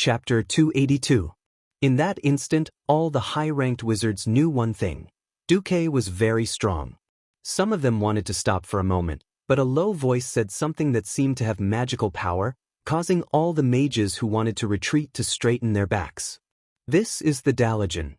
Chapter 282. In that instant, all the high-ranked wizards knew one thing. Duque was very strong. Some of them wanted to stop for a moment, but a low voice said something that seemed to have magical power, causing all the mages who wanted to retreat to straighten their backs. This is the Dalajan.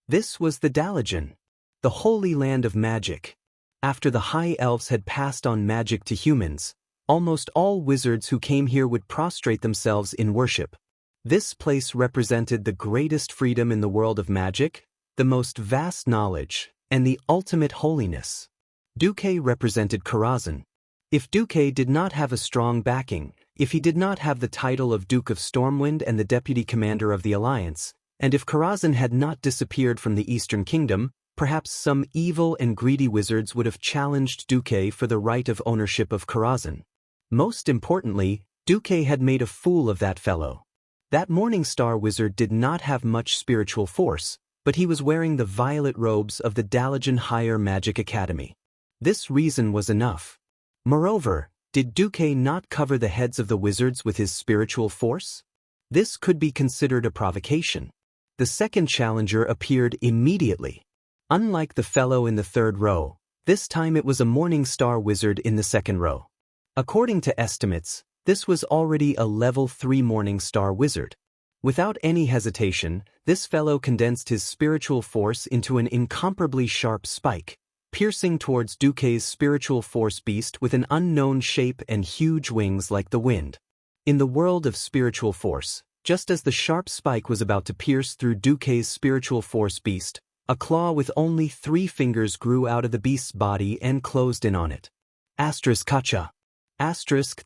This was the Dalajan, the holy land of magic. After the high elves had passed on magic to humans, almost all wizards who came here would prostrate themselves in worship. This place represented the greatest freedom in the world of magic, the most vast knowledge, and the ultimate holiness. Duque represented Karazhan. If Duque did not have a strong backing, if he did not have the title of Duke of Stormwind and the deputy commander of the Alliance, and if Karazhan had not disappeared from the Eastern Kingdom, perhaps some evil and greedy wizards would have challenged Duque for the right of ownership of Karazhan. Most importantly, Duque had made a fool of that fellow. That Morning Star wizard did not have much spiritual force, but he was wearing the violet robes of the Dalajan Higher Magic Academy. This reason was enough. Moreover, did Duque not cover the heads of the wizards with his spiritual force? This could be considered a provocation. The second challenger appeared immediately. Unlike the fellow in the third row, this time it was a Morning Star wizard in the second row. According to estimates, this was already a level 3 Morning Star wizard. Without any hesitation, this fellow condensed his spiritual force into an incomparably sharp spike, piercing towards Duque's spiritual force beast with an unknown shape and huge wings like the wind. In the world of spiritual force, just as the sharp spike was about to pierce through Duque's spiritual force beast, a claw with only 3 fingers grew out of the beast's body and closed in on it. Kacha.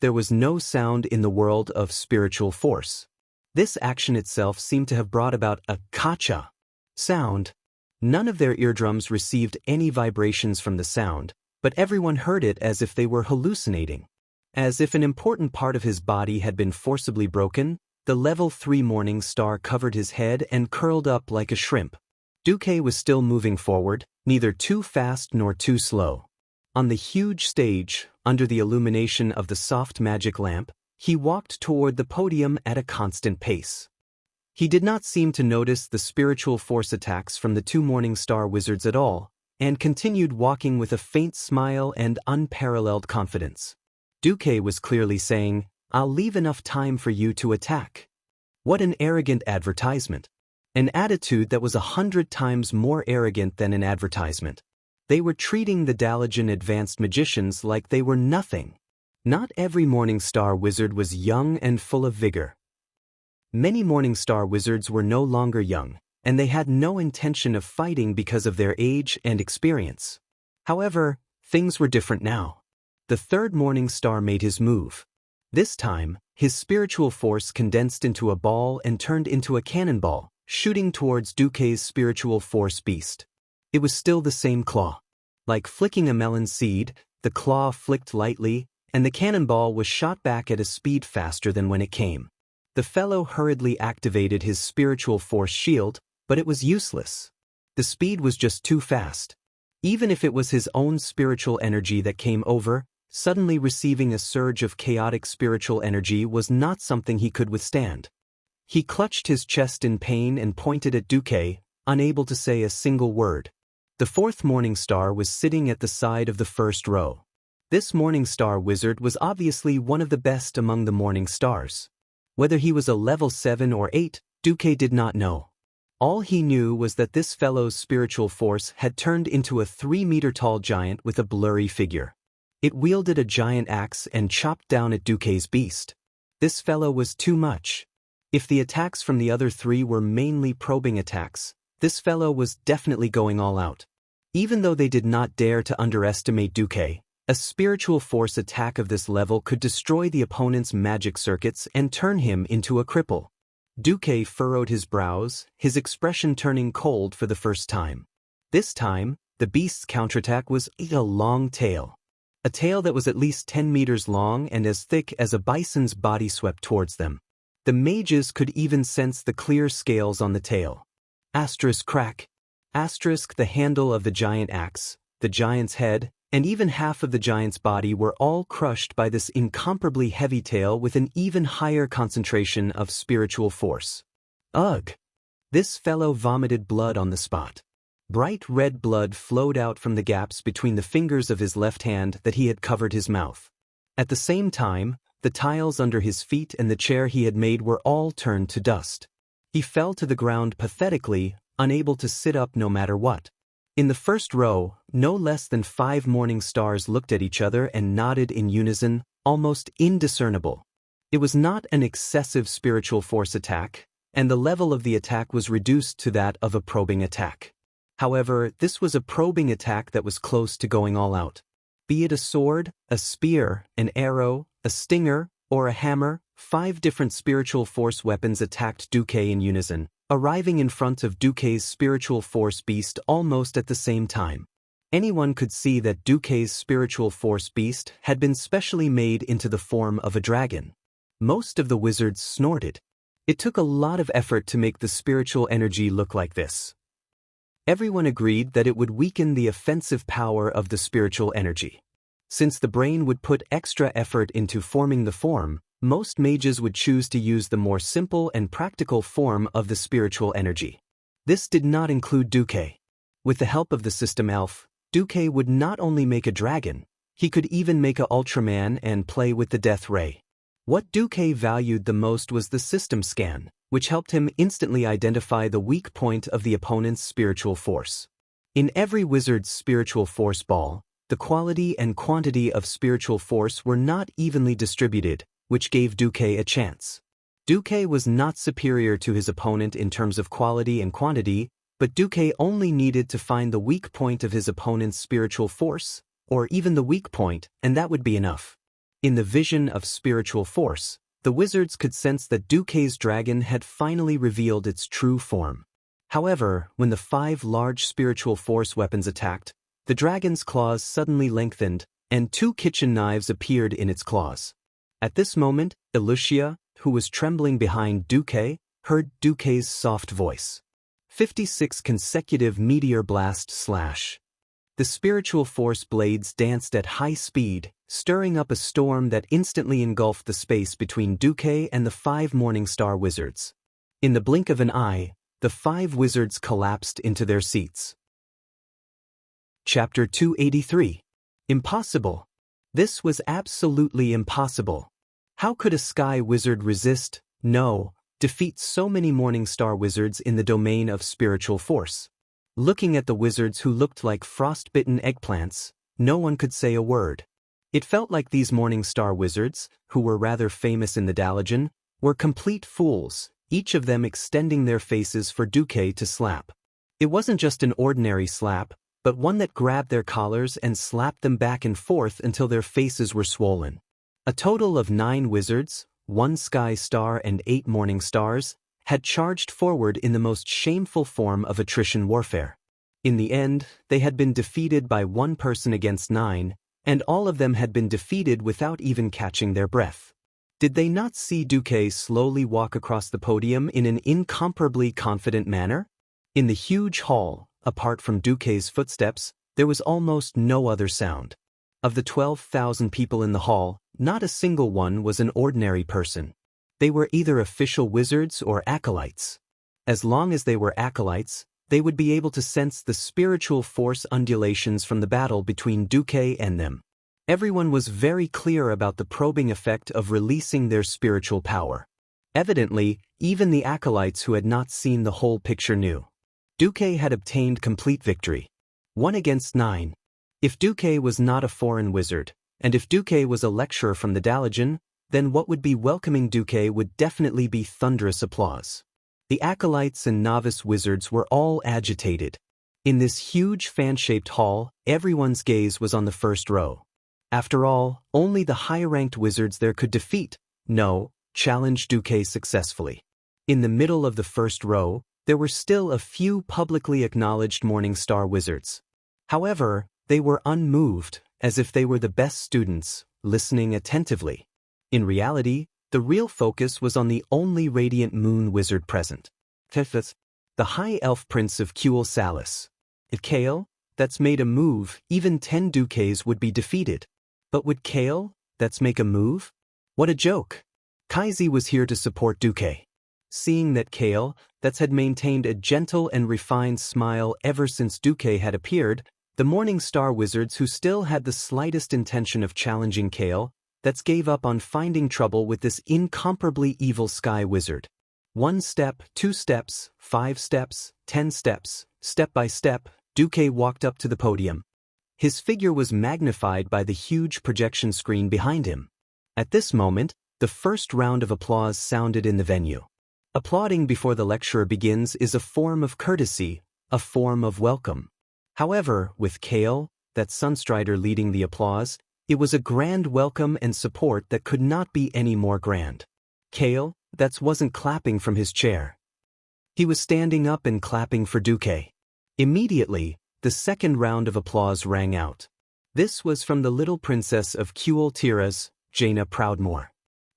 There was no sound in the world of spiritual force. This action itself seemed to have brought about a kacha sound. None of their eardrums received any vibrations from the sound, but everyone heard it as if they were hallucinating. As if an important part of his body had been forcibly broken, the level 3 Morning Star covered his head and curled up like a shrimp. Duque was still moving forward, neither too fast nor too slow. On the huge stage, under the illumination of the soft magic lamp, he walked toward the podium at a constant pace. He did not seem to notice the spiritual force attacks from the 2 Morning Star wizards at all, and continued walking with a faint smile and unparalleled confidence. Duque was clearly saying, "I'll leave enough time for you to attack." What an arrogant advertisement. An attitude that was 100 times more arrogant than an advertisement. They were treating the Dalajan advanced magicians like they were nothing. Not every Morning Star wizard was young and full of vigor. Many Morning Star wizards were no longer young, and they had no intention of fighting because of their age and experience. However, things were different now. The third Morning Star made his move. This time, his spiritual force condensed into a ball and turned into a cannonball, shooting towards Duque's spiritual force beast. It was still the same claw. Like flicking a melon seed, the claw flicked lightly, and the cannonball was shot back at a speed faster than when it came. The fellow hurriedly activated his spiritual force shield, but it was useless. The speed was just too fast. Even if it was his own spiritual energy that came over, suddenly receiving a surge of chaotic spiritual energy was not something he could withstand. He clutched his chest in pain and pointed at Duque, unable to say a single word. The 4th Morning Star was sitting at the side of the first row. This Morning Star wizard was obviously one of the best among the Morning Stars. Whether he was a level 7 or 8, Duque did not know. All he knew was that this fellow's spiritual force had turned into a 3-meter-tall giant with a blurry figure. It wielded a giant axe and chopped down at Duque's beast. This fellow was too much. If the attacks from the other 3 were mainly probing attacks, this fellow was definitely going all out. Even though they did not dare to underestimate Duque, a spiritual force attack of this level could destroy the opponent's magic circuits and turn him into a cripple. Duque furrowed his brows, his expression turning cold for the first time. This time, the beast's counterattack was a long tail. A tail that was at least 10 meters long and as thick as a bison's body swept towards them. The mages could even sense the clear scales on the tail. Crack. The handle of the giant axe, the giant's head, and even half of the giant's body were all crushed by this incomparably heavy tail with an even higher concentration of spiritual force. Ugh! This fellow vomited blood on the spot. Bright red blood flowed out from the gaps between the fingers of his left hand that he had covered his mouth. At the same time, the tiles under his feet and the chair he had made were all turned to dust. He fell to the ground pathetically, unable to sit up no matter what. In the first row, no less than 5 morning stars looked at each other and nodded in unison, almost indiscernible. It was not an excessive spiritual force attack, and the level of the attack was reduced to that of a probing attack. However, this was a probing attack that was close to going all out. Be it a sword, a spear, an arrow, a stinger, or a hammer, 5 different spiritual force weapons attacked Duque in unison, arriving in front of Duque's spiritual force beast almost at the same time. Anyone could see that Duque's spiritual force beast had been specially made into the form of a dragon. Most of the wizards snorted. It took a lot of effort to make the spiritual energy look like this. Everyone agreed that it would weaken the offensive power of the spiritual energy. Since the brain would put extra effort into forming the form, most mages would choose to use the more simple and practical form of the spiritual energy. This did not include Duque. With the help of the system elf, Duque would not only make a dragon, he could even make a Ultraman and play with the death ray. What Duque valued the most was the system scan, which helped him instantly identify the weak point of the opponent's spiritual force. In every wizard's spiritual force ball, the quality and quantity of spiritual force were not evenly distributed, which gave Duque a chance. Duque was not superior to his opponent in terms of quality and quantity, but Duque only needed to find the weak point of his opponent's spiritual force, or even the weak point, and that would be enough. In the vision of spiritual force, the wizards could sense that Duque's dragon had finally revealed its true form. However, when the 5 large spiritual force weapons attacked, the dragon's claws suddenly lengthened, and 2 kitchen knives appeared in its claws. At this moment, Lucia, who was trembling behind Duque, heard Duque's soft voice. 56 consecutive meteor blast slash. The spiritual force blades danced at high speed, stirring up a storm that instantly engulfed the space between Duque and the 5 Morningstar wizards. In the blink of an eye, the 5 wizards collapsed into their seats. Chapter 283. Impossible. This was absolutely impossible. How could a sky wizard resist, defeat so many Morningstar wizards in the domain of spiritual force? Looking at the wizards who looked like frostbitten eggplants, no one could say a word. It felt like these Morningstar wizards, who were rather famous in the Dalagen, were complete fools, each of them extending their faces for Duque to slap. It wasn't just an ordinary slap, but one that grabbed their collars and slapped them back and forth until their faces were swollen. A total of 9 wizards, 1 sky star and 8 morning stars, had charged forward in the most shameful form of attrition warfare. In the end, they had been defeated by 1 person against 9, and all of them had been defeated without even catching their breath. Did they not see Duque slowly walk across the podium in an incomparably confident manner? In the huge hall, apart from Duque's footsteps, there was almost no other sound. Of the 12,000 people in the hall, not a single one was an ordinary person. They were either official wizards or acolytes. As long as they were acolytes, they would be able to sense the spiritual force undulations from the battle between Duque and them. Everyone was very clear about the probing effect of releasing their spiritual power. Evidently, even the acolytes who had not seen the whole picture knew. Duque had obtained complete victory. 1 against 9. If Duque was not a foreign wizard, and if Duque was a lecturer from the Dalagen, then what would be welcoming Duque would definitely be thunderous applause. The acolytes and novice wizards were all agitated. In this huge fan-shaped hall, everyone's gaze was on the first row. After all, only the high-ranked wizards there could challenge Duque successfully. In the middle of the first row, there were still a few publicly acknowledged Morningstar wizards. However, they were unmoved, as if they were the best students, listening attentively. In reality, the real focus was on the only radiant moon wizard present. Tempest, the high elf prince of Kuel Salis. Kale, that's made a move, even 10 ducats would be defeated. But would Kale, that's make a move? What a joke. Kaizi was here to support Duque. Seeing that Kale, that's had maintained a gentle and refined smile ever since Duque had appeared, the Morning Star Wizards who still had the slightest intention of challenging Kale, that's gave up on finding trouble with this incomparably evil Sky Wizard. 1 step, 2 steps, 5 steps, 10 steps, step by step, Duque walked up to the podium. His figure was magnified by the huge projection screen behind him. At this moment, the first round of applause sounded in the venue. Applauding before the lecturer begins is a form of courtesy, a form of welcome. However, with Kale, that Sunstrider leading the applause, it was a grand welcome and support that could not be any more grand. Kale, that wasn't clapping from his chair. He was standing up and clapping for Duque. Immediately, the second round of applause rang out. This was from the little princess of Kuel Tiras, Jaina Proudmoore.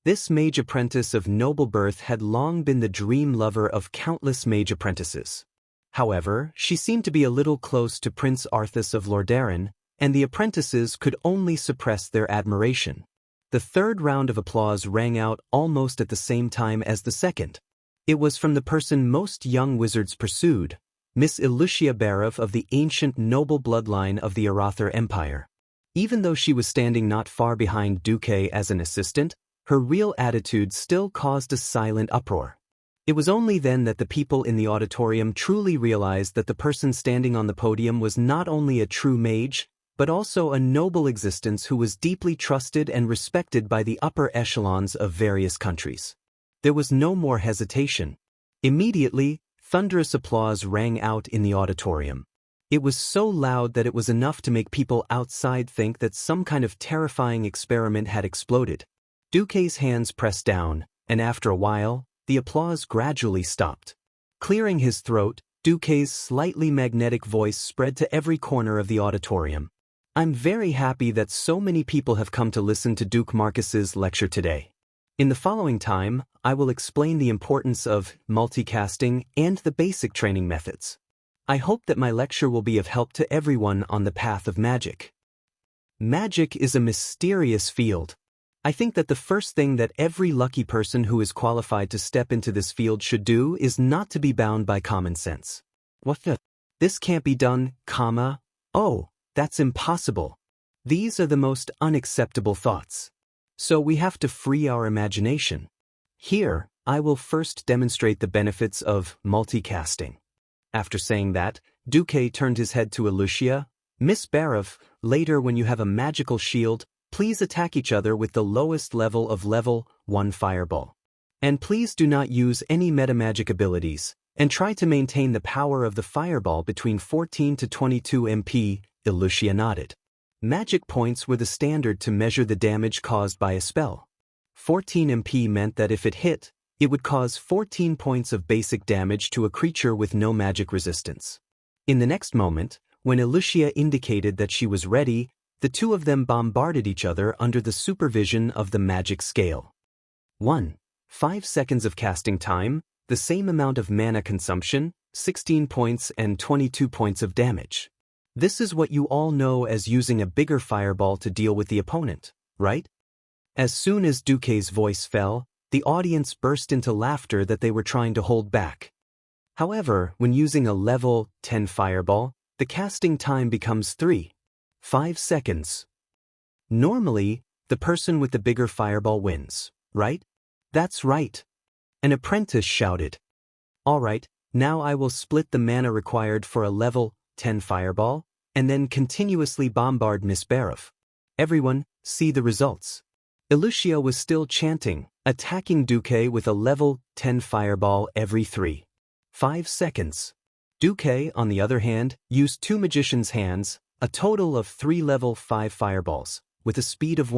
This mage apprentice of noble birth had long been the dream lover of countless mage apprentices. However, she seemed to be a little close to Prince Arthas of Lordaeron, and the apprentices could only suppress their admiration. The third round of applause rang out almost at the same time as the second. It was from the person most young wizards pursued, Miss Ilucia Barov of the ancient noble bloodline of the Arathar Empire. Even though she was standing not far behind Duque as an assistant, her real attitude still caused a silent uproar. It was only then that the people in the auditorium truly realized that the person standing on the podium was not only a true mage, but also a noble existence who was deeply trusted and respected by the upper echelons of various countries. There was no more hesitation. Immediately, thunderous applause rang out in the auditorium. It was so loud that it was enough to make people outside think that some kind of terrifying experiment had exploded. Duque's hands pressed down, and after a while, the applause gradually stopped. Clearing his throat, Duque's slightly magnetic voice spread to every corner of the auditorium. I'm very happy that so many people have come to listen to Duke Marcus's lecture today. In the following time, I will explain the importance of multicasting and the basic training methods. I hope that my lecture will be of help to everyone on the path of magic. Magic is a mysterious field. I think that the first thing that every lucky person who is qualified to step into this field should do is not to be bound by common sense. What the? This can't be done, oh, that's impossible. These are the most unacceptable thoughts. So we have to free our imagination. Here, I will first demonstrate the benefits of multicasting. After saying that, Duque turned his head to Ilucia. Miss Barov, later when you have a magical shield, please attack each other with the lowest level of level 1 fireball. And please do not use any metamagic abilities, and try to maintain the power of the fireball between 14 to 22 MP, Ilucia nodded. Magic points were the standard to measure the damage caused by a spell. 14 MP meant that if it hit, it would cause 14 points of basic damage to a creature with no magic resistance. In the next moment, when Ilucia indicated that she was ready, the two of them bombarded each other under the supervision of the magic scale. 1. 5 seconds of casting time, the same amount of mana consumption, 16 points and 22 points of damage. This is what you all know as using a bigger fireball to deal with the opponent, right? As soon as Duque's voice fell, the audience burst into laughter that they were trying to hold back. However, when using a level 10 fireball, the casting time becomes 5 seconds. Normally, the person with the bigger fireball wins, right? That's right. An apprentice shouted. All right, now I will split the mana required for a level 10 fireball, and then continuously bombard Miss Barov. Everyone, see the results. Ilucia was still chanting, attacking Duque with a level 10 fireball every 5 seconds. Duque, on the other hand, used 2 magician's hands, a total of 3 level 5 fireballs, with a speed of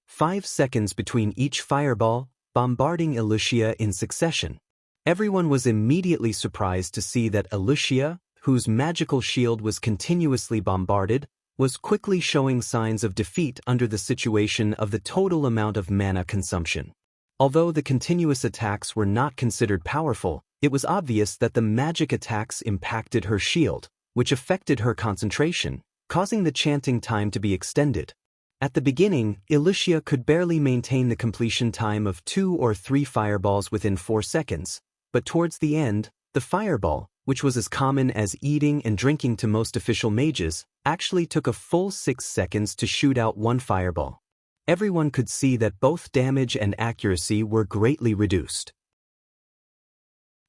5 seconds between each fireball, bombarding Ilucia in succession. Everyone was immediately surprised to see that Ilucia, whose magical shield was continuously bombarded, was quickly showing signs of defeat under the situation of the total amount of mana consumption. Although the continuous attacks were not considered powerful, it was obvious that the magic attacks impacted her shield, which affected her concentration, causing the chanting time to be extended. At the beginning, Xianxia could barely maintain the completion time of 2 or 3 fireballs within 4 seconds, but towards the end, the fireball, which was as common as eating and drinking to most official mages, actually took a full 6 seconds to shoot out 1 fireball. Everyone could see that both damage and accuracy were greatly reduced.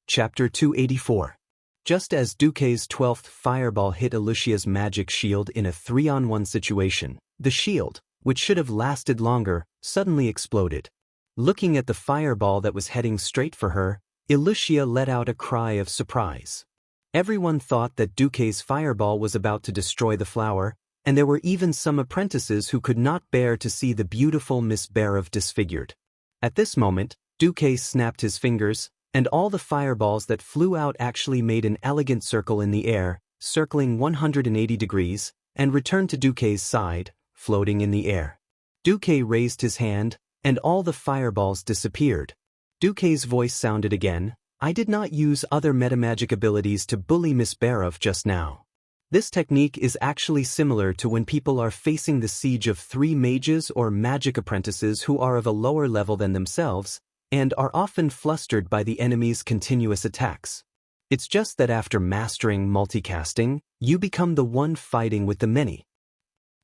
Chapter 284. Just as Duque's 12th fireball hit Xianxia's magic shield in a 3-on-1 situation, the shield, which should have lasted longer, suddenly exploded. Looking at the fireball that was heading straight for her, Xianxia let out a cry of surprise. Everyone thought that Duque's fireball was about to destroy the flower, and there were even some apprentices who could not bear to see the beautiful Miss Berev disfigured. At this moment, Duque snapped his fingers, and all the fireballs that flew out actually made an elegant circle in the air, circling 180 degrees, and returned to Duque's side, floating in the air. Duque raised his hand, and all the fireballs disappeared. Duque's voice sounded again, "I did not use other metamagic abilities to bully Miss Berev just now." This technique is actually similar to when people are facing the siege of 3 mages or magic apprentices who are of a lower level than themselves, and are often flustered by the enemy's continuous attacks. It's just that after mastering multicasting, you become the one fighting with the many.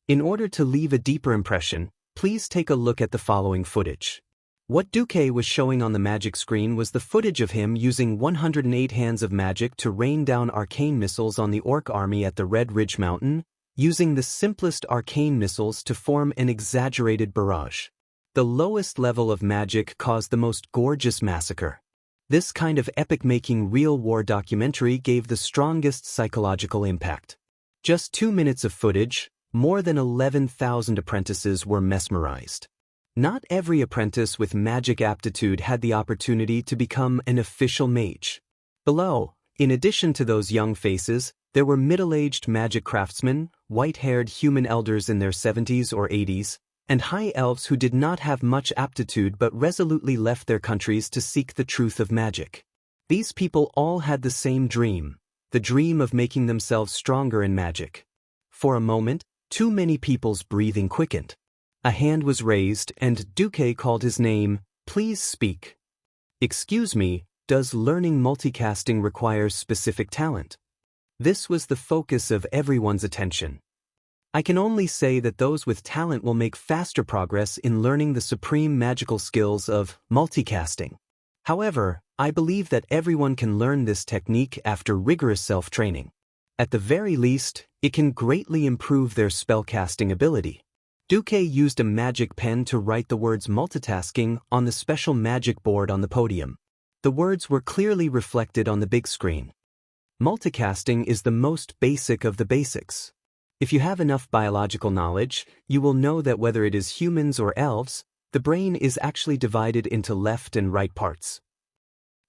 In order to leave a deeper impression, please take a look at the following footage. What Duque was showing on the magic screen was the footage of him using 108 hands of magic to rain down arcane missiles on the orc army at the Red Ridge Mountain, using the simplest arcane missiles to form an exaggerated barrage. The lowest level of magic caused the most gorgeous massacre. This kind of epic-making real war documentary gave the strongest psychological impact. Just 2 minutes of footage, more than 11,000 apprentices were mesmerized. Not every apprentice with magic aptitude had the opportunity to become an official mage. Below, in addition to those young faces, there were middle-aged magic craftsmen, white-haired human elders in their 70s or 80s, and high elves who did not have much aptitude but resolutely left their countries to seek the truth of magic. These people all had the same dream, the dream of making themselves stronger in magic. For a moment, too many people's breathing quickened. A hand was raised and Duque called his name. "Please speak." "Excuse me, does learning multicasting require specific talent?" This was the focus of everyone's attention. I can only say that those with talent will make faster progress in learning the supreme magical skills of multicasting. However, I believe that everyone can learn this technique after rigorous self-training. At the very least, it can greatly improve their spellcasting ability. Duque used a magic pen to write the words multitasking on the special magic board on the podium. The words were clearly reflected on the big screen. Multicasting is the most basic of the basics. If you have enough biological knowledge, you will know that whether it is humans or elves, the brain is actually divided into left and right parts.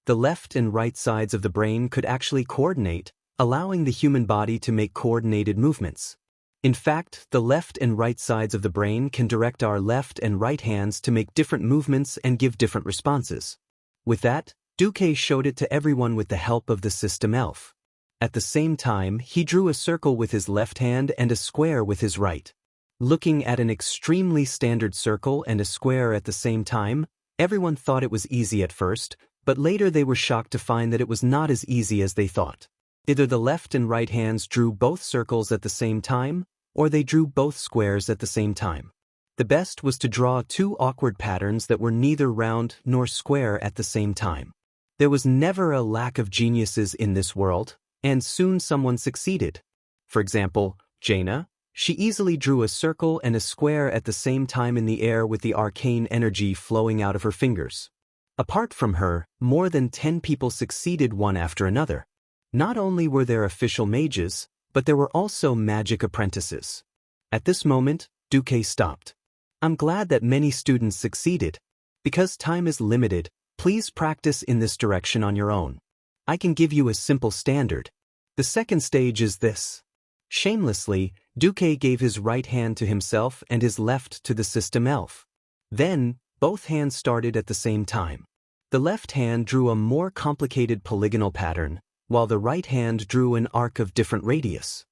The left and right sides of the brain could actually coordinate, allowing the human body to make coordinated movements. In fact, the left and right sides of the brain can direct our left and right hands to make different movements and give different responses. With that, Duque showed it to everyone with the help of the system elf. At the same time, he drew a circle with his left hand and a square with his right. Looking at an extremely standard circle and a square at the same time, everyone thought it was easy at first, but later they were shocked to find that it was not as easy as they thought. Either the left and right hands drew both circles at the same time, or they drew both squares at the same time. The best was to draw 2 awkward patterns that were neither round nor square at the same time. There was never a lack of geniuses in this world, and soon someone succeeded. For example, Jaina, she easily drew a circle and a square at the same time in the air with the arcane energy flowing out of her fingers. Apart from her, more than 10 people succeeded one after another. Not only were there official mages, but there were also magic apprentices. At this moment, Duque stopped. "I'm glad that many students succeeded. Because time is limited, please practice in this direction on your own. I can give you a simple standard. The second stage is this." Shamelessly, Duque gave his right hand to himself and his left to the system elf. Then, both hands started at the same time. The left hand drew a more complicated polygonal pattern, while the right hand drew an arc of different radius.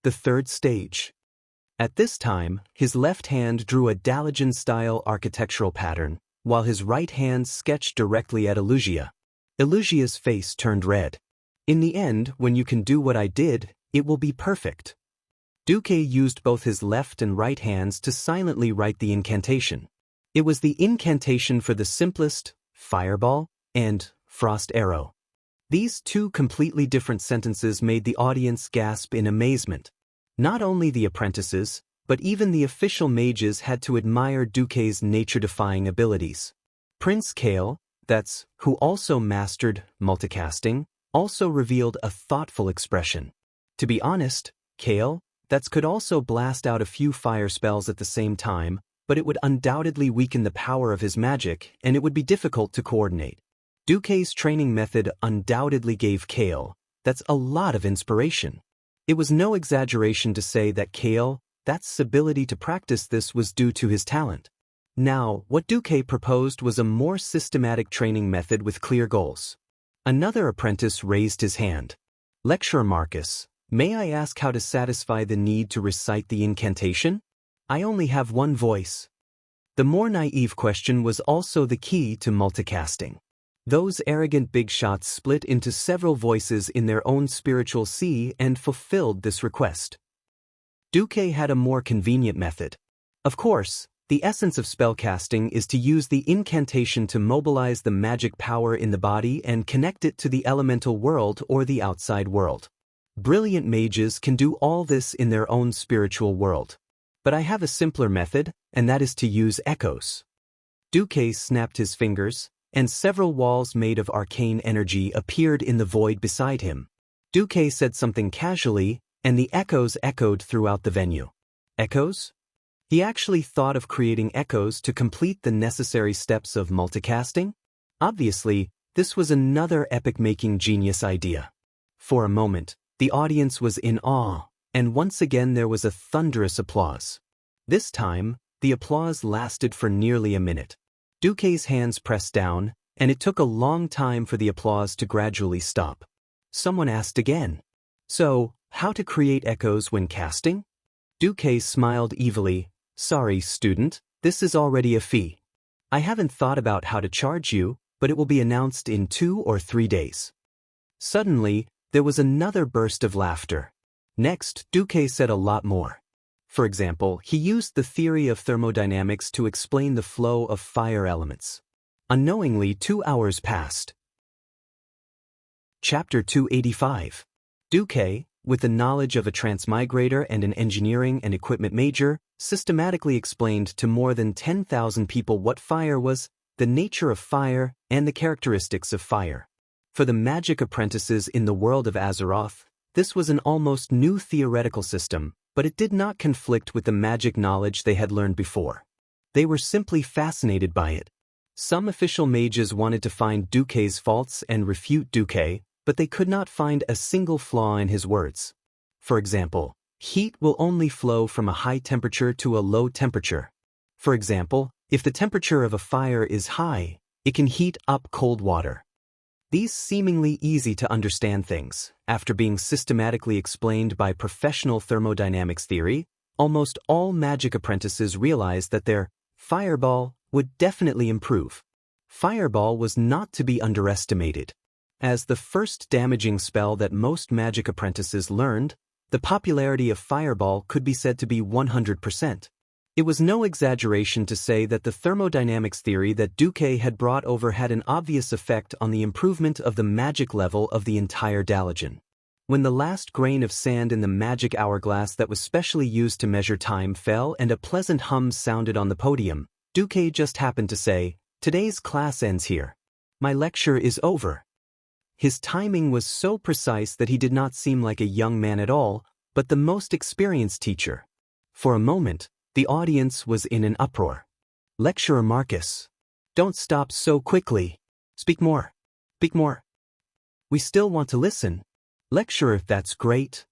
The third stage. At this time, his left hand drew a Dalian-style architectural pattern, while his right hand sketched directly at Elugia. Elugia's face turned red. In the end, when you can do what I did, it will be perfect. Duque used both his left and right hands to silently write the incantation. It was the incantation for the simplest, fireball, and frost arrow. These two completely different sentences made the audience gasp in amazement. Not only the apprentices, but even the official mages had to admire Duque's nature-defying abilities. Prince Kale, who also mastered multicasting, also revealed a thoughtful expression. To be honest, Kale, could also blast out a few fire spells at the same time, but it would undoubtedly weaken the power of his magic, and it would be difficult to coordinate. Duque's training method undoubtedly gave Kale, a lot of inspiration. It was no exaggeration to say that Kale's ability to practice this was due to his talent. Now, what Duque proposed was a more systematic training method with clear goals. Another apprentice raised his hand. Lecturer Marcus, may I ask how to satisfy the need to recite the incantation? I only have one voice. The more naive question was also the key to multicasting. Those arrogant big shots split into several voices in their own spiritual sea and fulfilled this request. Duque had a more convenient method. Of course, the essence of spellcasting is to use the incantation to mobilize the magic power in the body and connect it to the elemental world or the outside world. Brilliant mages can do all this in their own spiritual world. But I have a simpler method, and that is to use echoes. Duque snapped his fingers, and several walls made of arcane energy appeared in the void beside him. Duque said something casually, and the echoes echoed throughout the venue. Echoes? He actually thought of creating echoes to complete the necessary steps of multicasting? Obviously, this was another epic-making genius idea. For a moment, the audience was in awe, and once again there was a thunderous applause. This time, the applause lasted for nearly a minute. Duque's hands pressed down, and it took a long time for the applause to gradually stop. Someone asked again, "So, how to create echoes when casting?" Duque smiled evilly, "Sorry, student, this is already a fee. I haven't thought about how to charge you, but it will be announced in 2 or 3 days." Suddenly, there was another burst of laughter. Next, Duque said a lot more. For example, he used the theory of thermodynamics to explain the flow of fire elements. Unknowingly, 2 hours passed. Chapter 285. Duque, with the knowledge of a transmigrator and an engineering and equipment major, systematically explained to more than 10,000 people what fire was, the nature of fire, and the characteristics of fire. For the magic apprentices in the world of Azeroth, this was an almost new theoretical system, but it did not conflict with the magic knowledge they had learned before. They were simply fascinated by it. Some official mages wanted to find Duque's faults and refute Duque, but they could not find a single flaw in his words. For example, heat will only flow from a high temperature to a low temperature. For example, if the temperature of a fire is high, it can heat up cold water. These seemingly easy-to-understand things, after being systematically explained by professional thermodynamics theory, almost all magic apprentices realized that their fireball would definitely improve. Fireball was not to be underestimated. As the first damaging spell that most magic apprentices learned, the popularity of Fireball could be said to be 100%. It was no exaggeration to say that the thermodynamics theory that Duque had brought over had an obvious effect on the improvement of the magic level of the entire Dalian. When the last grain of sand in the magic hourglass that was specially used to measure time fell and a pleasant hum sounded on the podium, Duque just happened to say, "Today's class ends here. My lecture is over." His timing was so precise that he did not seem like a young man at all, but the most experienced teacher. For a moment, the audience was in an uproar. "Lecturer Marcus, don't stop so quickly. Speak more. Speak more. We still want to listen." "Lecturer, that's great."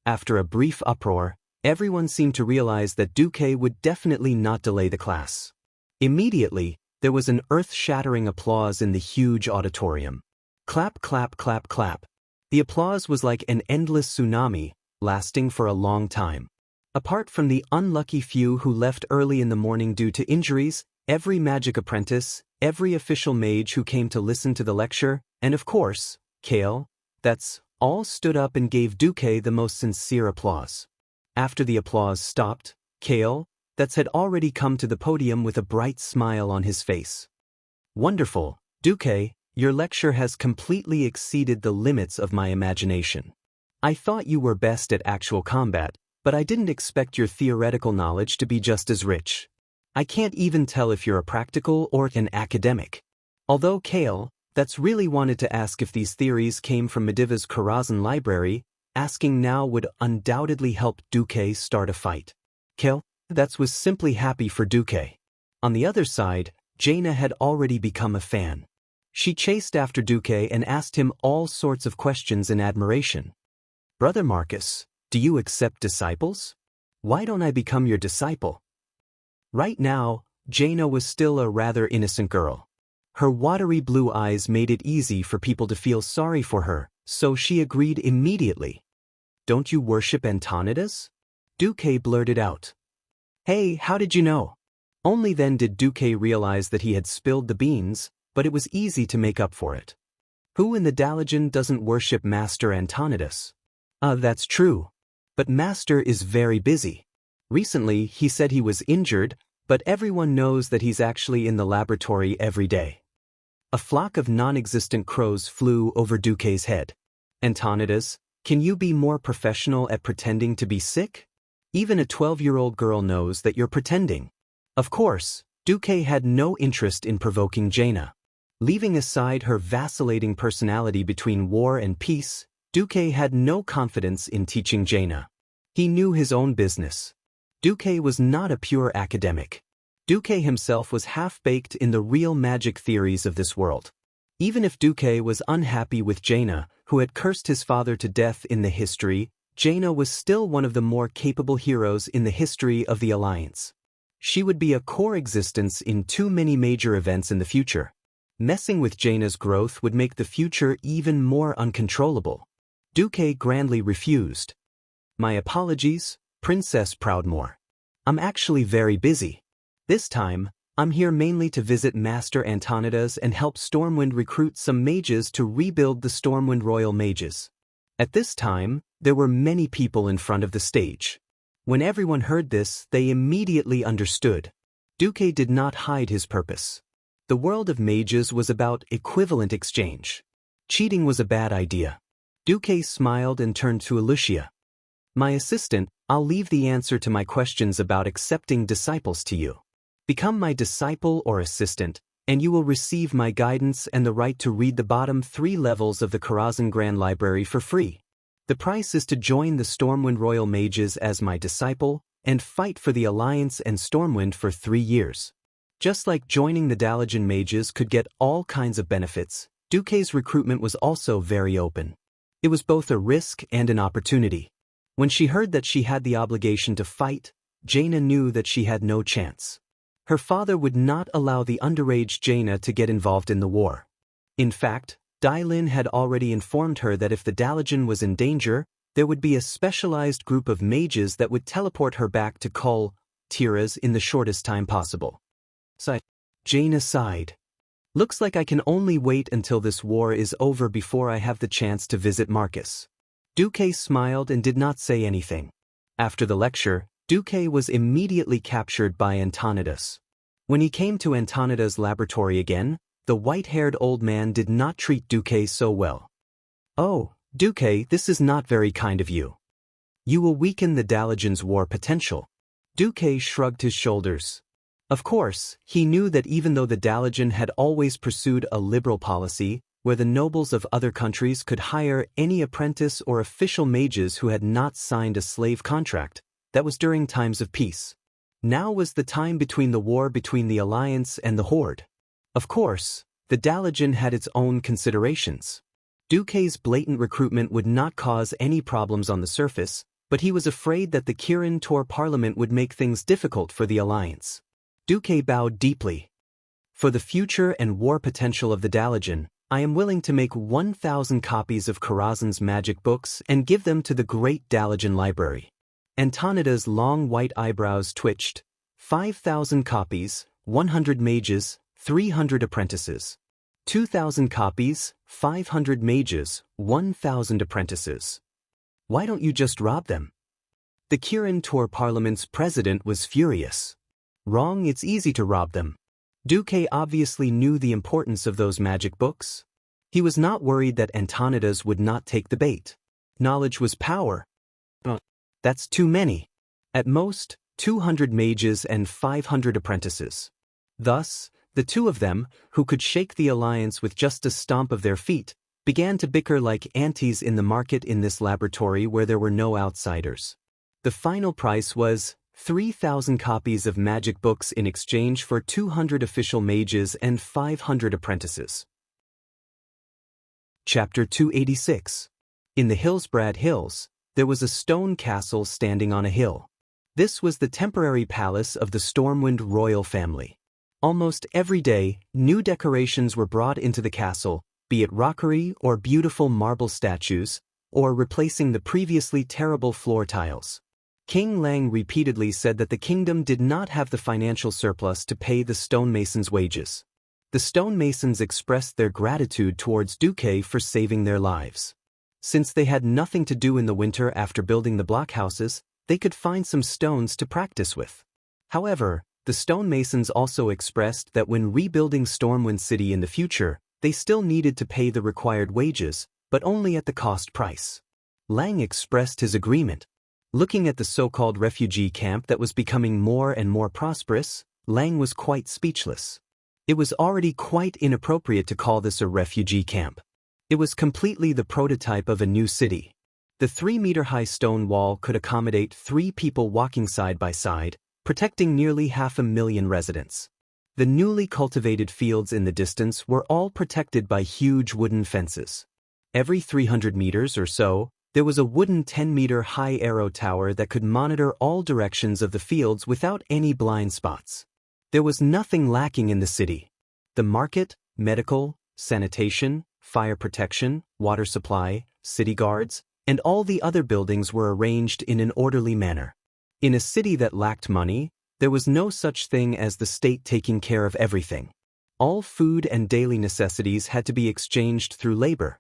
After a brief uproar, everyone seemed to realize that Duque would definitely not delay the class. Immediately, there was an earth-shattering applause in the huge auditorium. Clap, clap, clap, clap. The applause was like an endless tsunami, lasting for a long time. Apart from the unlucky few who left early in the morning due to injuries, every magic apprentice, every official mage who came to listen to the lecture, and of course, Kale, that's all stood up and gave Duque the most sincere applause. After the applause stopped, Kale, that's had already come to the podium with a bright smile on his face. Wonderful, Duque, your lecture has completely exceeded the limits of my imagination. I thought you were best at actual combat, but I didn't expect your theoretical knowledge to be just as rich. I can't even tell if you're a practical or an academic. Although Kale, that's really wanted to ask if these theories came from Mediva's Karazhan library, asking now would undoubtedly help Duque start a fight. Kale, that's was simply happy for Duque. On the other side, Jaina had already become a fan. She chased after Duque and asked him all sorts of questions in admiration. Brother Marcus, do you accept disciples? Why don't I become your disciple? Right now, Jaina was still a rather innocent girl. Her watery blue eyes made it easy for people to feel sorry for her, so she agreed immediately. Don't you worship Antonidas? Duque blurted out. Hey, how did you know? Only then did Duque realize that he had spilled the beans, but it was easy to make up for it. Who in the Dalajan doesn't worship Master Antonidas? That's true. But Master is very busy. Recently, he said he was injured, but everyone knows that he's actually in the laboratory every day. A flock of non-existent crows flew over Duque's head. Antonidas, can you be more professional at pretending to be sick? Even a 12-year-old girl knows that you're pretending. Of course, Duque had no interest in provoking Jaina. Leaving aside her vacillating personality between war and peace, Duque had no confidence in teaching Jaina. He knew his own business. Duque was not a pure academic. Duque himself was half-baked in the real magic theories of this world. Even if Duque was unhappy with Jaina, who had cursed his father to death in the history, Jaina was still one of the more capable heroes in the history of the Alliance. She would be a core existence in too many major events in the future. Messing with Jaina's growth would make the future even more uncontrollable. Duque grandly refused. My apologies, Princess Proudmoore. I'm actually very busy. This time, I'm here mainly to visit Master Antonidas and help Stormwind recruit some mages to rebuild the Stormwind Royal Mages. At this time, there were many people in front of the stage. When everyone heard this, they immediately understood. Duque did not hide his purpose. The world of mages was about equivalent exchange. Cheating was a bad idea. Duque smiled and turned to Lucia. My assistant, I'll leave the answer to my questions about accepting disciples to you. Become my disciple or assistant, and you will receive my guidance and the right to read the bottom 3 levels of the Karazhan Grand Library for free. The price is to join the Stormwind Royal Mages as my disciple and fight for the Alliance and Stormwind for 3 years. Just like joining the Dalajan Mages could get all kinds of benefits, Duque's recruitment was also very open. It was both a risk and an opportunity. When she heard that she had the obligation to fight, Jaina knew that she had no chance. Her father would not allow the underage Jaina to get involved in the war. In fact, Lin had already informed her that if the Dalajan was in danger, there would be a specialized group of mages that would teleport her back to Tiras in the shortest time possible. Jaina sighed. Looks like I can only wait until this war is over before I have the chance to visit Marcus. Duque smiled and did not say anything. After the lecture, Duque was immediately captured by Antonidas. When he came to Antonidas' laboratory again, the white-haired old man did not treat Duque so well. Oh, Duque, this is not very kind of you. You will weaken the Dalajan's war potential. Duque shrugged his shoulders. Of course, he knew that even though the Dalajan had always pursued a liberal policy, where the nobles of other countries could hire any apprentice or official mages who had not signed a slave contract, that was during times of peace. Now was the time between the war between the Alliance and the Horde. Of course, the Dalajan had its own considerations. Duque's blatant recruitment would not cause any problems on the surface, but he was afraid that the Kirin Tor Parliament would make things difficult for the Alliance. Duque bowed deeply. For the future and war potential of the Dalajan, I am willing to make 1,000 copies of Karazhan's magic books and give them to the great Dalajan library. Antonida's long white eyebrows twitched. 5,000 copies, 100 mages, 300 apprentices. 2,000 copies, 500 mages, 1,000 apprentices. Why don't you just rob them? The Kirin Tor Parliament's president was furious. Wrong, it's easy to rob them. Duque obviously knew the importance of those magic books. He was not worried that Antonidas would not take the bait. Knowledge was power. That's too many. At most, 200 mages and 500 apprentices. Thus, the two of them, who could shake the alliance with just a stomp of their feet, began to bicker like antis in the market in this laboratory where there were no outsiders. The final price was 3,000 copies of magic books in exchange for 200 official mages and 500 apprentices. Chapter 286. In the Hillsbrad Hills, there was a stone castle standing on a hill. This was the temporary palace of the Stormwind royal family. Almost every day, new decorations were brought into the castle, be it rockery or beautiful marble statues, or replacing the previously terrible floor tiles. King Lang repeatedly said that the kingdom did not have the financial surplus to pay the stonemasons' wages. The stonemasons expressed their gratitude towards Duque for saving their lives. Since they had nothing to do in the winter after building the blockhouses, they could find some stones to practice with. However, the stonemasons also expressed that when rebuilding Stormwind City in the future, they still needed to pay the required wages, but only at the cost price. Lang expressed his agreement. Looking at the so-called refugee camp that was becoming more and more prosperous, Lang was quite speechless. It was already quite inappropriate to call this a refugee camp. It was completely the prototype of a new city. The 3-meter-high stone wall could accommodate 3 people walking side by side, protecting nearly 500,000 residents. The newly cultivated fields in the distance were all protected by huge wooden fences. Every 300 meters or so, there was a wooden 10-meter-high arrow tower that could monitor all directions of the fields without any blind spots. There was nothing lacking in the city. The market, medical, sanitation, fire protection, water supply, city guards, and all the other buildings were arranged in an orderly manner. In a city that lacked money, there was no such thing as the state taking care of everything. All food and daily necessities had to be exchanged through labor.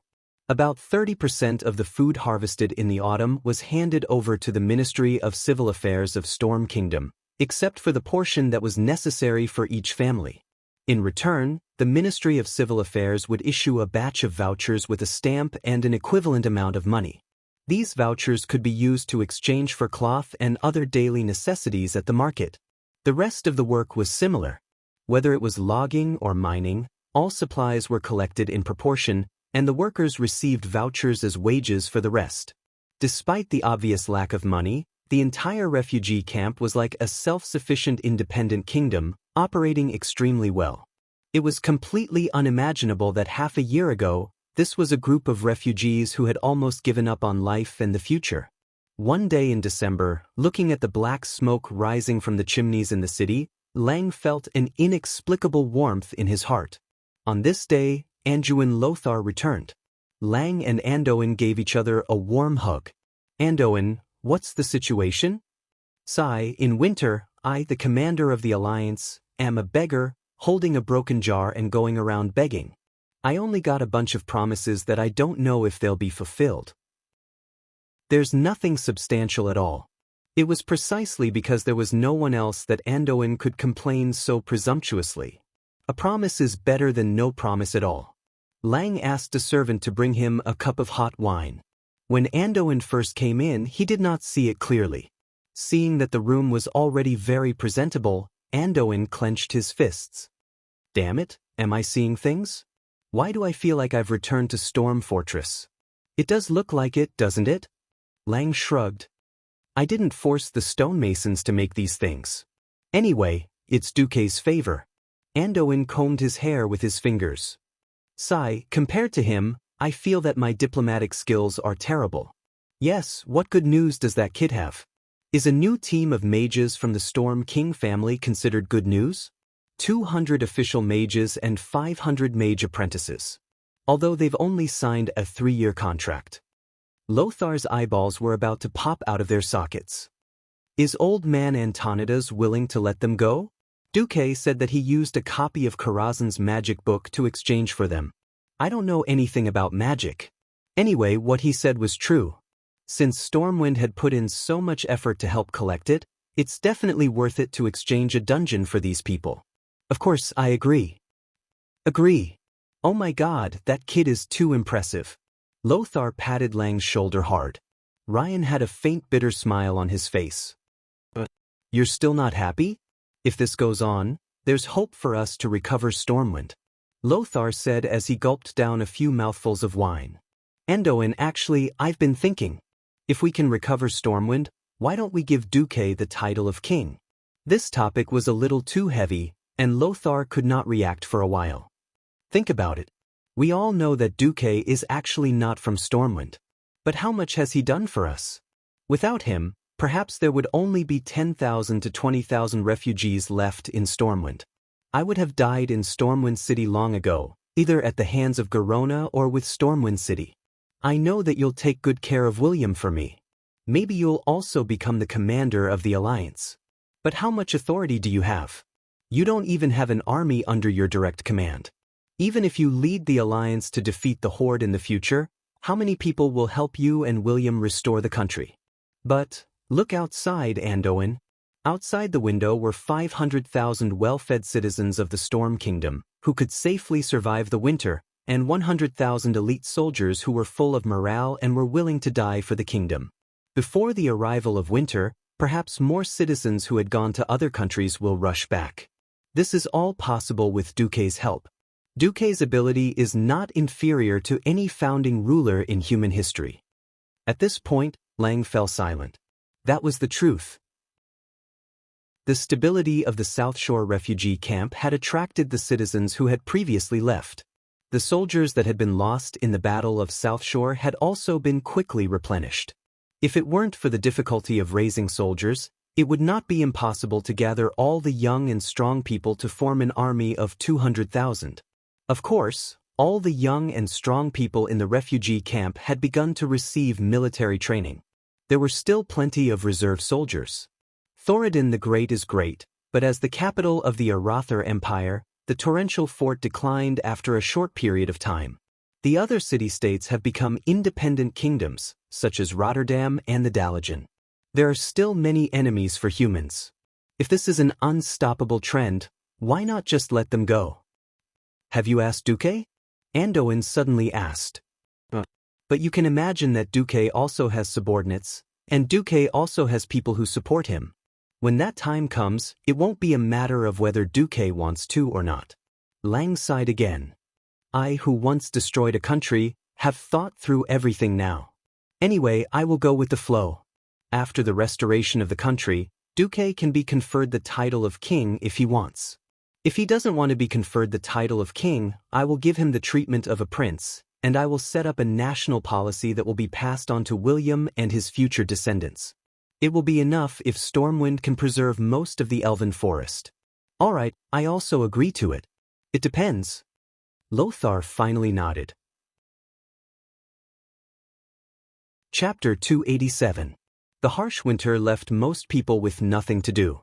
About 30% of the food harvested in the autumn was handed over to the Ministry of Civil Affairs of Storm Kingdom, except for the portion that was necessary for each family. In return, the Ministry of Civil Affairs would issue a batch of vouchers with a stamp and an equivalent amount of money. These vouchers could be used to exchange for cloth and other daily necessities at the market. The rest of the work was similar. Whether it was logging or mining, all supplies were collected in proportion, and the workers received vouchers as wages for the rest. Despite the obvious lack of money, the entire refugee camp was like a self-sufficient independent kingdom, operating extremely well. It was completely unimaginable that half a year ago, this was a group of refugees who had almost given up on life and the future. One day in December, looking at the black smoke rising from the chimneys in the city, Lang felt an inexplicable warmth in his heart. On this day, Anduin Lothar returned. Lang and Anduin gave each other a warm hug. Anduin, what's the situation? Sai, in winter, I, the commander of the Alliance, am a beggar, holding a broken jar and going around begging. I only got a bunch of promises that I don't know if they'll be fulfilled. There's nothing substantial at all. It was precisely because there was no one else that Anduin could complain so presumptuously. A promise is better than no promise at all. Lang asked a servant to bring him a cup of hot wine. When Anduin first came in, he did not see it clearly. Seeing that the room was already very presentable, Anduin clenched his fists. Damn it, am I seeing things? Why do I feel like I've returned to Storm Fortress? It does look like it, doesn't it? Lang shrugged. I didn't force the stonemasons to make these things. Anyway, it's Duque's favor. Anduin combed his hair with his fingers. Sai, compared to him, I feel that my diplomatic skills are terrible. Yes, what good news does that kid have? Is a new team of mages from the Storm King family considered good news? 200 official mages and 500 mage apprentices. although they've only signed a 3-year contract. Lothar's eyeballs were about to pop out of their sockets. Is old man Antonidas willing to let them go? Duque said that he used a copy of Karazhan's magic book to exchange for them. I don't know anything about magic. Anyway, what he said was true. Since Stormwind had put in so much effort to help collect it, it's definitely worth it to exchange a dungeon for these people. Of course, I agree. Agree. Oh my god, that kid is too impressive. Lothar patted Lang's shoulder hard. Ryan had a faint bitter smile on his face. But you're still not happy? If this goes on, there's hope for us to recover Stormwind, Lothar said as he gulped down a few mouthfuls of wine. Andoin, actually, I've been thinking. If we can recover Stormwind, why don't we give Duque the title of king? This topic was a little too heavy, and Lothar could not react for a while. Think about it. We all know that Duque is actually not from Stormwind. But how much has he done for us? Without him, perhaps there would only be 10,000 to 20,000 refugees left in Stormwind. I would have died in Stormwind City long ago, either at the hands of Garona or with Stormwind City. I know that you'll take good care of William for me. Maybe you'll also become the commander of the Alliance. But how much authority do you have? You don't even have an army under your direct command. Even if you lead the Alliance to defeat the Horde in the future, how many people will help you and William restore the country? But look outside, Andoin. Outside the window were 500,000 well-fed citizens of the Storm Kingdom, who could safely survive the winter, and 100,000 elite soldiers who were full of morale and were willing to die for the kingdom. Before the arrival of winter, perhaps more citizens who had gone to other countries will rush back. This is all possible with Duque's help. Duque's ability is not inferior to any founding ruler in human history. At this point, Lang fell silent. That was the truth. The stability of the South Shore refugee camp had attracted the citizens who had previously left. The soldiers that had been lost in the Battle of South Shore had also been quickly replenished. If it weren't for the difficulty of raising soldiers, it would not be impossible to gather all the young and strong people to form an army of 200,000. Of course, all the young and strong people in the refugee camp had begun to receive military training. There were still plenty of reserve soldiers. Thoradin the Great is great, but as the capital of the Arathar Empire, the torrential fort declined after a short period of time. The other city-states have become independent kingdoms, such as Rotterdam and the Dalagen. There are still many enemies for humans. If this is an unstoppable trend, why not just let them go? Have you asked Duque? Andoin suddenly asked. But you can imagine that Duque also has subordinates, and Duque also has people who support him. When that time comes, it won't be a matter of whether Duque wants to or not. Lang sighed again. I, who once destroyed a country, have thought through everything now. Anyway, I will go with the flow. After the restoration of the country, Duque can be conferred the title of king if he wants. If he doesn't want to be conferred the title of king, I will give him the treatment of a prince, and I will set up a national policy that will be passed on to William and his future descendants. It will be enough if Stormwind can preserve most of the elven forest. All right, I also agree to it. It depends. Lothar finally nodded. Chapter 287. The harsh winter left most people with nothing to do.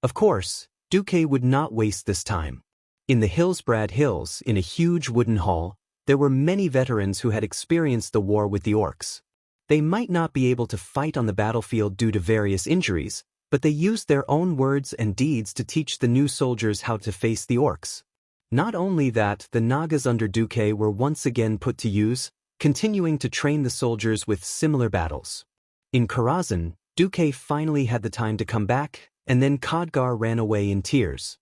Of course, Duque would not waste this time. In the Hillsbrad Hills, in a huge wooden hall, there were many veterans who had experienced the war with the orcs. They might not be able to fight on the battlefield due to various injuries, but they used their own words and deeds to teach the new soldiers how to face the orcs. Not only that, the Nagas under Duque were once again put to use, continuing to train the soldiers with similar battles. In Karazhan, Duque finally had the time to come back, and then Khadgar ran away in tears.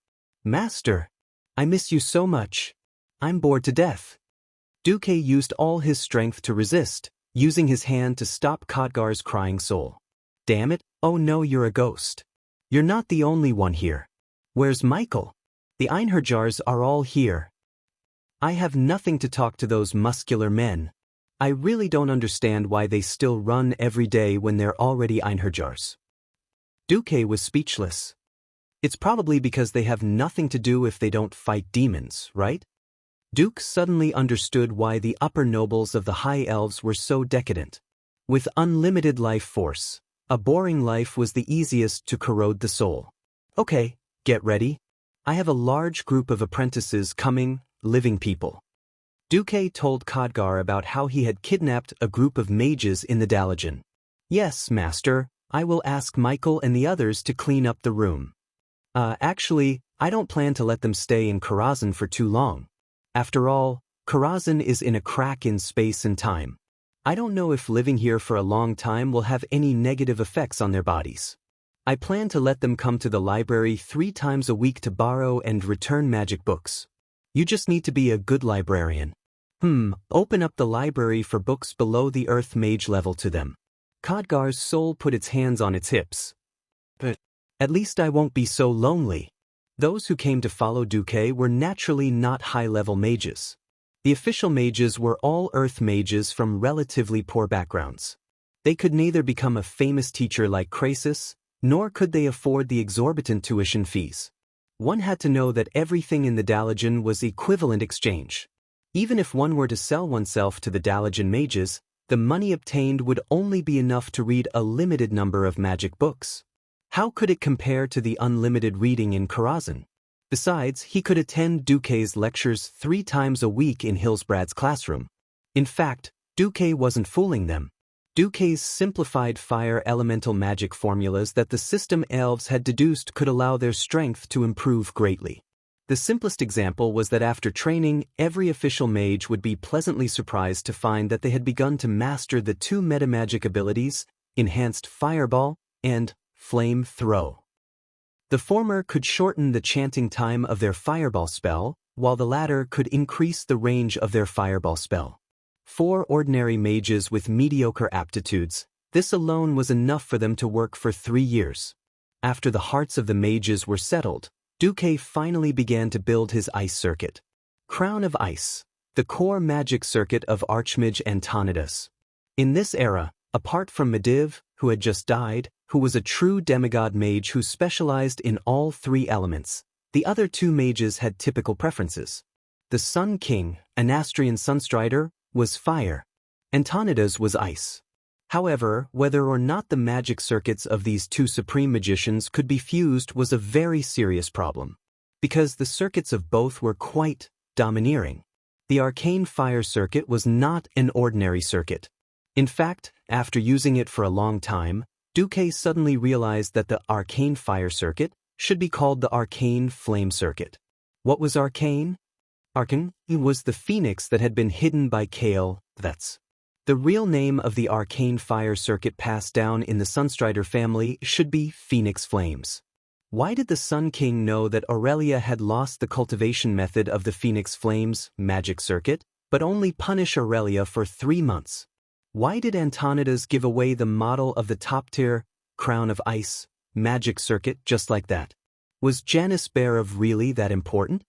Master, I miss you so much. I'm bored to death. Duque used all his strength to resist, using his hand to stop Khadgar's crying soul. Damn it, oh no, you're a ghost. You're not the only one here. Where's Michael? The Einherjars are all here. I have nothing to talk to those muscular men. I really don't understand why they still run every day when they're already Einherjars. Duque was speechless. It's probably because they have nothing to do if they don't fight demons, right? Duke suddenly understood why the upper nobles of the High Elves were so decadent. With unlimited life force, a boring life was the easiest to corrode the soul. Okay, get ready. I have a large group of apprentices coming, living people. Duque told Khadgar about how he had kidnapped a group of mages in the Dalajan. Yes, master, I will ask Michael and the others to clean up the room. Actually, I don't plan to let them stay in Karazhan for too long. After all, Karazhan is in a crack in space and time. I don't know if living here for a long time will have any negative effects on their bodies. I plan to let them come to the library 3 times a week to borrow and return magic books. You just need to be a good librarian. Open up the library for books below the Earth Mage level to them. Khadgar's soul put its hands on its hips. But at least I won't be so lonely. Those who came to follow Duque were naturally not high-level mages. The official mages were all Earth mages from relatively poor backgrounds. They could neither become a famous teacher like Krasis, nor could they afford the exorbitant tuition fees. One had to know that everything in the Dalajan was equivalent exchange. Even if one were to sell oneself to the Dalajan mages, the money obtained would only be enough to read a limited number of magic books. How could it compare to the unlimited reading in Karazhan? Besides, he could attend Duque's lectures 3 times a week in Hilsbrad's classroom. In fact, Duque wasn't fooling them. Duque's simplified fire elemental magic formulas that the system elves had deduced could allow their strength to improve greatly. The simplest example was that after training, every official mage would be pleasantly surprised to find that they had begun to master the 2 metamagic abilities, Enhanced Fireball and Flame Throw. The former could shorten the chanting time of their fireball spell, while the latter could increase the range of their fireball spell. For ordinary mages with mediocre aptitudes, this alone was enough for them to work for 3 years. After the hearts of the mages were settled, Duque finally began to build his ice circuit. Crown of Ice, the core magic circuit of Archmage Antonidas. In this era, apart from Medivh, who had just died, who was a true demigod mage who specialized in all 3 elements, the other 2 mages had typical preferences. The Sun King, Anastrian Sunstrider, was fire. Antonidas was ice. However, whether or not the magic circuits of these 2 supreme magicians could be fused was a very serious problem, because the circuits of both were quite domineering. The arcane fire circuit was not an ordinary circuit. In fact, after using it for a long time, Duque suddenly realized that the arcane fire circuit should be called the arcane flame circuit. What was arcane? Arcane was the phoenix that had been hidden by Kale, that's the real name of the arcane fire circuit passed down in the Sunstrider family should be Phoenix Flames. Why did the Sun King know that Aurelia had lost the cultivation method of the Phoenix Flames magic circuit, but only punish Aurelia for 3 months? Why did Antonidas give away the model of the top-tier Crown of Ice magic circuit just like that? Was Janus Bearov really that important?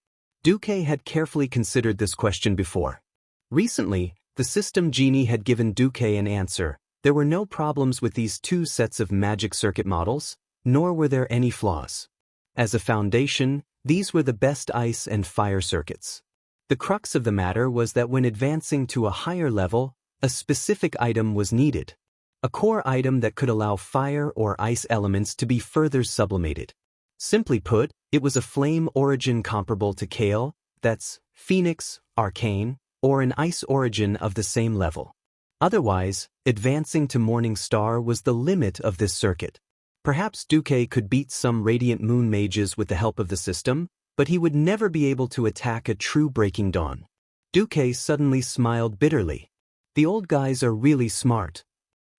Duque had carefully considered this question before. Recently, the system genie had given Duque an answer. There were no problems with these 2 sets of magic circuit models, nor were there any flaws. As a foundation, these were the best ice and fire circuits. The crux of the matter was that when advancing to a higher level, a specific item was needed. A core item that could allow fire or ice elements to be further sublimated. Simply put, it was a flame origin comparable to Kale, that's Phoenix, Arcane, or an ice origin of the same level. Otherwise, advancing to Morning Star was the limit of this circuit. Perhaps Duque could beat some Radiant Moon mages with the help of the system, but he would never be able to attack a true Breaking Dawn. Duque suddenly smiled bitterly. The old guys are really smart.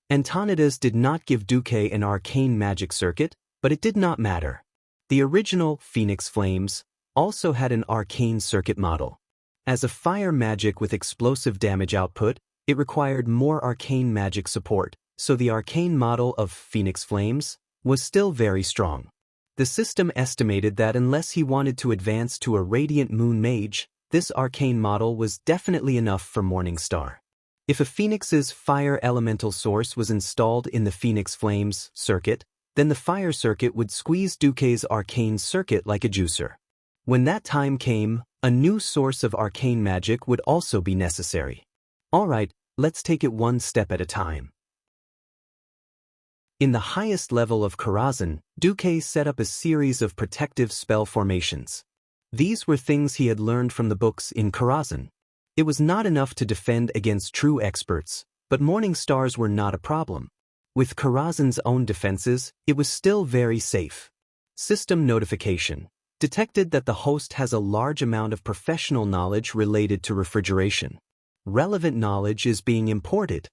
Antonidas did not give Duque an arcane magic circuit, but it did not matter. The original Phoenix Flames also had an arcane circuit model. As a fire magic with explosive damage output, it required more arcane magic support, so the arcane model of Phoenix Flames was still very strong. The system estimated that unless he wanted to advance to a Radiant Moon Mage, this arcane model was definitely enough for Morning Star. If a Phoenix's fire elemental source was installed in the Phoenix Flames circuit, then the fire circuit would squeeze Duque's arcane circuit like a juicer. When that time came, A new source of arcane magic would also be necessary. Alright, let's take it one step at a time. In the highest level of Karazhan, Duque set up a series of protective spell formations. These were things he had learned from the books in Karazhan. It was not enough to defend against true experts, but morning stars were not a problem. With Karazhan's own defenses, it was still very safe. System notification detected that the host has a large amount of professional knowledge related to refrigeration. Relevant knowledge is being imported.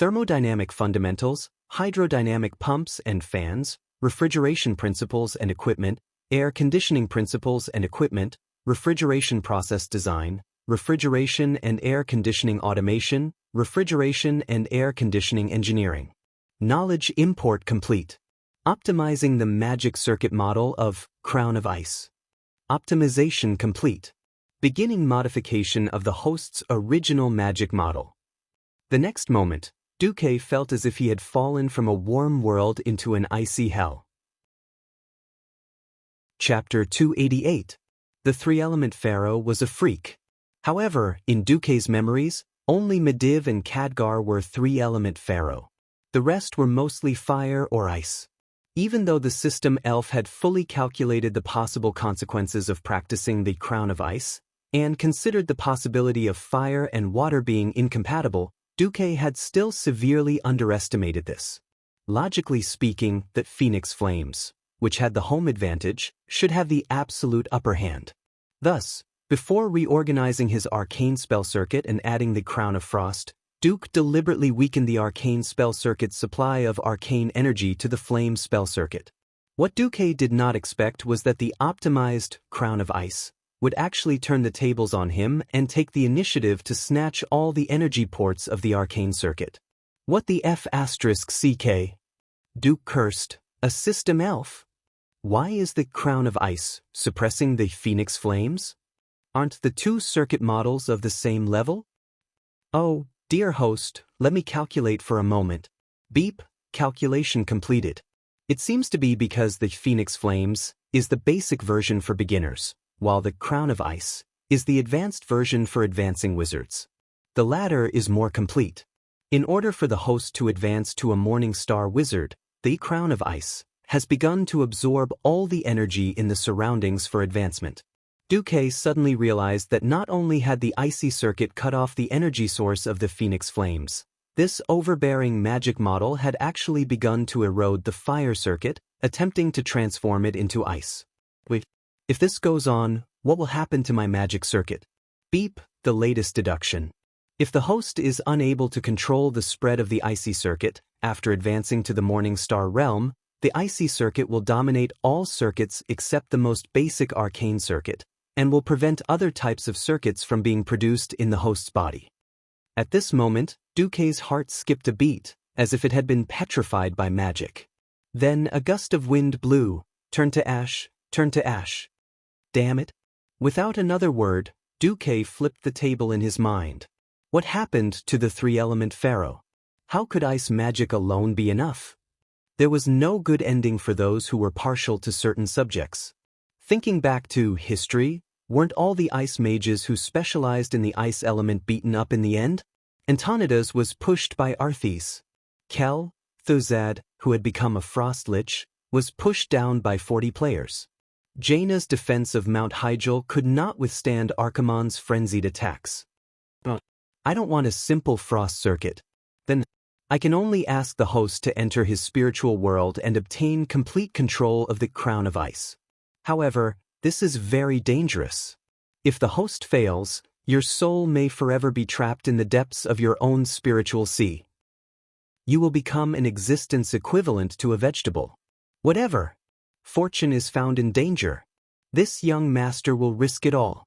Thermodynamic fundamentals, hydrodynamic pumps and fans, refrigeration principles and equipment, air conditioning principles and equipment, refrigeration process design, refrigeration and air conditioning automation, refrigeration and air conditioning engineering. Knowledge import complete. Optimizing the magic circuit model of Crown of Ice. Optimization complete. Beginning modification of the host's original magic model. The next moment, Duque felt as if he had fallen from a warm world into an icy hell. Chapter 288. The three-element pharaoh was a freak. However, in Duque's memories, only Medivh and Khadgar were three-element pharaoh. The rest were mostly fire or ice. Even though the system elf had fully calculated the possible consequences of practicing the Crown of Ice, and considered the possibility of fire and water being incompatible, Duque had still severely underestimated this. Logically speaking, that Phoenix Flames, which had the home advantage, should have the absolute upper hand. Thus, before reorganizing his arcane spell circuit and adding the Crown of Frost, Duque deliberately weakened the arcane spell circuit's supply of arcane energy to the flame spell circuit. What Duque did not expect was that the optimized Crown of Ice would actually turn the tables on him and take the initiative to snatch all the energy ports of the arcane circuit. What the F***ck? Duque cursed. A system elf? Why is the Crown of Ice suppressing the Phoenix Flames? Aren't the two circuit models of the same level? Oh, dear host, let me calculate for a moment. Beep, calculation completed. It seems to be because the Phoenix Flames is the basic version for beginners, while the Crown of Ice is the advanced version for advancing wizards. The latter is more complete. In order for the host to advance to a Morning Star wizard, the Crown of Ice has begun to absorb all the energy in the surroundings for advancement. Duque suddenly realized that not only had the icy circuit cut off the energy source of the Phoenix Flames, this overbearing magic model had actually begun to erode the fire circuit, attempting to transform it into ice. Wait, if this goes on, what will happen to my magic circuit? Beep, the latest deduction. If the host is unable to control the spread of the icy circuit, after advancing to the Morning Star realm, the icy circuit will dominate all circuits except the most basic arcane circuit, and will prevent other types of circuits from being produced in the host's body. At this moment, Duque's heart skipped a beat, as if it had been petrified by magic. Then a gust of wind blew, turned to ash, turned to ash. Damn it. Without another word, Duque flipped the table in his mind. What happened to the three-element pharaoh? How could ice magic alone be enough? There was no good ending for those who were partial to certain subjects. Thinking back to history, weren't all the ice mages who specialized in the ice element beaten up in the end? Antonidas was pushed by Arthes. Kel, Thuzad, who had become a frost lich, was pushed down by 40 players. Jaina's defense of Mount Hyjal could not withstand Archimonde's frenzied attacks. But I don't want a simple frost circuit. Then I can only ask the host to enter his spiritual world and obtain complete control of the Crown of Ice. However, this is very dangerous. If the host fails, your soul may forever be trapped in the depths of your own spiritual sea. You will become an existence equivalent to a vegetable. Whatever. Fortune is found in danger. This young master will risk it all.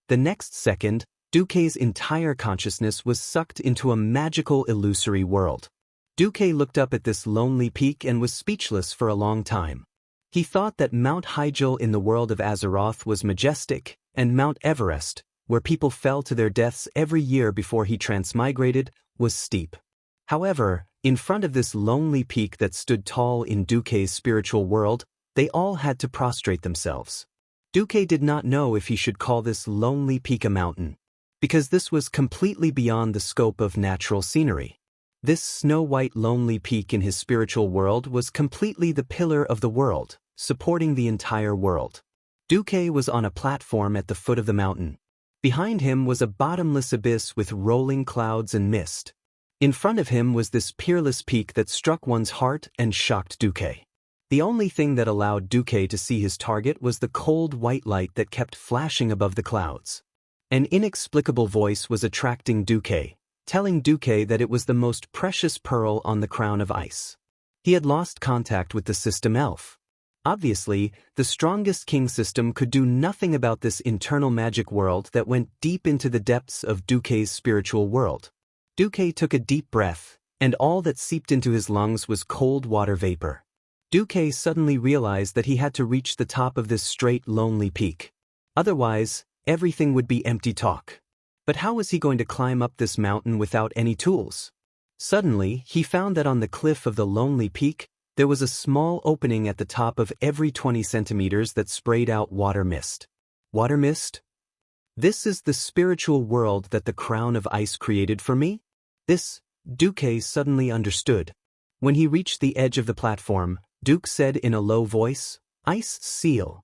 The next second, Duque's entire consciousness was sucked into a magical illusory world. Duque looked up at this lonely peak and was speechless for a long time. He thought that Mount Hyjal in the world of Azeroth was majestic, and Mount Everest, where people fell to their deaths every year before he transmigrated, was steep. However, in front of this lonely peak that stood tall in Duque's spiritual world, they all had to prostrate themselves. Duque did not know if he should call this lonely peak a mountain, because this was completely beyond the scope of natural scenery. This snow-white lonely peak in his spiritual world was completely the pillar of the world, supporting the entire world. Duque was on a platform at the foot of the mountain. Behind him was a bottomless abyss with rolling clouds and mist. In front of him was this peerless peak that struck one's heart and shocked Duque. The only thing that allowed Duque to see his target was the cold white light that kept flashing above the clouds. An inexplicable voice was attracting Duque, telling Duque that it was the most precious pearl on the crown of ice. He had lost contact with the system elf. Obviously, the strongest king system could do nothing about this internal magic world that went deep into the depths of Duque's spiritual world. Duque took a deep breath, and all that seeped into his lungs was cold water vapor. Duque suddenly realized that he had to reach the top of this straight, lonely peak. Otherwise, everything would be empty talk. But how was he going to climb up this mountain without any tools? Suddenly, he found that on the cliff of the lonely peak, there was a small opening at the top of every 20 centimeters that sprayed out water mist. Water mist? This is the spiritual world that the crown of ice created for me? This, Duque suddenly understood. When he reached the edge of the platform, Duque said in a low voice, "Ice seal."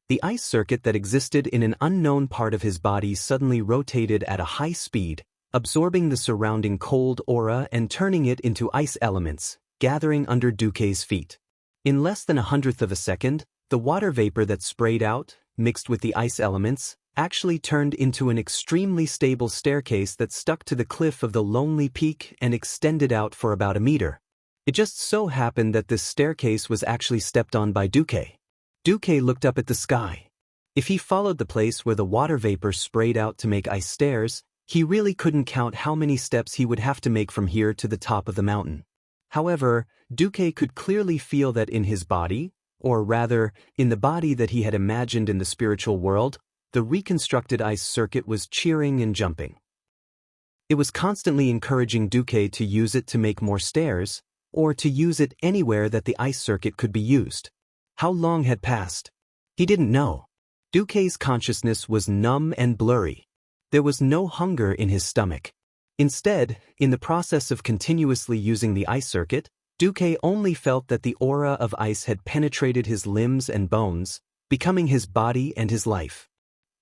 The ice circuit that existed in an unknown part of his body suddenly rotated at a high speed, absorbing the surrounding cold aura and turning it into ice elements, gathering under Duque's feet. In less than 1/100th of a second, the water vapor that sprayed out, mixed with the ice elements, actually turned into an extremely stable staircase that stuck to the cliff of the lonely peak and extended out for about a meter. It just so happened that this staircase was actually stepped on by Duque. Duque looked up at the sky. If he followed the place where the water vapor sprayed out to make ice stairs, he really couldn't count how many steps he would have to make from here to the top of the mountain. However, Duque could clearly feel that in his body, or rather, in the body that he had imagined in the spiritual world, the reconstructed ice circuit was cheering and jumping. It was constantly encouraging Duque to use it to make more stairs, or to use it anywhere that the ice circuit could be used. How long had passed? He didn't know. Duque's consciousness was numb and blurry. There was no hunger in his stomach. Instead, in the process of continuously using the ice circuit, Duque only felt that the aura of ice had penetrated his limbs and bones, becoming his body and his life.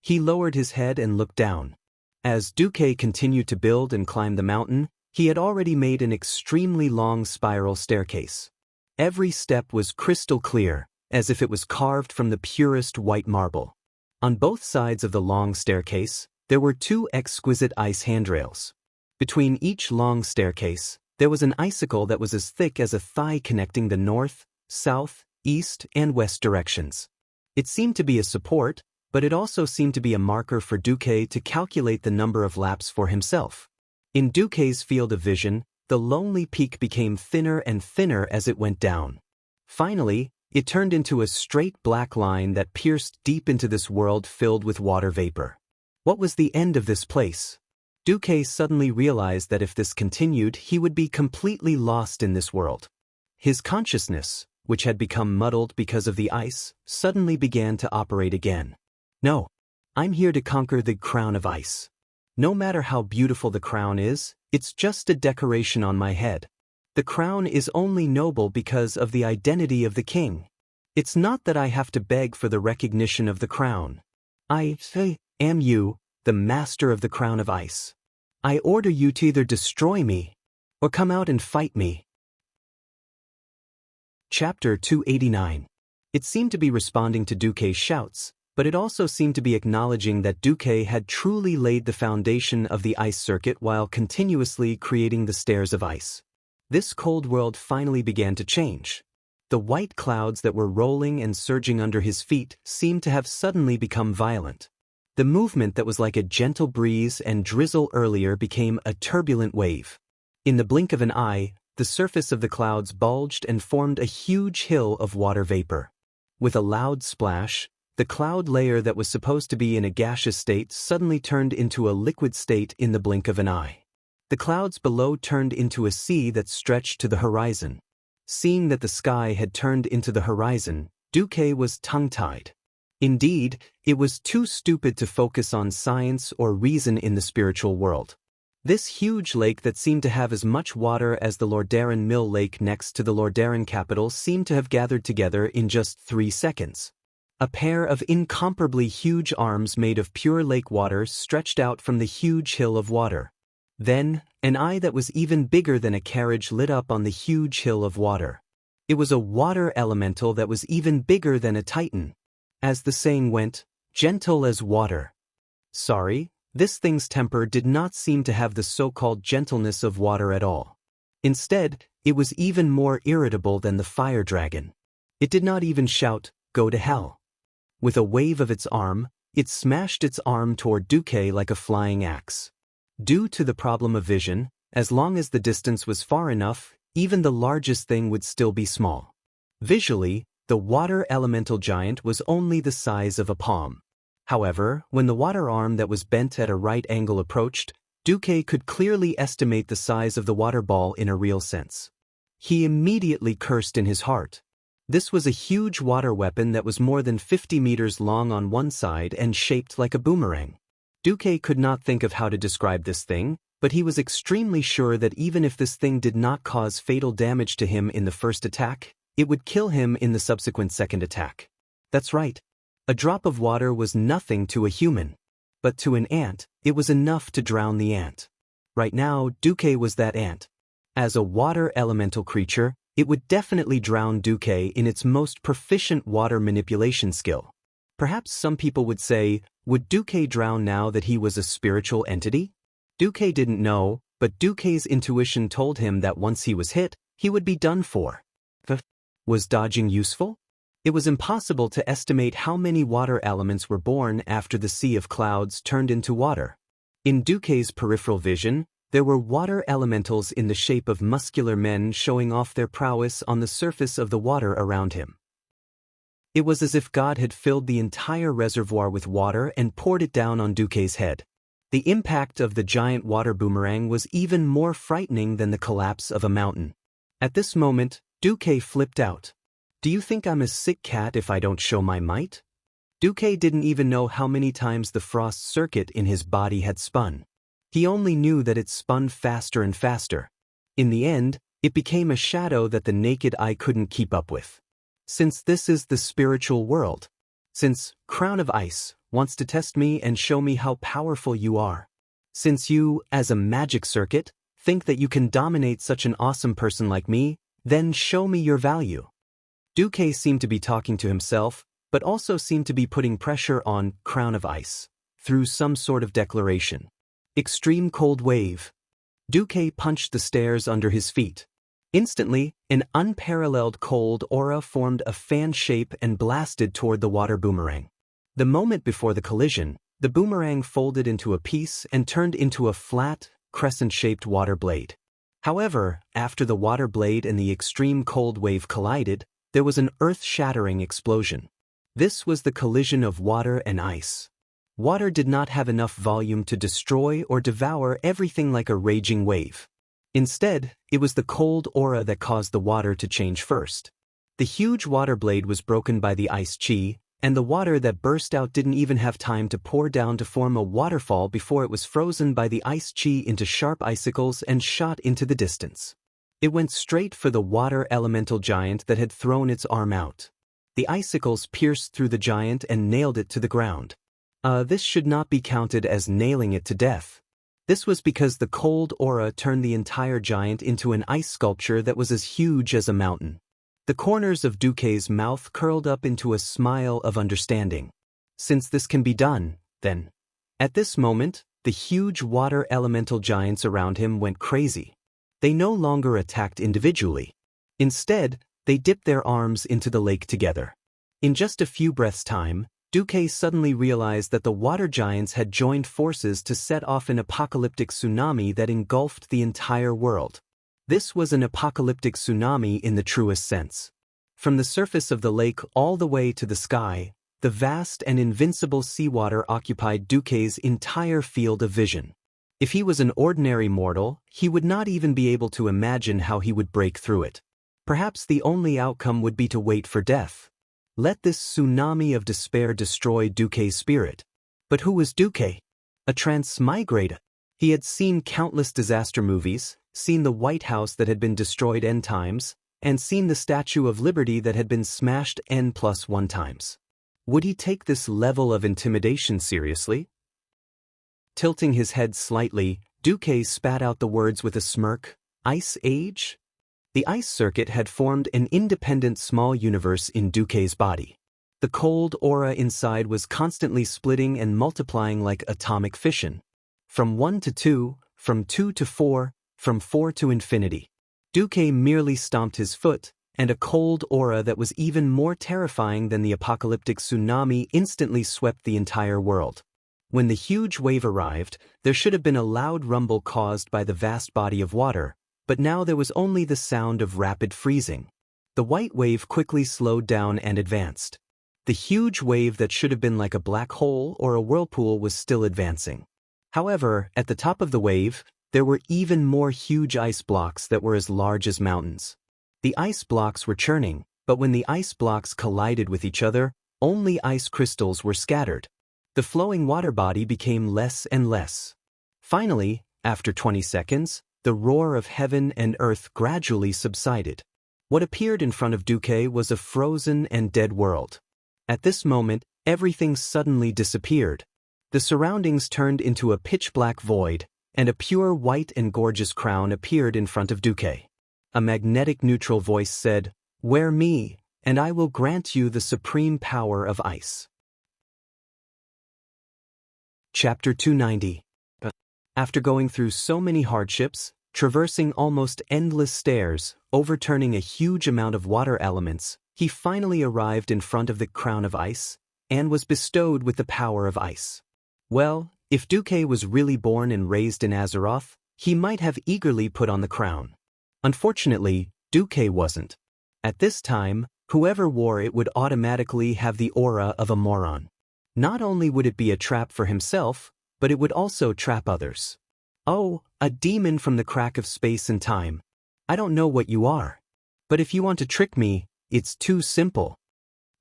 He lowered his head and looked down. As Duque continued to build and climb the mountain, he had already made an extremely long spiral staircase. Every step was crystal clear, as if it was carved from the purest white marble. On both sides of the long staircase, there were 2 exquisite ice handrails. Between each long staircase, there was an icicle that was as thick as a thigh connecting the north, south, east, and west directions. It seemed to be a support, but it also seemed to be a marker for Duque to calculate the number of laps for himself. In Duque's field of vision, the lonely peak became thinner and thinner as it went down. Finally, it turned into a straight black line that pierced deep into this world filled with water vapor. What was the end of this place? Duque suddenly realized that if this continued, he would be completely lost in this world. His consciousness, which had become muddled because of the ice, suddenly began to operate again. No, I'm here to conquer the crown of ice. No matter how beautiful the crown is, it's just a decoration on my head. The crown is only noble because of the identity of the king. It's not that I have to beg for the recognition of the crown. I am you, the master of the crown of ice. I order you to either destroy me, or come out and fight me. Chapter 289. It seemed to be responding to Duque's shouts, but it also seemed to be acknowledging that Duque had truly laid the foundation of the ice circuit while continuously creating the stairs of ice. This cold world finally began to change. The white clouds that were rolling and surging under his feet seemed to have suddenly become violent. The movement that was like a gentle breeze and drizzle earlier became a turbulent wave. In the blink of an eye, the surface of the clouds bulged and formed a huge hill of water vapor. With a loud splash, the cloud layer that was supposed to be in a gaseous state suddenly turned into a liquid state in the blink of an eye. The clouds below turned into a sea that stretched to the horizon. Seeing that the sky had turned into the horizon, Duque was tongue-tied. Indeed, it was too stupid to focus on science or reason in the spiritual world. This huge lake that seemed to have as much water as the Lordaeron Mill Lake next to the Lordaeron capital seemed to have gathered together in just 3 seconds. A pair of incomparably huge arms made of pure lake water stretched out from the huge hill of water. Then, an eye that was even bigger than a carriage lit up on the huge hill of water. It was a water elemental that was even bigger than a titan. As the saying went, gentle as water. Sorry, this thing's temper did not seem to have the so-called gentleness of water at all. Instead, it was even more irritable than the fire dragon. It did not even shout, "Go to hell." With a wave of its arm, it smashed its arm toward Duque like a flying axe. Due to the problem of vision, as long as the distance was far enough, even the largest thing would still be small. Visually, the water elemental giant was only the size of a palm. However, when the water arm that was bent at a right angle approached, Duque could clearly estimate the size of the water ball in a real sense. He immediately cursed in his heart. This was a huge water weapon that was more than 50 meters long on one side and shaped like a boomerang. Duque could not think of how to describe this thing, but he was extremely sure that even if this thing did not cause fatal damage to him in the first attack, it would kill him in the subsequent second attack. That's right. A drop of water was nothing to a human. But to an ant, it was enough to drown the ant. Right now, Duque was that ant. As a water elemental creature, it would definitely drown Duque in its most proficient water manipulation skill. Perhaps some people would say, would Duque drown now that he was a spiritual entity? Duque didn't know, but Duque's intuition told him that once he was hit, he would be done for. Was dodging useful? It was impossible to estimate how many water elements were born after the sea of clouds turned into water. In Duque's peripheral vision, there were water elementals in the shape of muscular men showing off their prowess on the surface of the water around him. It was as if God had filled the entire reservoir with water and poured it down on Duque's head. The impact of the giant water boomerang was even more frightening than the collapse of a mountain. At this moment, Duque flipped out. Do you think I'm a sick cat if I don't show my might? Duque didn't even know how many times the frost circuit in his body had spun. He only knew that it spun faster and faster. In the end, it became a shadow that the naked eye couldn't keep up with. Since this is the spiritual world, since Crown of Ice wants to test me and show me how powerful you are, since you, as a magic circuit, think that you can dominate such an awesome person like me, then show me your value. Duque seemed to be talking to himself, but also seemed to be putting pressure on Crown of Ice through some sort of declaration. Extreme cold wave. Duque punched the stairs under his feet. Instantly, an unparalleled cold aura formed a fan shape and blasted toward the water boomerang. The moment before the collision, the boomerang folded into a piece and turned into a flat, crescent-shaped water blade. However, after the water blade and the extreme cold wave collided, there was an earth-shattering explosion. This was the collision of water and ice. Water did not have enough volume to destroy or devour everything like a raging wave. Instead, it was the cold aura that caused the water to change first. The huge water blade was broken by the ice chi, and the water that burst out didn't even have time to pour down to form a waterfall before it was frozen by the ice chi into sharp icicles and shot into the distance. It went straight for the water elemental giant that had thrown its arm out. The icicles pierced through the giant and nailed it to the ground. This should not be counted as nailing it to death. This was because the cold aura turned the entire giant into an ice sculpture that was as huge as a mountain. The corners of Duque's mouth curled up into a smile of understanding. Since this can be done, then. At this moment, the huge water elemental giants around him went crazy. They no longer attacked individually. Instead, they dipped their arms into the lake together. In just a few breaths' time, Duque suddenly realized that the water giants had joined forces to set off an apocalyptic tsunami that engulfed the entire world. This was an apocalyptic tsunami in the truest sense. From the surface of the lake all the way to the sky, the vast and invincible seawater occupied Duque's entire field of vision. If he was an ordinary mortal, he would not even be able to imagine how he would break through it. Perhaps the only outcome would be to wait for death. Let this tsunami of despair destroy Duque's spirit. But who was Duque? A transmigrator. He had seen countless disaster movies, seen the White House that had been destroyed N times, and seen the Statue of Liberty that had been smashed N+1 times. Would he take this level of intimidation seriously? Tilting his head slightly, Duque spat out the words with a smirk. Ice Age? The ice circuit had formed an independent small universe in Duque's body. The cold aura inside was constantly splitting and multiplying like atomic fission. From 1 to 2, from 2 to 4, from 4 to infinity. Duque merely stomped his foot, and a cold aura that was even more terrifying than the apocalyptic tsunami instantly swept the entire world. When the huge wave arrived, there should have been a loud rumble caused by the vast body of water, but now there was only the sound of rapid freezing. The white wave quickly slowed down and advanced. The huge wave that should have been like a black hole or a whirlpool was still advancing. However, at the top of the wave, there were even more huge ice blocks that were as large as mountains. The ice blocks were churning, but when the ice blocks collided with each other, only ice crystals were scattered. The flowing water body became less and less. Finally, after 20 seconds, the roar of heaven and earth gradually subsided. What appeared in front of Duque was a frozen and dead world. At this moment, everything suddenly disappeared. The surroundings turned into a pitch-black void, and a pure white and gorgeous crown appeared in front of Duque. A magnetic neutral voice said, "Wear me, and I will grant you the supreme power of ice." Chapter 290. After going through so many hardships, traversing almost endless stairs, overturning a huge amount of water elements, he finally arrived in front of the crown of ice, and was bestowed with the power of ice. Well, if Duque was really born and raised in Azeroth, he might have eagerly put on the crown. Unfortunately, Duque wasn't. At this time, whoever wore it would automatically have the aura of a moron. Not only would it be a trap for himself, but it would also trap others. Oh, a demon from the crack of space and time. I don't know what you are. But if you want to trick me, it's too simple.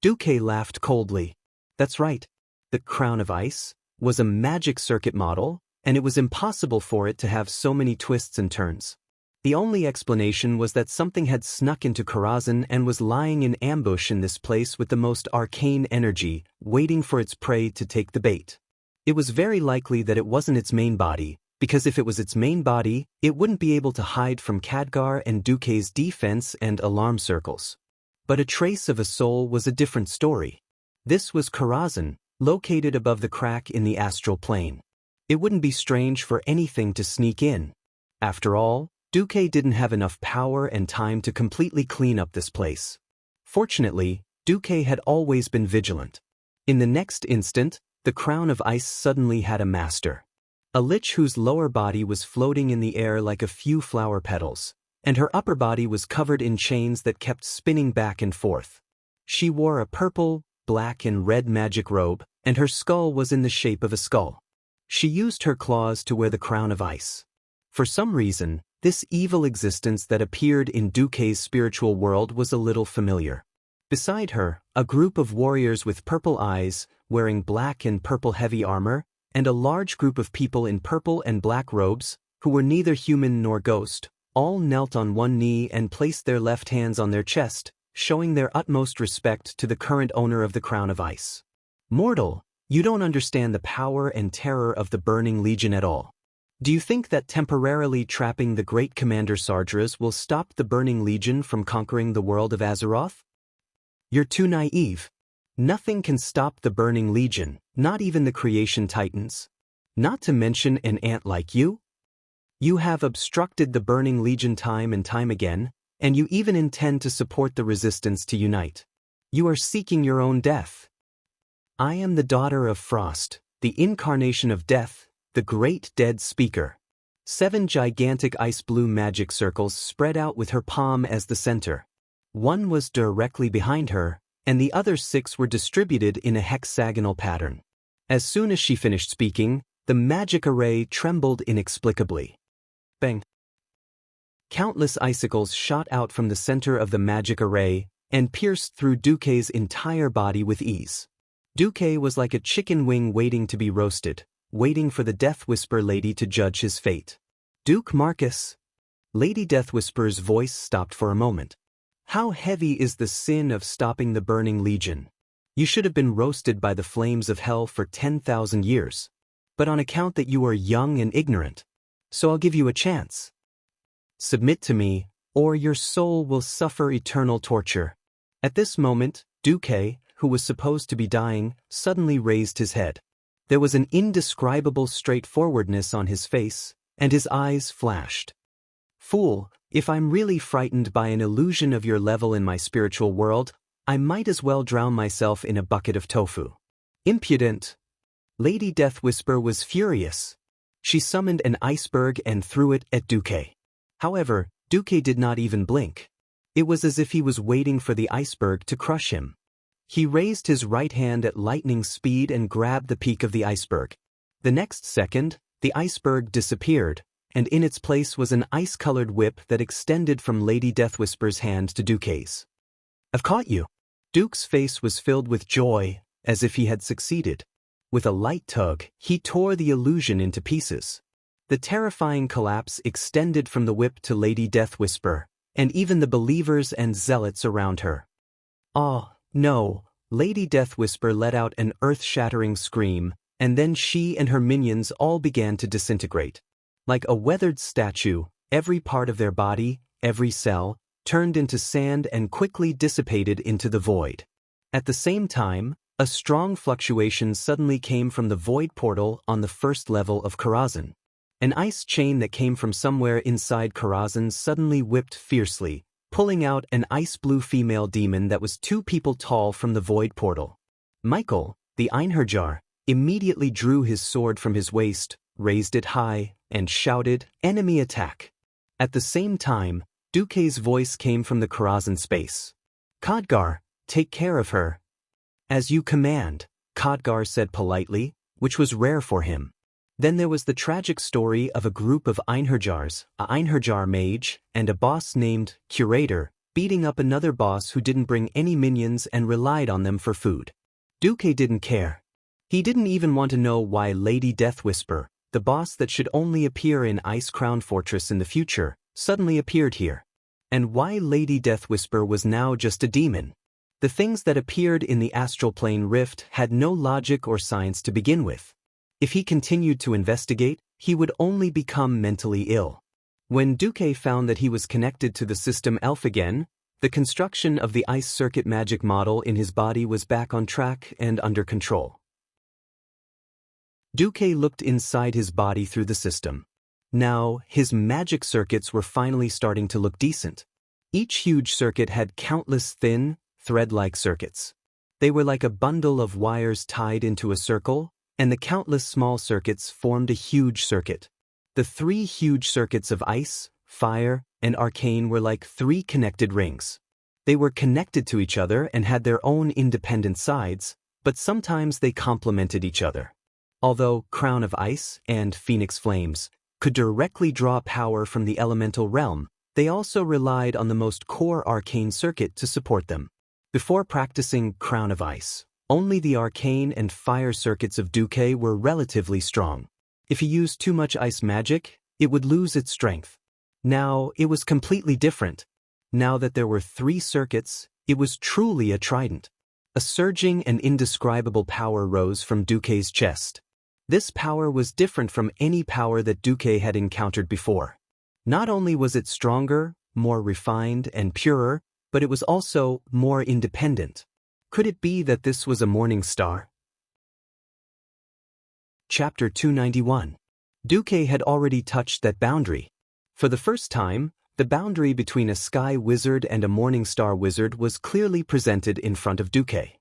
Duque laughed coldly. That's right. The crown of ice was a magic circuit model, and it was impossible for it to have so many twists and turns. The only explanation was that something had snuck into Karazhan and was lying in ambush in this place with the most arcane energy, waiting for its prey to take the bait. It was very likely that it wasn't its main body, because if it was its main body, it wouldn't be able to hide from Khadgar and Duque's defense and alarm circles. But a trace of a soul was a different story. This was Karazhan, located above the crack in the astral plane. It wouldn't be strange for anything to sneak in. After all, Duque didn't have enough power and time to completely clean up this place. Fortunately, Duque had always been vigilant. In the next instant, the crown of ice suddenly had a master. A lich whose lower body was floating in the air like a few flower petals, and her upper body was covered in chains that kept spinning back and forth. She wore a purple, black and red magic robe, and her skull was in the shape of a skull. She used her claws to wear the crown of ice. For some reason, this evil existence that appeared in Duque's spiritual world was a little familiar. Beside her, a group of warriors with purple eyes, wearing black and purple heavy armor, and a large group of people in purple and black robes, who were neither human nor ghost, all knelt on one knee and placed their left hands on their chest, showing their utmost respect to the current owner of the crown of ice. Mortal, you don't understand the power and terror of the Burning Legion at all. Do you think that temporarily trapping the great Commander Sardras will stop the Burning Legion from conquering the world of Azeroth? You're too naive. Nothing can stop the Burning Legion, not even the Creation Titans. Not to mention an ant like you. You have obstructed the Burning Legion time and time again, and you even intend to support the resistance to unite. You are seeking your own death. I am the daughter of Frost, the incarnation of death, the great dead speaker. 7 gigantic ice blue magic circles spread out with her palm as the center. One was directly behind her, and the other 6 were distributed in a hexagonal pattern. As soon as she finished speaking, the magic array trembled inexplicably. Bang! Countless icicles shot out from the center of the magic array, and pierced through Duque's entire body with ease. Duque was like a chicken wing waiting to be roasted, waiting for the Death Whisper lady to judge his fate. Duke Marcus. Lady Death Whisper's voice stopped for a moment. How heavy is the sin of stopping the burning legion? You should have been roasted by the flames of hell for 10,000 years. But on account that you are young and ignorant. So I'll give you a chance. Submit to me, or your soul will suffer eternal torture. At this moment, Duque, who was supposed to be dying, suddenly raised his head. There was an indescribable straightforwardness on his face, and his eyes flashed. Fool, if I'm really frightened by an illusion of your level in my spiritual world, I might as well drown myself in a bucket of tofu. Impudent. Lady Death Whisper was furious. She summoned an iceberg and threw it at Duque. However, Duque did not even blink. It was as if he was waiting for the iceberg to crush him. He raised his right hand at lightning speed and grabbed the peak of the iceberg. The next second, the iceberg disappeared, and in its place was an ice-colored whip that extended from Lady Death Whisper's hand to Duque's. I've caught you. Duke's face was filled with joy, as if he had succeeded. With a light tug, he tore the illusion into pieces. The terrifying collapse extended from the whip to Lady Death Whisper, and even the believers and zealots around her. Oh, no, Lady Death Whisper let out an earth-shattering scream, and then she and her minions all began to disintegrate. Like a weathered statue, every part of their body, every cell, turned into sand and quickly dissipated into the void. At the same time, a strong fluctuation suddenly came from the void portal on the first level of Karazhan. An ice chain that came from somewhere inside Karazhan suddenly whipped fiercely, pulling out an ice-blue female demon that was 2 people tall from the void portal. Michael, the Einherjar, immediately drew his sword from his waist, raised it high, and shouted, "Enemy attack!" At the same time, Duque's voice came from the Karazhan space. Khadgar, take care of her. As you command, Khadgar said politely, which was rare for him. Then there was the tragic story of a group of Einherjars, a Einherjar mage, and a boss named Curator, beating up another boss who didn't bring any minions and relied on them for food. Duque didn't care. He didn't even want to know why Lady Death Whisper, the boss that should only appear in Ice Crown Fortress in the future, suddenly appeared here. And why Lady Death Whisper was now just a demon. The things that appeared in the astral plane rift had no logic or science to begin with. If he continued to investigate, he would only become mentally ill. When Duque found that he was connected to the system Elf again, the construction of the ice circuit magic model in his body was back on track and under control. Duque looked inside his body through the system. Now, his magic circuits were finally starting to look decent. Each huge circuit had countless thin, thread-like circuits. They were like a bundle of wires tied into a circle, and the countless small circuits formed a huge circuit. The 3 huge circuits of ice, fire, and arcane were like 3 connected rings. They were connected to each other and had their own independent sides, but sometimes they complemented each other. Although Crown of Ice and Phoenix Flames could directly draw power from the elemental realm, they also relied on the most core arcane circuit to support them. Before practicing Crown of Ice, only the arcane and fire circuits of Duque were relatively strong. If he used too much ice magic, it would lose its strength. Now, it was completely different. Now that there were 3 circuits, it was truly a trident. A surging and indescribable power rose from Duque's chest. This power was different from any power that Duque had encountered before. Not only was it stronger, more refined, and purer, but it was also more independent. Could it be that this was a morning star? Chapter 291. Duque had already touched that boundary. For the first time, the boundary between a sky wizard and a morning star wizard was clearly presented in front of Duque.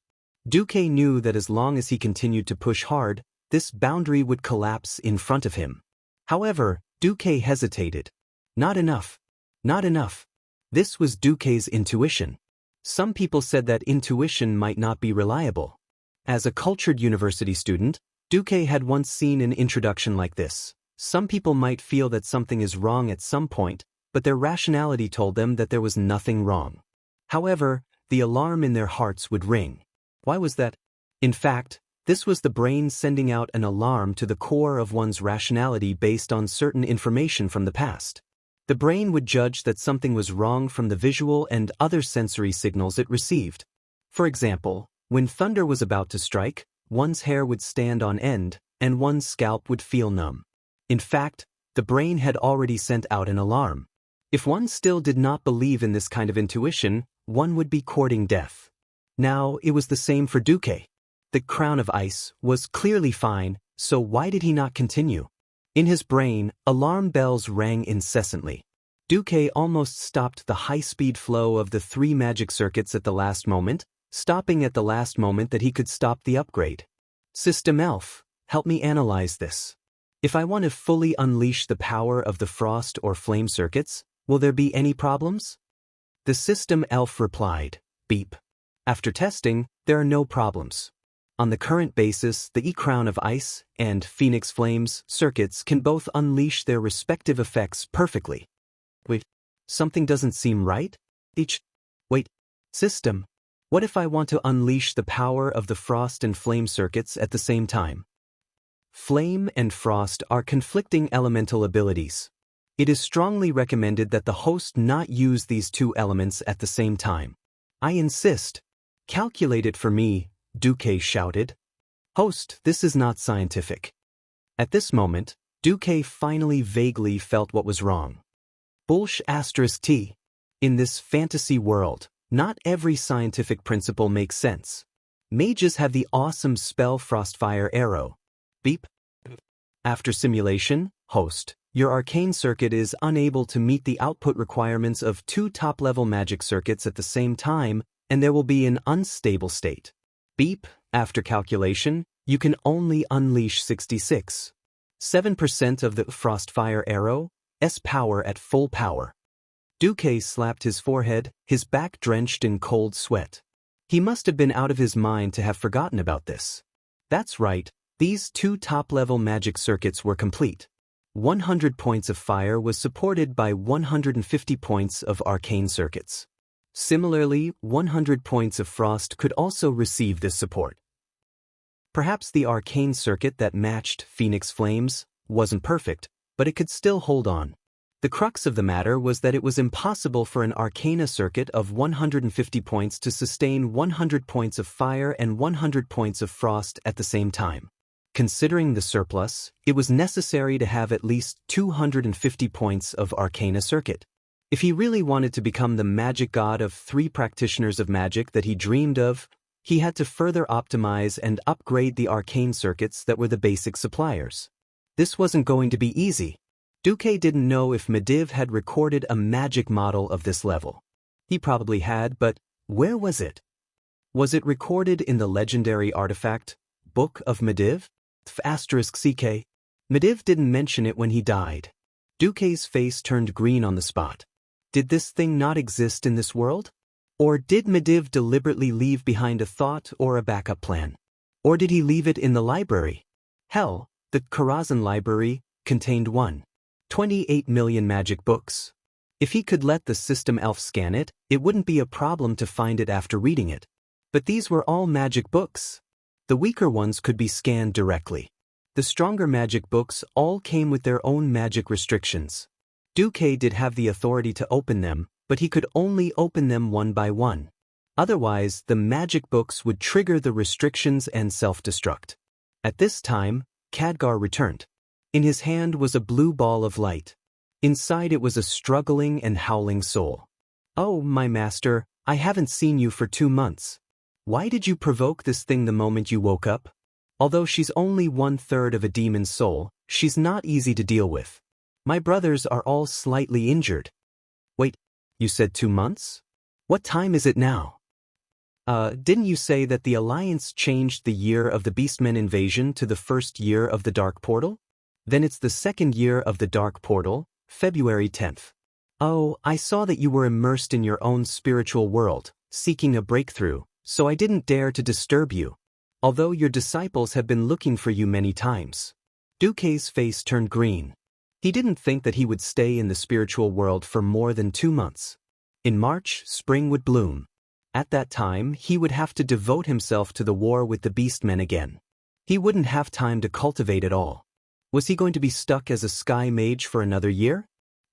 Duque knew that as long as he continued to push hard, this boundary would collapse in front of him. However, Duque hesitated. Not enough. Not enough. This was Duque's intuition. Some people said that intuition might not be reliable. As a cultured university student, Duque had once seen an introduction like this. Some people might feel that something is wrong at some point, but their rationality told them that there was nothing wrong. However, the alarm in their hearts would ring. Why was that? In fact, this was the brain sending out an alarm to the core of one's rationality based on certain information from the past. The brain would judge that something was wrong from the visual and other sensory signals it received. For example, when thunder was about to strike, one's hair would stand on end, and one's scalp would feel numb. In fact, the brain had already sent out an alarm. If one still did not believe in this kind of intuition, one would be courting death. Now, it was the same for Duque. The crown of ice was clearly fine, so why did he not continue? In his brain, alarm bells rang incessantly. Duque almost stopped the high-speed flow of the 3 magic circuits at the last moment, stopping at the last moment that he could stop the upgrade. System Elf, help me analyze this. If I want to fully unleash the power of the frost or flame circuits, will there be any problems? The System Elf replied, beep. After testing, there are no problems. On the current basis, the crown of ice and phoenix flames circuits can both unleash their respective effects perfectly. Wait, something doesn't seem right? Wait, system. What if I want to unleash the power of the frost and flame circuits at the same time? Flame and frost are conflicting elemental abilities. It is strongly recommended that the host not use these 2 elements at the same time. I insist. Calculate it for me, Duque shouted. Host, this is not scientific. At this moment, Duque finally vaguely felt what was wrong. T. In this fantasy world, not every scientific principle makes sense. Mages have the awesome spell Frostfire Arrow. Beep. After simulation, host, your arcane circuit is unable to meet the output requirements of 2 top-level magic circuits at the same time, and there will be an unstable state. Beep. After calculation, you can only unleash 66.7% of the Frostfire Arrow's power at full power. Duque slapped his forehead, his back drenched in cold sweat. He must have been out of his mind to have forgotten about this. That's right, these 2 top-level magic circuits were complete. 100 points of fire was supported by 150 points of arcane circuits. Similarly, 100 points of frost could also receive this support. Perhaps the arcane circuit that matched Phoenix Flames wasn't perfect, but it could still hold on. The crux of the matter was that it was impossible for an arcana circuit of 150 points to sustain 100 points of fire and 100 points of frost at the same time. Considering the surplus, it was necessary to have at least 250 points of arcana circuit. If he really wanted to become the magic god of 3 practitioners of magic that he dreamed of, he had to further optimize and upgrade the arcane circuits that were the basic suppliers. This wasn't going to be easy. Duque didn't know if Medivh had recorded a magic model of this level. He probably had, but where was it? Was it recorded in the legendary artifact, Book of Medivh? *CK. Medivh didn't mention it when he died. Duque's face turned green on the spot. Did this thing not exist in this world? Or did Medivh deliberately leave behind a thought or a backup plan? Or did he leave it in the library? Hell, the Karazhan library contained 1.28 million magic books. If he could let the System Elf scan it, it wouldn't be a problem to find it after reading it. But these were all magic books. The weaker ones could be scanned directly. The stronger magic books all came with their own magic restrictions. Duque did have the authority to open them, but he could only open them one by one. Otherwise, the magic books would trigger the restrictions and self-destruct. At this time, Khadgar returned. In his hand was a blue ball of light. Inside it was a struggling and howling soul. "Oh, my master, I haven't seen you for 2 months. Why did you provoke this thing the moment you woke up? Although she's only 1/3 of a demon's soul, she's not easy to deal with. My brothers are all slightly injured." "Wait, you said 2 months? What time is it now?" Didn't you say that the Alliance changed the year of the Beastmen invasion to the first year of the Dark Portal? Then it's the second year of the Dark Portal, February 10th. Oh, I saw that you were immersed in your own spiritual world, seeking a breakthrough, so I didn't dare to disturb you. Although your disciples have been looking for you many times. Duque's face turned green. He didn't think that he would stay in the spiritual world for more than 2 months. In March, spring would bloom. At that time, he would have to devote himself to the war with the beastmen again. He wouldn't have time to cultivate at all. Was he going to be stuck as a sky mage for another year?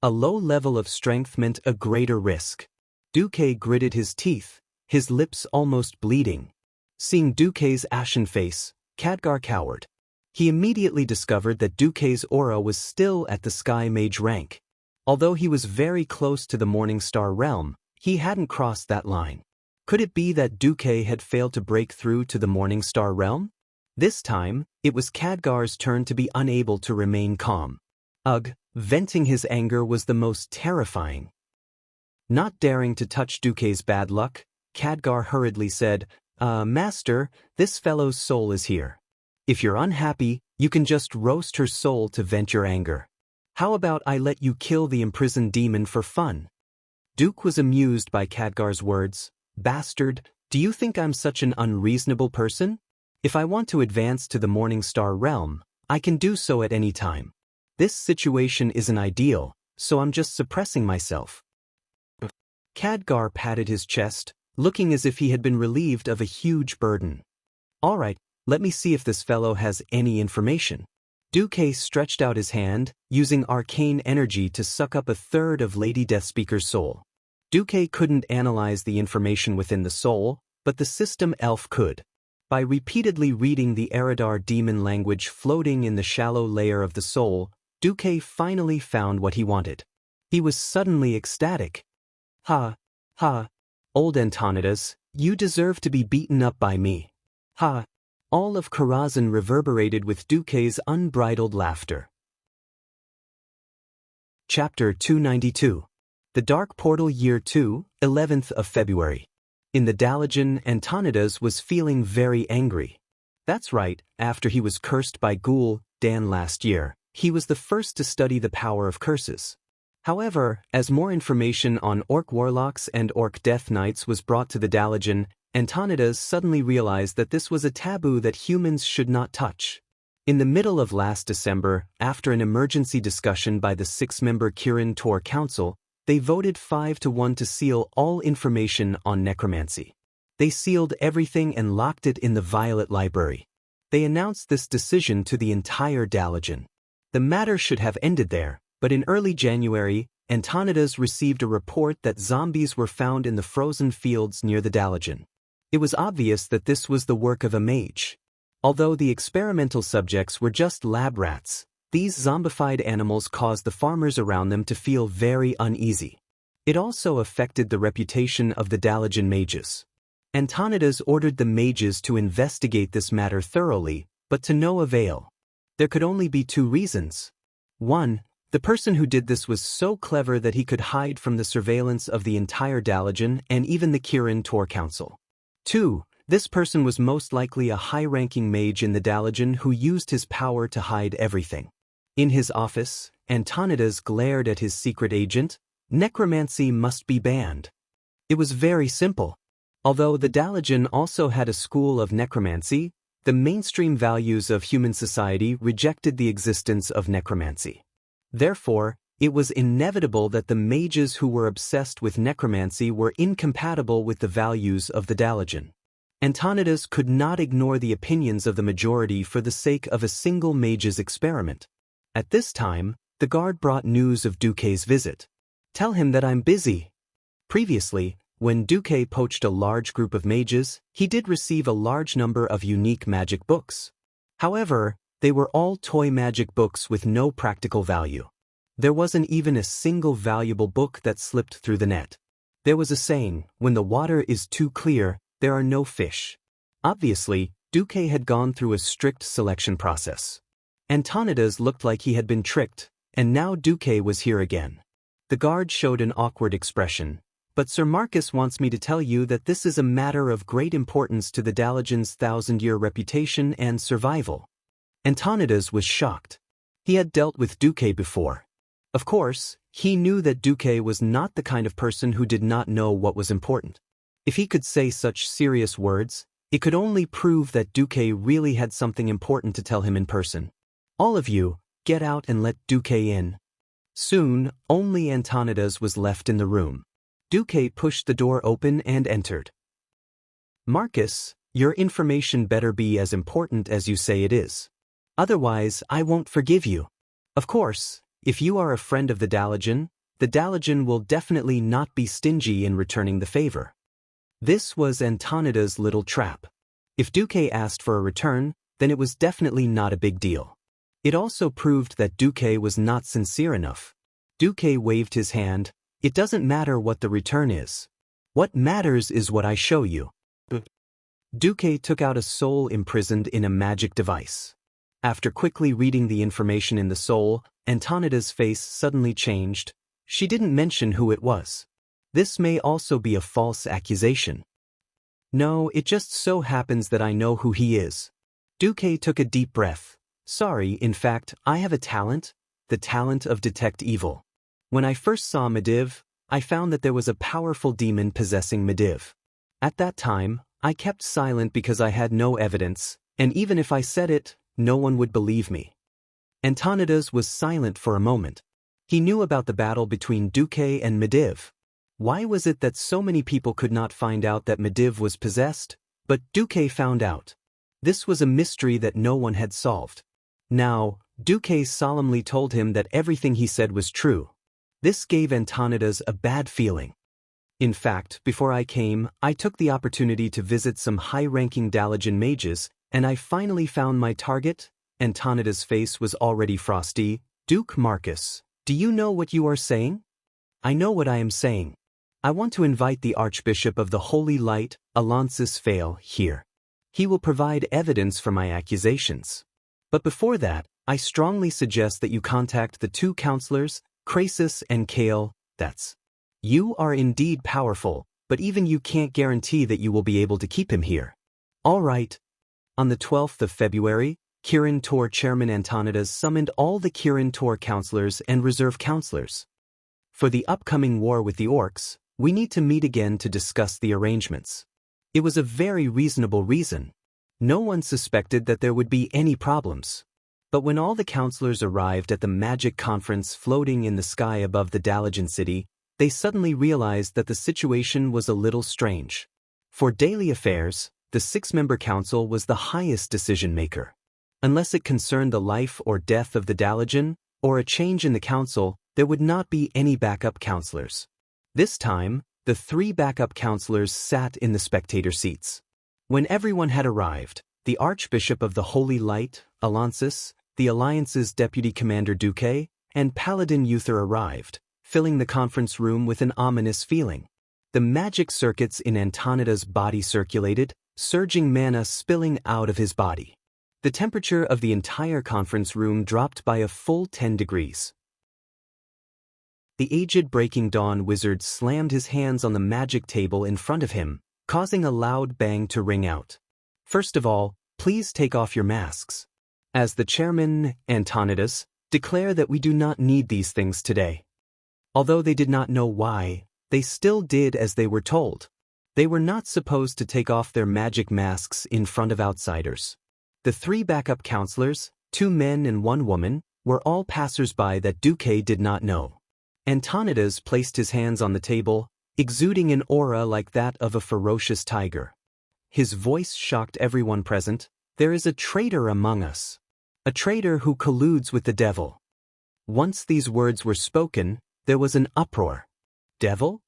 A low level of strength meant a greater risk. Duque gritted his teeth, his lips almost bleeding. Seeing Duque's ashen face, Khadgar cowered. He immediately discovered that Duque's aura was still at the sky mage rank. Although he was very close to the Morning Star realm, he hadn't crossed that line. Could it be that Duque had failed to break through to the Morning Star realm? This time, it was Khadgar's turn to be unable to remain calm. Ugh, venting his anger was the most terrifying. Not daring to touch Duque's bad luck, Khadgar hurriedly said, Master, this fellow's soul is here. If you're unhappy, you can just roast her soul to vent your anger. How about I let you kill the imprisoned demon for fun? Duque was amused by Khadgar's words. Bastard, do you think I'm such an unreasonable person? If I want to advance to the Morning Star realm, I can do so at any time. This situation isn't ideal, so I'm just suppressing myself. Khadgar patted his chest, looking as if he had been relieved of a huge burden. All right, let me see if this fellow has any information. Duque stretched out his hand, using arcane energy to suck up a third of Lady Deathspeaker's soul. Duque couldn't analyze the information within the soul, but the system elf could. By repeatedly reading the Eridar demon language floating in the shallow layer of the soul, Duque finally found what he wanted. He was suddenly ecstatic. Ha, ha, old Antonidas, you deserve to be beaten up by me. Ha. All of Karazhan reverberated with Duque's unbridled laughter. Chapter 292. The Dark Portal Year 2, 11th of February. In the Dalagen, Antonidas was feeling very angry. That's right, after he was cursed by Ghoul Dan last year, he was the first to study the power of curses. However, as more information on Orc Warlocks and Orc Death Knights was brought to the Dalagen, Antonidas suddenly realized that this was a taboo that humans should not touch. In the middle of last December, after an emergency discussion by the 6-member Kirin Tor Council, they voted 5-1 to seal all information on necromancy. They sealed everything and locked it in the Violet Library. They announced this decision to the entire Dalagen. The matter should have ended there, but in early January, Antonidas received a report that zombies were found in the frozen fields near the Dalagen. It was obvious that this was the work of a mage. Although the experimental subjects were just lab rats, these zombified animals caused the farmers around them to feel very uneasy. It also affected the reputation of the Dalagen mages. Antonidas ordered the mages to investigate this matter thoroughly, but to no avail. There could only be 2 reasons. 1. The person who did this was so clever that he could hide from the surveillance of the entire Dalagen and even the Kirin Tor Council. 2. This person was most likely a high-ranking mage in the Dalagen who used his power to hide everything. In his office, Antonidas glared at his secret agent. Necromancy must be banned. It was very simple. Although the Dalagen also had a school of necromancy, the mainstream values of human society rejected the existence of necromancy. Therefore, it was inevitable that the mages who were obsessed with necromancy were incompatible with the values of the Dalagen. Antonidas could not ignore the opinions of the majority for the sake of a single mage's experiment. At this time, the guard brought news of Duque's visit. Tell him that I'm busy. Previously, when Duque poached a large group of mages, he did receive a large number of unique magic books. However, they were all toy magic books with no practical value. There wasn't even a single valuable book that slipped through the net. There was a saying, when the water is too clear, there are no fish. Obviously, Duque had gone through a strict selection process. Antonidas looked like he had been tricked, and now Duque was here again. The guard showed an awkward expression. But Sir Marcus wants me to tell you that this is a matter of great importance to the Dalagen's 1,000-year reputation and survival. Antonidas was shocked. He had dealt with Duque before. Of course, he knew that Duque was not the kind of person who did not know what was important. If he could say such serious words, it could only prove that Duque really had something important to tell him in person. All of you, get out and let Duque in. Soon, only Antonidas was left in the room. Duque pushed the door open and entered. Marcus, your information better be as important as you say it is. Otherwise, I won't forgive you. Of course, if you are a friend of the Daligen will definitely not be stingy in returning the favor. This was Antonida's little trap. If Duque asked for a return, then it was definitely not a big deal. It also proved that Duque was not sincere enough. Duque waved his hand. It doesn't matter what the return is. What matters is what I show you. Duque took out a soul imprisoned in a magic device. After quickly reading the information in the soul, Antonida's face suddenly changed. She didn't mention who it was. This may also be a false accusation. No, it just so happens that I know who he is. Duque took a deep breath. Sorry, in fact, I have a talent, the talent of detect evil. When I first saw Mediv, I found that there was a powerful demon possessing Mediv. At that time, I kept silent because I had no evidence, and even if I said it, no one would believe me. Antonidas was silent for a moment. He knew about the battle between Duque and Mediv. Why was it that so many people could not find out that Mediv was possessed, but Duque found out? This was a mystery that no one had solved. Now, Duque solemnly told him that everything he said was true. This gave Antonidas a bad feeling. In fact, before I came, I took the opportunity to visit some high-ranking Daligen mages, and I finally found my target. Antonida's face was already frosty. Duke Marcus, do you know what you are saying? I know what I am saying. I want to invite the Archbishop of the Holy Light, Alonsis Fail, here. He will provide evidence for my accusations. But before that, I strongly suggest that you contact the two counselors, Crasus and Kale. You are indeed powerful, but even you can't guarantee that you will be able to keep him here. All right. On the 12th of February, Kirin Tor Chairman Antonidas summoned all the Kirin Tor counselors and reserve counselors. For the upcoming war with the orcs, we need to meet again to discuss the arrangements. It was a very reasonable reason. No one suspected that there would be any problems. But when all the counselors arrived at the magic conference floating in the sky above the Daligen city, they suddenly realized that the situation was a little strange. For daily affairs, the six-member council was the highest decision-maker. Unless it concerned the life or death of the Daligen, or a change in the council, there would not be any backup counselors. This time, the three backup counselors sat in the spectator seats. When everyone had arrived, the Archbishop of the Holy Light, Alonsis, the Alliance's Deputy Commander Duque, and Paladin Uther arrived, filling the conference room with an ominous feeling. The magic circuits in Antonida's body circulated, surging mana spilling out of his body. The temperature of the entire conference room dropped by a full 10 degrees. The aged Breaking Dawn wizard slammed his hands on the magic table in front of him, causing a loud bang to ring out. First of all, please take off your masks. As the chairman, Antonidas, declare that we do not need these things today. Although they did not know why, they still did as they were told. They were not supposed to take off their magic masks in front of outsiders. The three backup counselors, 2 men and 1 woman, were all passers-by that Duque did not know. Antonidas placed his hands on the table, exuding an aura like that of a ferocious tiger. His voice shocked everyone present. There is a traitor among us. A traitor who colludes with the devil. Once these words were spoken, there was an uproar. Devil?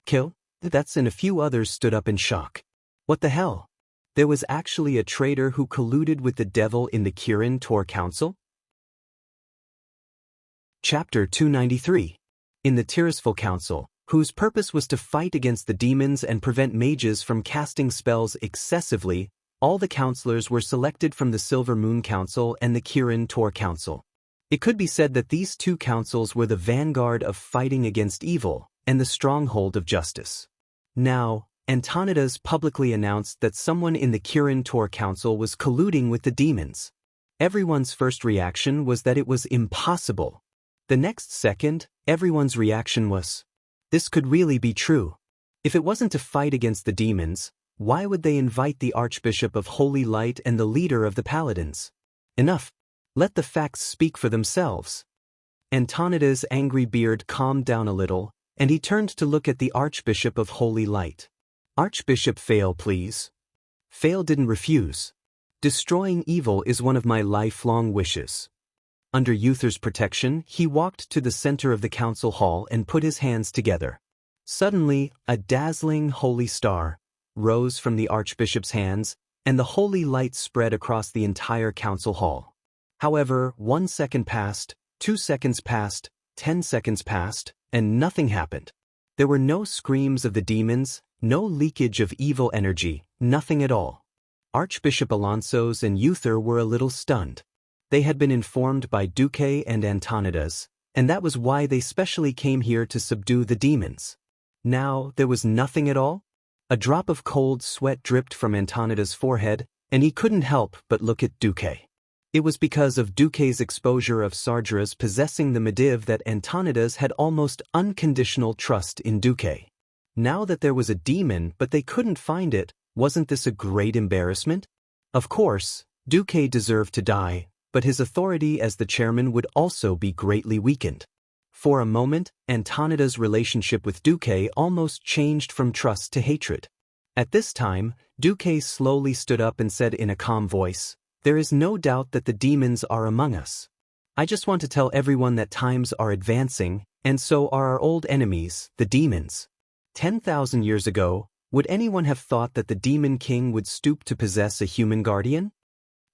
Kill? That's and a few others stood up in shock. What the hell? There was actually a traitor who colluded with the devil in the Kirin Tor Council? Chapter 293. In the Tirisful Council, whose purpose was to fight against the demons and prevent mages from casting spells excessively, all the counselors were selected from the Silver Moon Council and the Kirin Tor Council. It could be said that these two councils were the vanguard of fighting against evil and the stronghold of justice. Now, Antonidas publicly announced that someone in the Kirin Tor Council was colluding with the demons. Everyone's first reaction was that it was impossible. The next second, everyone's reaction was, this could really be true. If it wasn't to fight against the demons, why would they invite the Archbishop of Holy Light and the leader of the Paladins? Enough. Let the facts speak for themselves. Antonidas' angry beard calmed down a little, and he turned to look at the Archbishop of Holy Light. Archbishop Fail, please. Fail didn't refuse. Destroying evil is one of my lifelong wishes. Under Uther's protection, he walked to the center of the council hall and put his hands together. Suddenly, a dazzling holy star rose from the archbishop's hands, and the holy light spread across the entire council hall. However, 1 second passed, 2 seconds passed, 10 seconds passed, and nothing happened. There were no screams of the demons, no leakage of evil energy, nothing at all. Archbishop Alonso's and Uther were a little stunned. They had been informed by Duque and Antonidas, and that was why they specially came here to subdue the demons. Now, there was nothing at all? A drop of cold sweat dripped from Antonidas' forehead, and he couldn't help but look at Duque. It was because of Duque's exposure of Sargeras possessing the Mediv that Antonidas had almost unconditional trust in Duque. Now that there was a demon but they couldn't find it, wasn't this a great embarrassment? Of course, Duque deserved to die, but his authority as the chairman would also be greatly weakened. For a moment, Antonida's relationship with Duque almost changed from trust to hatred. At this time, Duque slowly stood up and said in a calm voice, "There is no doubt that the demons are among us. I just want to tell everyone that times are advancing, and so are our old enemies, the demons. 10,000 years ago, would anyone have thought that the Demon King would stoop to possess a human guardian?"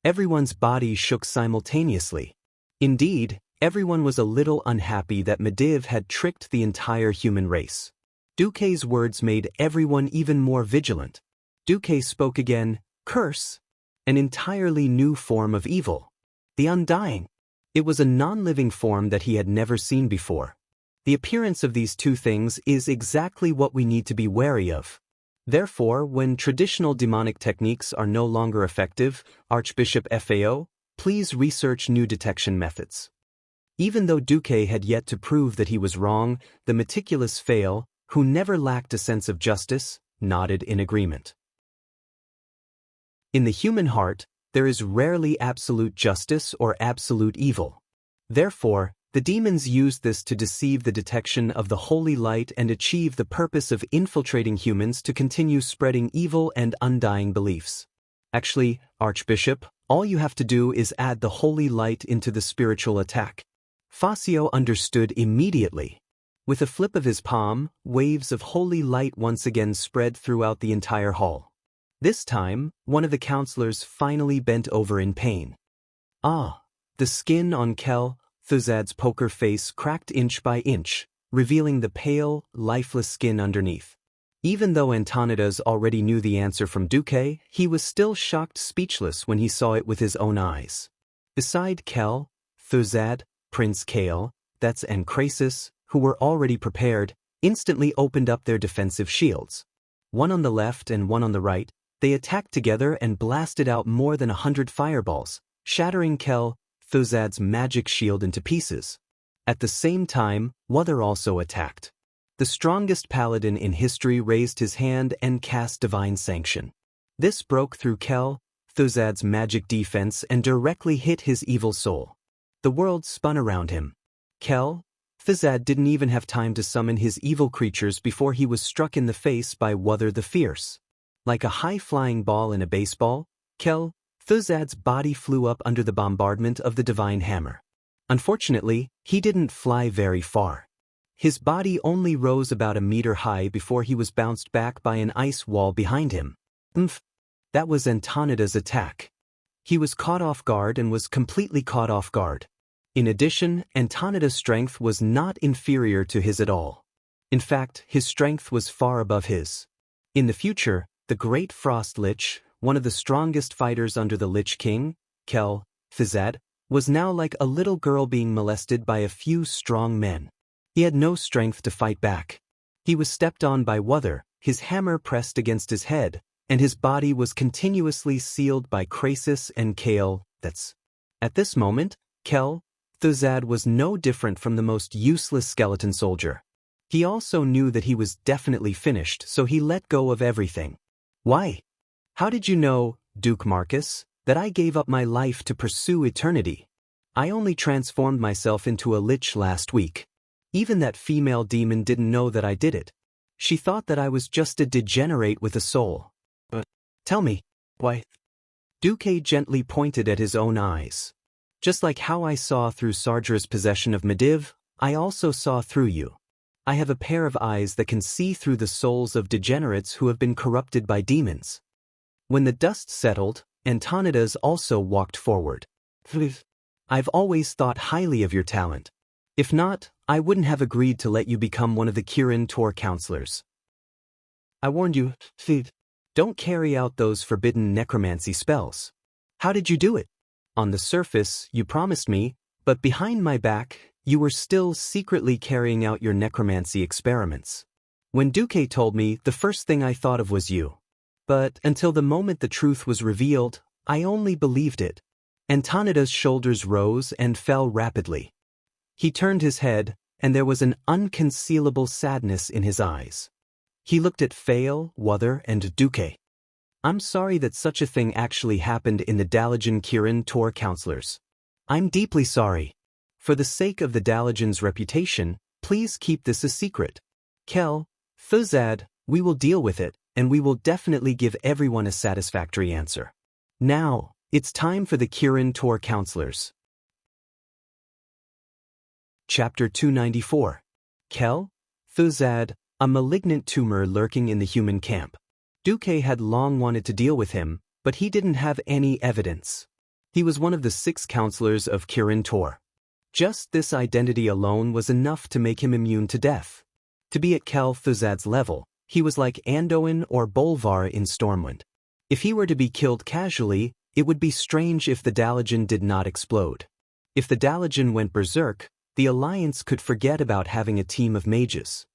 Everyone's body shook simultaneously. Indeed, everyone was a little unhappy that Mediv had tricked the entire human race. Duque's words made everyone even more vigilant. Duque spoke again, "Curse. An entirely new form of evil. The Undying." It was a non-living form that he had never seen before. The appearance of these two things is exactly what we need to be wary of. Therefore, when traditional demonic techniques are no longer effective, Archbishop Fao, please research new detection methods. Even though Duque had yet to prove that he was wrong, the meticulous Fail, who never lacked a sense of justice, nodded in agreement. In the human heart, there is rarely absolute justice or absolute evil. Therefore, the demons used this to deceive the detection of the holy light and achieve the purpose of infiltrating humans to continue spreading evil and undying beliefs. Actually, Archbishop, all you have to do is add the holy light into the spiritual attack. Facio understood immediately. With a flip of his palm, waves of holy light once again spread throughout the entire hall. This time, one of the counselors finally bent over in pain. Ah! The skin on Kel Thuzad's poker face cracked inch by inch, revealing the pale, lifeless skin underneath. Even though Antonidas already knew the answer from Duque, he was still shocked speechless when he saw it with his own eyes. Beside Kel, Thuzad, Prince Kale, Thets and Crasis, who were already prepared, instantly opened up their defensive shields. One on the left and one on the right, they attacked together and blasted out more than 100 fireballs, shattering Kel Thuzad's magic shield into pieces. At the same time, Wuther also attacked. The strongest paladin in history raised his hand and cast Divine Sanction. This broke through Kel Thuzad's magic defense and directly hit his evil soul. The world spun around him. Kel Thuzad didn't even have time to summon his evil creatures before he was struck in the face by Wuther the Fierce. Like a high-flying ball in a baseball, Kel Thuzad's body flew up under the bombardment of the divine hammer. Unfortunately, he didn't fly very far. His body only rose about a meter high before he was bounced back by an ice wall behind him. That was Antonida's attack. He was caught off guard and was completely caught off guard. In addition, Antonida's strength was not inferior to his at all. In fact, his strength was far above his. In the future, the Great Frost Lich, one of the strongest fighters under the Lich King, Kel Thuzad, was now like a little girl being molested by a few strong men. He had no strength to fight back. He was stepped on by Wuther, his hammer pressed against his head, and his body was continuously sealed by Crasis and Kale. At this moment, Kel Thuzad was no different from the most useless skeleton soldier. He also knew that he was definitely finished, so he let go of everything. Why? How did you know, Duke Marcus, that I gave up my life to pursue eternity? I only transformed myself into a lich last week. Even that female demon didn't know that I did it. She thought that I was just a degenerate with a soul. But tell me, why? Duque gently pointed at his own eyes. Just like how I saw through Sardra's possession of Mediv, I also saw through you. I have a pair of eyes that can see through the souls of degenerates who have been corrupted by demons. When the dust settled, Antonidas also walked forward. I've always thought highly of your talent. If not, I wouldn't have agreed to let you become one of the Kirin Tor counselors. I warned you, don't carry out those forbidden necromancy spells. How did you do it? On the surface, you promised me, but behind my back, you were still secretly carrying out your necromancy experiments. When Duque told me, the first thing I thought of was you. But until the moment the truth was revealed, I only believed it. Antonidas' shoulders rose and fell rapidly. He turned his head, and there was an unconcealable sadness in his eyes. He looked at Fail, Wuther, and Duque. I'm sorry that such a thing actually happened in the Dalajan Kirin Tor counselors. I'm deeply sorry. For the sake of the Dalajan's reputation, please keep this a secret. Kel, Thuzad, we will deal with it, and we will definitely give everyone a satisfactory answer. Now, it's time for the Kirin Tor counselors. Chapter 294. Kel, Thuzad, a malignant tumor lurking in the human camp. Duque had long wanted to deal with him, but he didn't have any evidence. He was one of the 6 counselors of Kirin Tor. Just this identity alone was enough to make him immune to death. To be at Kel Thuzad's level, he was like Anduin or Bolvar in Stormwind. If he were to be killed casually, it would be strange if the Dalajan did not explode. If the Dalajan went berserk, the Alliance could forget about having a team of mages.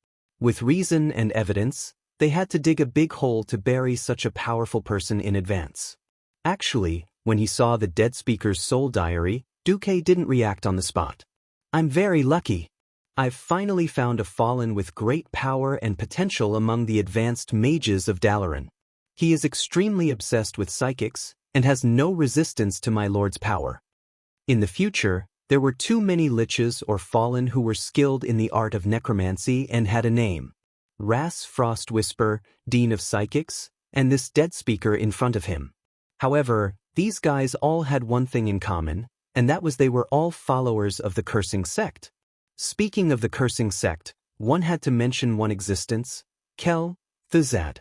With reason and evidence, they had to dig a big hole to bury such a powerful person in advance. Actually, when he saw the dead speaker's soul diary, Duque didn't react on the spot. I'm very lucky. I've finally found a fallen with great power and potential among the advanced mages of Dalaran. He is extremely obsessed with psychics, and has no resistance to my lord's power. In the future, there were too many liches or fallen who were skilled in the art of necromancy and had a name. Ras Frostwhisper, Dean of Psychics, and this dead speaker in front of him. However, these guys all had one thing in common, and that was they were all followers of the Cursing Sect. Speaking of the Cursing Sect, one had to mention one existence, Kel Thuzad.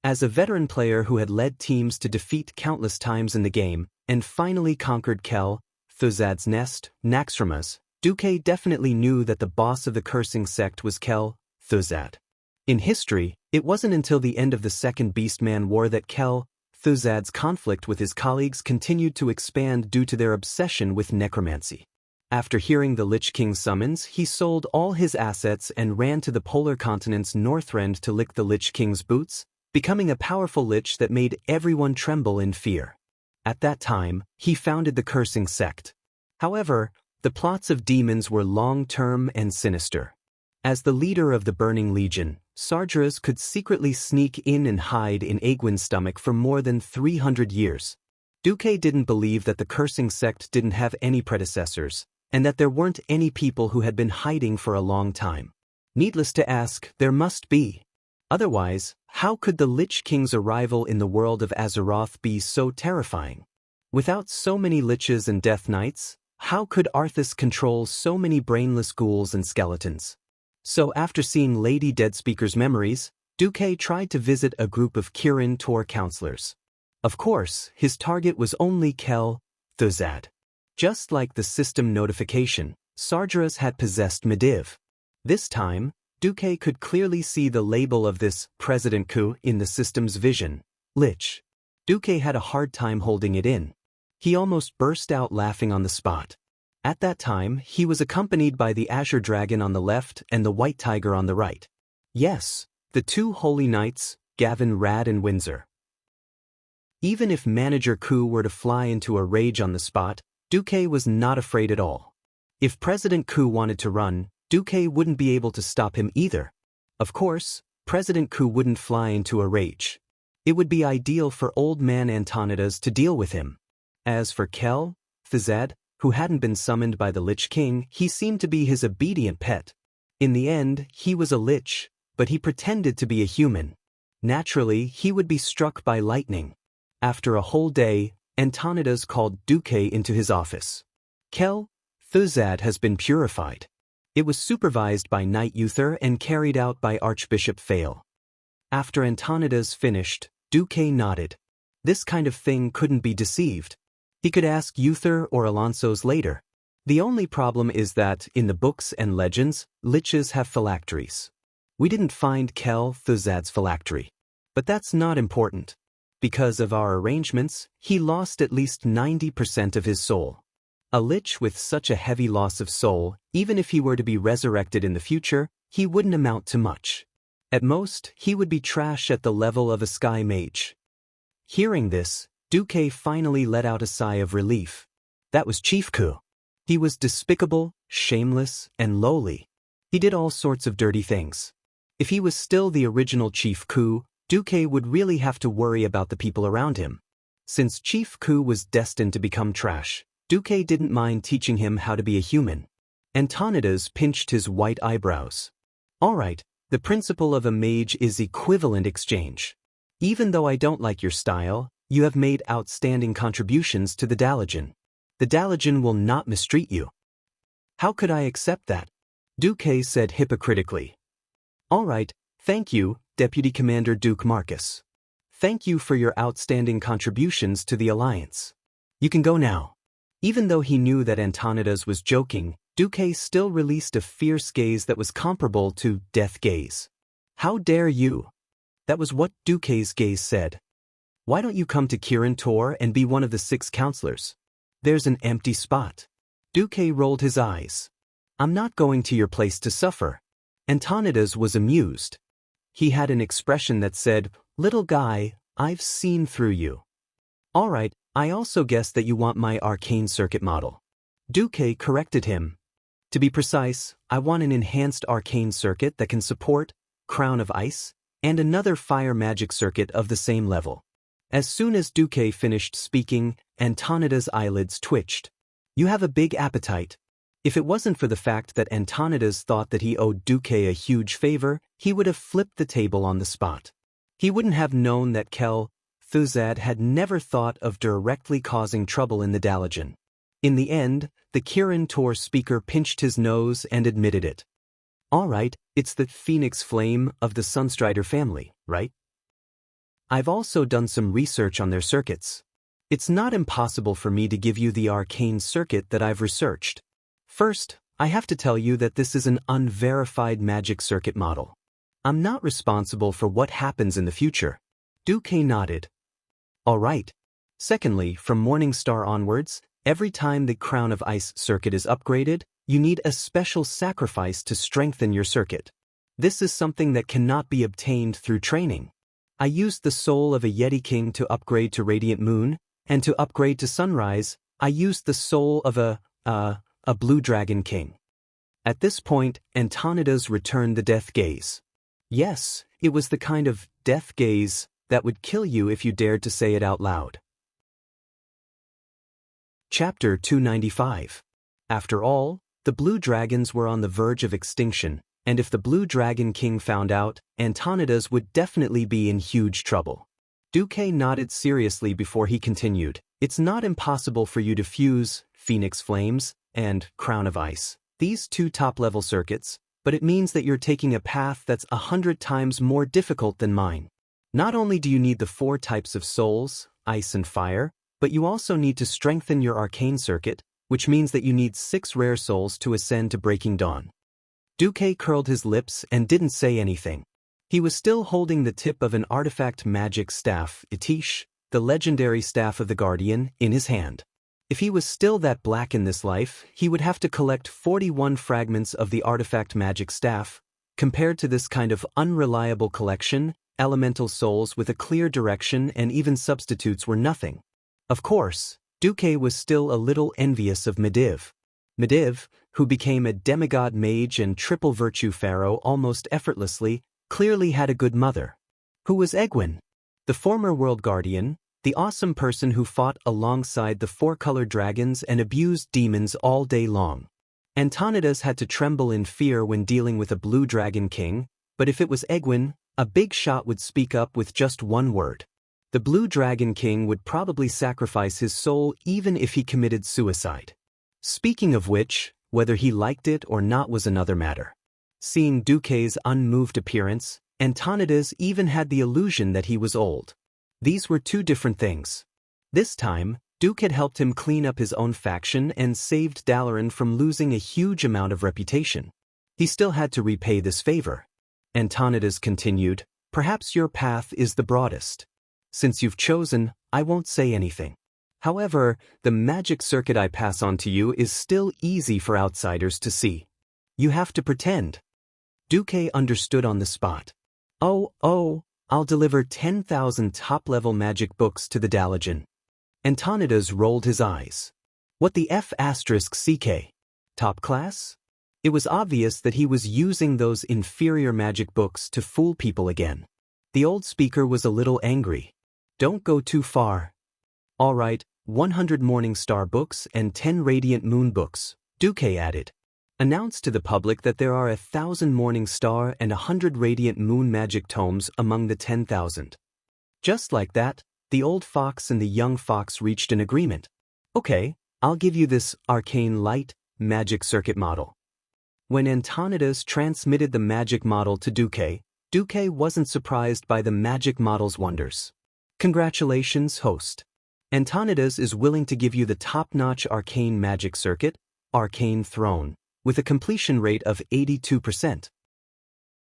As a veteran player who had led teams to defeat countless times in the game, and finally conquered Kel Thuzad's nest, Naxxramas, Duque definitely knew that the boss of the Cursing Sect was Kel Thuzad. In history, it wasn't until the end of the Second Beastman War that Kel Thuzad's conflict with his colleagues continued to expand due to their obsession with necromancy. After hearing the Lich King's summons, he sold all his assets and ran to the polar continent's northrend to lick the Lich King's boots, becoming a powerful lich that made everyone tremble in fear. At that time, he founded the Cursing Sect. However, the plots of demons were long-term and sinister. As the leader of the Burning Legion, Sardras could secretly sneak in and hide in Aegwyn's stomach for more than 300 years. Duque didn't believe that the Cursing Sect didn't have any predecessors, and that there weren't any people who had been hiding for a long time. Needless to ask, there must be. Otherwise, how could the Lich King's arrival in the world of Azeroth be so terrifying? Without so many liches and death knights, how could Arthas control so many brainless ghouls and skeletons? So after seeing Lady Deadspeaker's memories, Duque tried to visit a group of Kirin Tor counselors. Of course, his target was only Kel Thuzad. Just like the system notification, Sardras had possessed Mediv. This time, Duque could clearly see the label of this President Ku in the system's vision, Lich. Duque had a hard time holding it in. He almost burst out laughing on the spot. At that time, he was accompanied by the Azure Dragon on the left and the White Tiger on the right. Yes, the 2 holy knights, Gavin Rad and Windsor. Even if Manager Ku were to fly into a rage on the spot, Duque was not afraid at all. If President Ku wanted to run, Duque wouldn't be able to stop him either. Of course, President Ku wouldn't fly into a rage. It would be ideal for old man Antonidas to deal with him. As for Kel Thuzad, who hadn't been summoned by the Lich King, he seemed to be his obedient pet. In the end, he was a lich, but he pretended to be a human. Naturally, he would be struck by lightning. After a whole day, Antonidas called Duque into his office. Cultivate has been purified. It was supervised by Knight Uther and carried out by Archbishop Fail. After Antonidas finished, Duque nodded. This kind of thing couldn't be deceived. He could ask Uther or Alonso's later. The only problem is that, in the books and legends, liches have phylacteries. We didn't find Cultivate's phylactery. But that's not important. Because of our arrangements, he lost at least 90% of his soul. A lich with such a heavy loss of soul, even if he were to be resurrected in the future, he wouldn't amount to much. At most, he would be trash at the level of a sky mage. Hearing this, Duque finally let out a sigh of relief. That was Chief Ku. He was despicable, shameless, and lowly. He did all sorts of dirty things. If he was still the original Chief Ku, Duque would really have to worry about the people around him. Since Chief Ku was destined to become trash, Duque didn't mind teaching him how to be a human. Antonidas pinched his white eyebrows. All right, the principle of a mage is equivalent exchange. Even though I don't like your style, you have made outstanding contributions to the Dalagen. The Dalagen will not mistreat you. How could I accept that? Duque said hypocritically. All right, thank you, Deputy Commander Duke Marcus. Thank you for your outstanding contributions to the Alliance. You can go now. Even though he knew that Antonidas was joking, Duque still released a fierce gaze that was comparable to death gaze. How dare you? That was what Duque's gaze said. Why don't you come to Kirin Tor and be one of the 6 counselors? There's an empty spot. Duque rolled his eyes. I'm not going to your place to suffer. Antonidas was amused. He had an expression that said, little guy, I've seen through you. All right, I also guess that you want my arcane circuit model. Duque corrected him. To be precise, I want an enhanced arcane circuit that can support Crown of Ice and another fire magic circuit of the same level. As soon as Duque finished speaking, Antonidas' eyelids twitched. You have a big appetite. If it wasn't for the fact that Antonidas thought that he owed Duque a huge favor, he would have flipped the table on the spot. He wouldn't have known that Cultivate had never thought of directly causing trouble in the Dalagen. In the end, the Kirin Tor speaker pinched his nose and admitted it. All right, it's the Phoenix Flame of the Sunstrider family, right? I've also done some research on their circuits. It's not impossible for me to give you the arcane circuit that I've researched. First, I have to tell you that this is an unverified magic circuit model. I'm not responsible for what happens in the future. Duque nodded. All right. Secondly, from Morningstar onwards, every time the Crown of Ice circuit is upgraded, you need a special sacrifice to strengthen your circuit. This is something that cannot be obtained through training. I used the soul of a Yeti King to upgrade to Radiant Moon, and to upgrade to Sunrise, I used the soul of a Blue Dragon King. At this point, Antonidas returned the death gaze. Yes, it was the kind of death gaze that would kill you if you dared to say it out loud. Chapter 295. After all, the Blue Dragons were on the verge of extinction, and if the Blue Dragon King found out, Antonidas would definitely be in huge trouble. Duque nodded seriously before he continued. It's not impossible for you to fuse Phoenix Flames and Crown of Ice, these 2 top-level circuits, but it means that you're taking a path that's 100 times more difficult than mine. Not only do you need the 4 types of souls, ice and fire, but you also need to strengthen your arcane circuit, which means that you need 6 rare souls to ascend to Breaking Dawn. Duque curled his lips and didn't say anything. He was still holding the tip of an artifact magic staff, Itish, the legendary staff of the Guardian, in his hand. If he was still that black in this life, he would have to collect 41 fragments of the artifact magic staff. Compared to this kind of unreliable collection, elemental souls with a clear direction and even substitutes were nothing. Of course, Duque was still a little envious of Medivh. Medivh, who became a demigod mage and triple virtue pharaoh almost effortlessly, clearly had a good mother. Who was Egwene? The former world guardian, the awesome person who fought alongside the 4-colored dragons and abused demons all day long. Antonidas had to tremble in fear when dealing with a Blue Dragon King, But if it was Egwin, a big shot would speak up with just one word. The Blue Dragon King would probably sacrifice his soul even if he committed suicide. Speaking of which, whether he liked it or not was another matter. Seeing Duque's unmoved appearance, Antonidas even had the illusion that he was old. These were two different things. This time, Duke had helped him clean up his own faction and saved Dalaran from losing a huge amount of reputation. He still had to repay this favor. Antonidas continued, "Perhaps your path is the broadest. Since you've chosen, I won't say anything. However, the magic circuit I pass on to you is still easy for outsiders to see. You have to pretend." Duque understood on the spot. Oh, I'll deliver 10,000 top-level magic books to the Dalaran." Antonidas rolled his eyes. What the F***CK? Top class? It was obvious that he was using those inferior magic books to fool people again. The old speaker was a little angry. "Don't go too far." "All right, 100 Morning Star books and 10 Radiant Moon books," Duque added. "Announce to the public that there are 1,000 Morning Star and 100 Radiant Moon magic tomes among the 10,000. Just like that, the old fox and the young fox reached an agreement. "Okay, I'll give you this arcane light magic circuit model." When Antonidas transmitted the magic model to Duque, Duque wasn't surprised by the magic model's wonders. "Congratulations, host. Antonidas is willing to give you the top-notch arcane magic circuit, Arcane Throne, with a completion rate of 82%.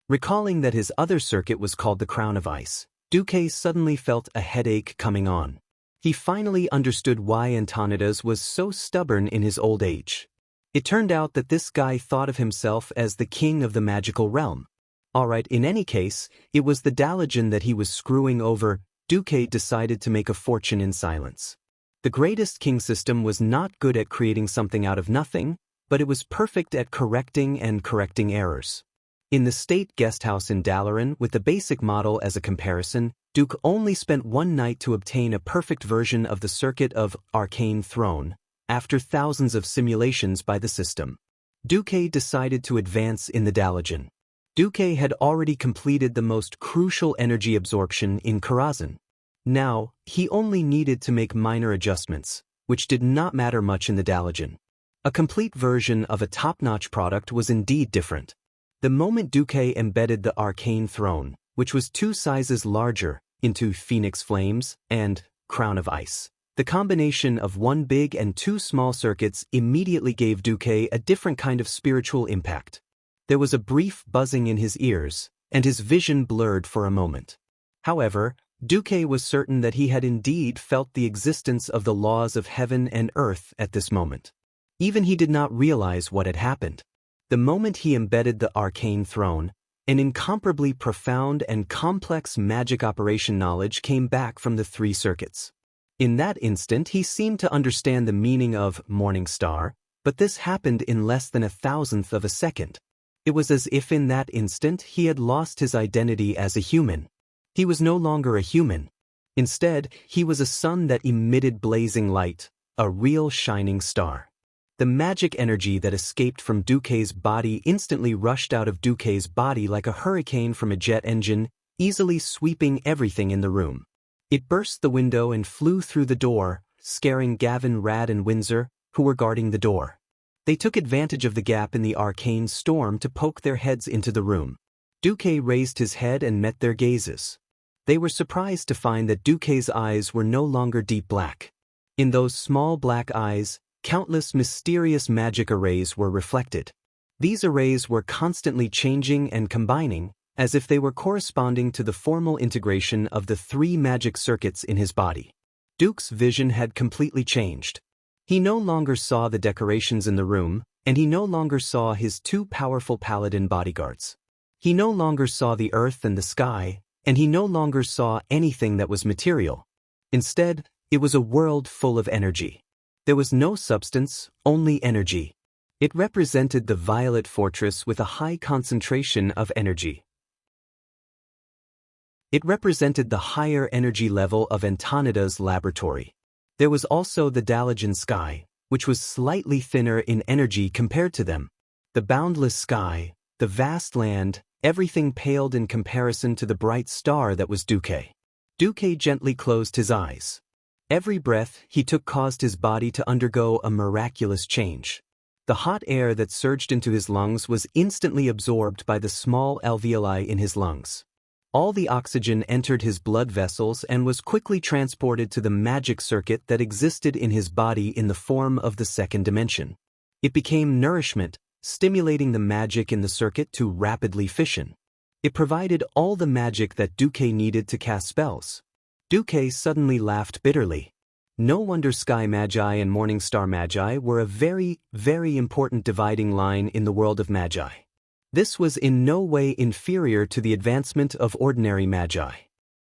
Recalling that his other circuit was called the Crown of Ice, Duque suddenly felt a headache coming on. He finally understood why Antonidas was so stubborn in his old age. It turned out that this guy thought of himself as the king of the magical realm. Alright, in any case, it was the Dalaran that he was screwing over. Duque decided to make a fortune in silence. The greatest king system was not good at creating something out of nothing, but it was perfect at correcting errors. In the state guest house in Dalaran, with the basic model as a comparison, Duke only spent one night to obtain a perfect version of the circuit of Arcane Throne, after thousands of simulations by the system. Duque decided to advance in the Dalaran. Duque had already completed the most crucial energy absorption in Karazhan. Now, he only needed to make minor adjustments, which did not matter much in the Dalaran. A complete version of a top-notch product was indeed different. The moment Duque embedded the Arcane Throne, which was 2 sizes larger, into Phoenix Flames and Crown of Ice, the combination of 1 big and 2 small circuits immediately gave Duque a different kind of spiritual impact. There was a brief buzzing in his ears, and his vision blurred for a moment. However, Duque was certain that he had indeed felt the existence of the laws of heaven and earth at this moment. Even he did not realize what had happened. The moment he embedded the Arcane Throne, an incomparably profound and complex magic operation knowledge came back from the 3 circuits. In that instant he seemed to understand the meaning of Morning Star, but this happened in less than 1,000th of a second. It was as if in that instant he had lost his identity as a human. He was no longer a human. Instead, he was a sun that emitted blazing light, a real shining star. The magic energy that escaped from Duque's body instantly rushed out of Duque's body like a hurricane from a jet engine, easily sweeping everything in the room. It burst the window and flew through the door, scaring Gavin, Rad, and Windsor, who were guarding the door. They took advantage of the gap in the arcane storm to poke their heads into the room. Duque raised his head and met their gazes. They were surprised to find that Duque's eyes were no longer deep black. In those small black eyes, countless mysterious magic arrays were reflected. These arrays were constantly changing and combining, as if they were corresponding to the formal integration of the 3 magic circuits in his body. Duke's vision had completely changed. He no longer saw the decorations in the room, and he no longer saw his 2 powerful paladin bodyguards. He no longer saw the earth and the sky, and he no longer saw anything that was material. Instead, it was a world full of energy. There was no substance, only energy. It represented the Violet Fortress with a high concentration of energy. It represented the higher energy level of Antonida's laboratory. There was also the Dalaran sky, which was slightly thinner in energy compared to them. The boundless sky, the vast land, Everything paled in comparison to the bright star that was Duque. Duque gently closed his eyes. Every breath he took caused his body to undergo a miraculous change. The hot air that surged into his lungs was instantly absorbed by the small alveoli in his lungs. All the oxygen entered his blood vessels and was quickly transported to the magic circuit that existed in his body in the form of the second dimension. It became nourishment, stimulating the magic in the circuit to rapidly fission. It provided all the magic that Duque needed to cast spells. Duque suddenly laughed bitterly. No wonder Sky Magi and Morning Star Magi were a very, very important dividing line in the world of Magi. This was in no way inferior to the advancement of ordinary Magi.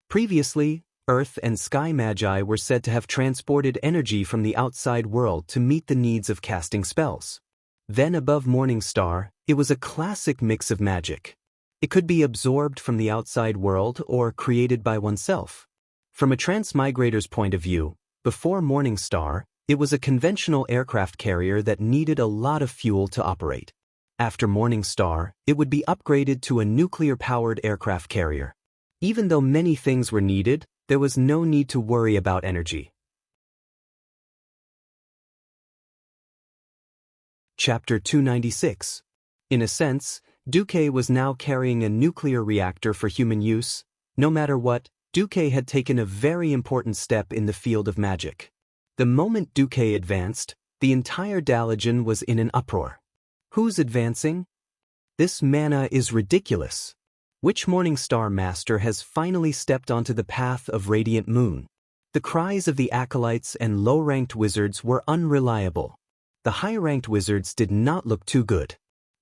Previously, Earth and Sky Magi were said to have transported energy from the outside world to meet the needs of casting spells. Then above Morning Star, it was a classic mix of magic. It could be absorbed from the outside world or created by oneself. From a transmigrator's point of view, before Morning Star, it was a conventional aircraft carrier that needed a lot of fuel to operate. After Morning Star, it would be upgraded to a nuclear-powered aircraft carrier. Even though many things were needed, there was no need to worry about energy. Chapter 296. In a sense, Duque was now carrying a nuclear reactor for human use. No matter what, Duque had taken a very important step in the field of magic. The moment Duque advanced, the entire Dalagen was in an uproar. Who's advancing? This mana is ridiculous. Which Morning Star Master has finally stepped onto the path of Radiant Moon? The cries of the acolytes and low-ranked wizards were unreliable. The high-ranked wizards did not look too good.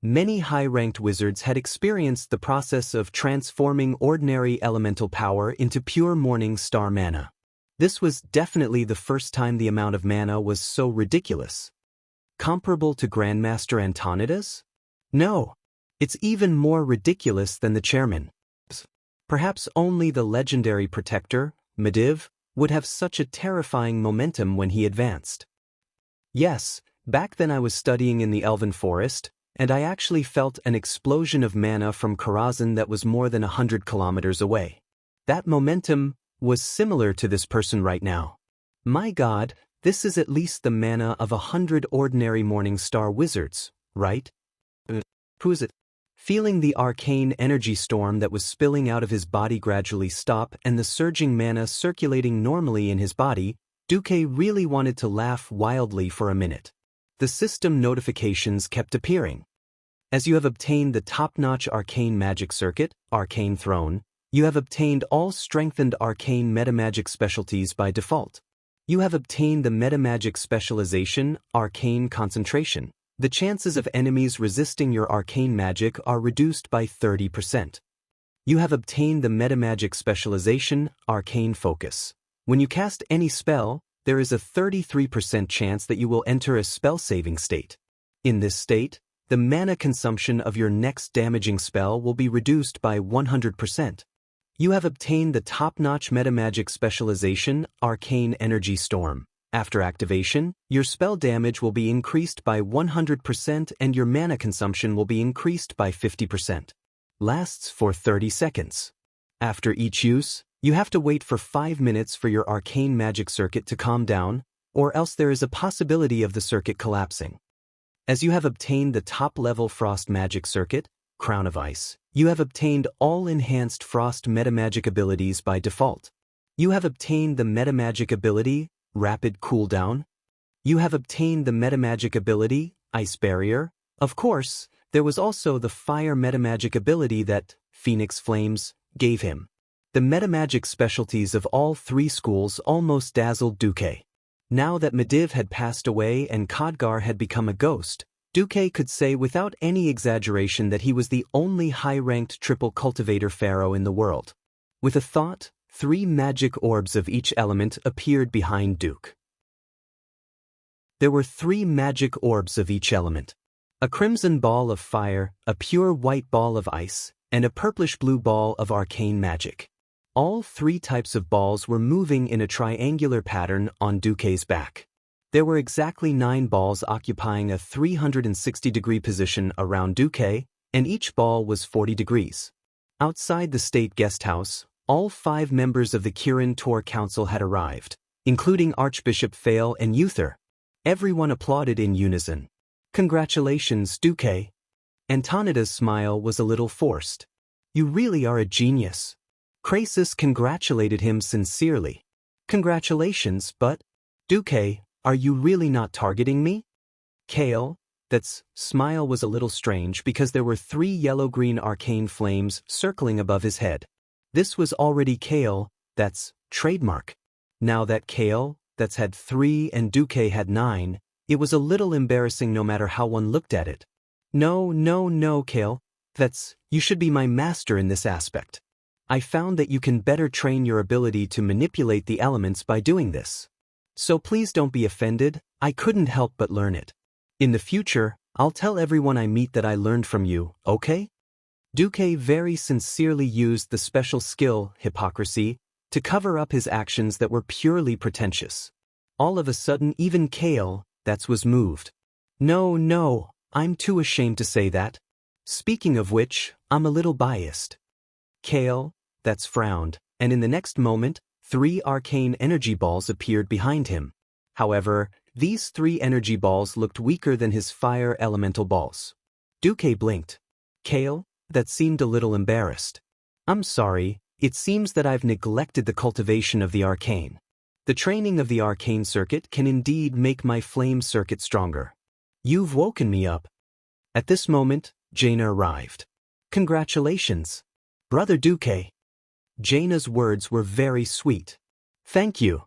Many high-ranked wizards had experienced the process of transforming ordinary elemental power into pure Morning Star mana. This was definitely the first time the amount of mana was so ridiculous. Comparable to Grandmaster Antonidas? No. It's even more ridiculous than the chairman. Perhaps only the legendary protector, Medivh, would have such a terrifying momentum when he advanced. Yes, back then I was studying in the Elven Forest, and I actually felt an explosion of mana from Karazhan that was more than 100 kilometers away. That momentum was similar to this person right now. My God, this is at least the mana of 100 ordinary Morning Star wizards, right? Who is it? Feeling the arcane energy storm that was spilling out of his body gradually stop and the surging mana circulating normally in his body, Duque really wanted to laugh wildly for a minute. The system notifications kept appearing. As you have obtained the top-notch arcane magic circuit, Arcane Throne, you have obtained all strengthened arcane metamagic specialties by default. You have obtained the metamagic specialization, Arcane Concentration. The chances of enemies resisting your arcane magic are reduced by 30%. You have obtained the metamagic specialization, Arcane Focus. When you cast any spell, there is a 33% chance that you will enter a spell-saving state. In this state, the mana consumption of your next damaging spell will be reduced by 100%. You have obtained the top-notch metamagic specialization, Arcane Energy Storm. After activation, your spell damage will be increased by 100% and your mana consumption will be increased by 50%. Lasts for 30 seconds. After each use, you have to wait for 5 minutes for your arcane magic circuit to calm down, or else there is a possibility of the circuit collapsing. As you have obtained the top-level Frost Magic Circuit, Crown of Ice, you have obtained all enhanced Frost metamagic abilities by default. You have obtained the metamagic ability, Rapid Cooldown. You have obtained the metamagic ability, Ice Barrier. Of course, there was also the fire metamagic ability that Phoenix Flames gave him. The metamagic specialties of all three schools almost dazzled Duque. Now that Medivh had passed away and Khadgar had become a ghost, Duque could say without any exaggeration that he was the only high-ranked triple cultivator pharaoh in the world. With a thought, 3 magic orbs of each element appeared behind Duque. There were 3 magic orbs of each element. A crimson ball of fire, a pure white ball of ice, and a purplish-blue ball of arcane magic. All 3 types of balls were moving in a triangular pattern on Duque's back. There were exactly 9 balls occupying a 360-degree position around Duque, and each ball was 40 degrees. Outside the state guest house, all 5 members of the Kirin Tor Council had arrived, including Archbishop Fail and Uther. Everyone applauded in unison. "Congratulations, Duque." Antonida's smile was a little forced. "You really are a genius." Crassus congratulated him sincerely. "Congratulations, but, Duque, are you really not targeting me?" Kale, that's smile was a little strange because there were 3 yellow-green arcane flames circling above his head. This was already Kale, that's trademark. Now that Kale, that's had 3 and Duque had 9, it was a little embarrassing no matter how one looked at it. No, Kale, that's, you should be my master in this aspect. I found that you can better train your ability to manipulate the elements by doing this. So please don't be offended, I couldn't help but learn it. In the future, I'll tell everyone I meet that I learned from you, okay? Duque very sincerely used the special skill, hypocrisy, to cover up his actions that were purely pretentious. All of a sudden even Kale, that was moved. No, I'm too ashamed to say that. Speaking of which, I'm a little biased. Kale, that's frowned, and in the next moment, 3 arcane energy balls appeared behind him. However, these 3 energy balls looked weaker than his fire elemental balls. Duque blinked. Kale, that seemed a little embarrassed. "I'm sorry, it seems that I've neglected the cultivation of the arcane. The training of the arcane circuit can indeed make my flame circuit stronger. You've woken me up." At this moment, Jaina arrived. "Congratulations, Brother Duque." Jaina's words were very sweet. "Thank you."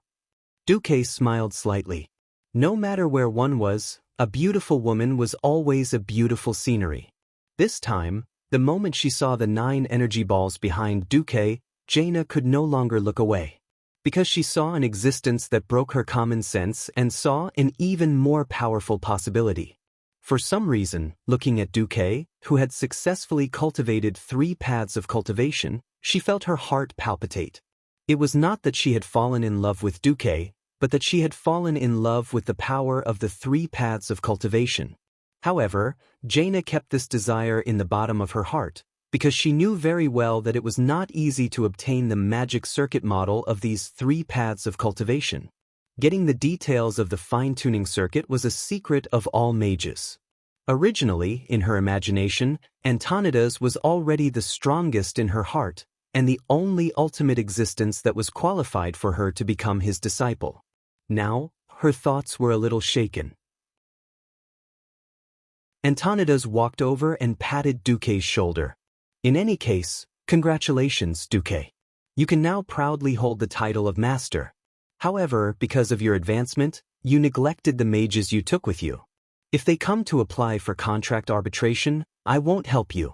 Duque smiled slightly. No matter where one was, a beautiful woman was always a beautiful scenery. This time, the moment she saw the 9 energy balls behind Duque, Jaina could no longer look away. Because she saw an existence that broke her common sense and saw an even more powerful possibility. For some reason, looking at Duque, who had successfully cultivated 3 paths of cultivation, she felt her heart palpitate. It was not that she had fallen in love with Duque, but that she had fallen in love with the power of the 3 paths of cultivation. However, Jaina kept this desire in the bottom of her heart, because she knew very well that it was not easy to obtain the magic circuit model of these 3 paths of cultivation. Getting the details of the fine-tuning circuit was a secret of all mages. Originally, in her imagination, Antonida's was already the strongest in her heart, and the only ultimate existence that was qualified for her to become his disciple. Now, her thoughts were a little shaken. Antonida's walked over and patted Duque's shoulder. "In any case, congratulations, Duque. You can now proudly hold the title of master. However, because of your advancement, you neglected the mages you took with you. If they come to apply for contract arbitration, I won't help you."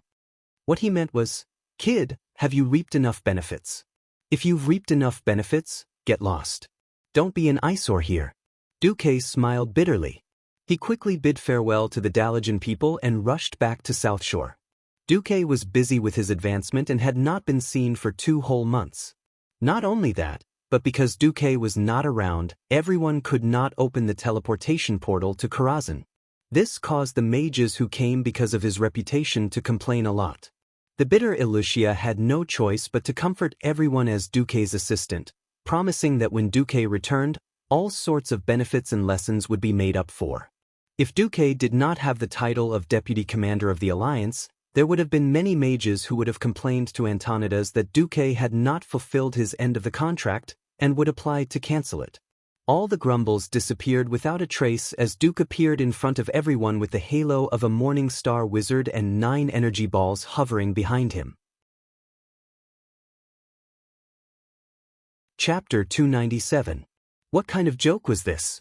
What he meant was, "Kid, have you reaped enough benefits? If you've reaped enough benefits, get lost. Don't be an eyesore here." Duque smiled bitterly. He quickly bid farewell to the Dalajan people and rushed back to South Shore. Duque was busy with his advancement and had not been seen for 2 whole months. Not only that, but because Duque was not around, everyone could not open the teleportation portal to Karazhan. This caused the mages who came because of his reputation to complain a lot. The bitter Ilucia had no choice but to comfort everyone as Duque's assistant, promising that when Duque returned, all sorts of benefits and lessons would be made up for. If Duque did not have the title of Deputy Commander of the Alliance, there would have been many mages who would have complained to Antonidas that Duque had not fulfilled his end of the contract and would apply to cancel it. All the grumbles disappeared without a trace as Duque appeared in front of everyone with the halo of a morning star wizard and 9 energy balls hovering behind him. Chapter 297. What kind of joke was this?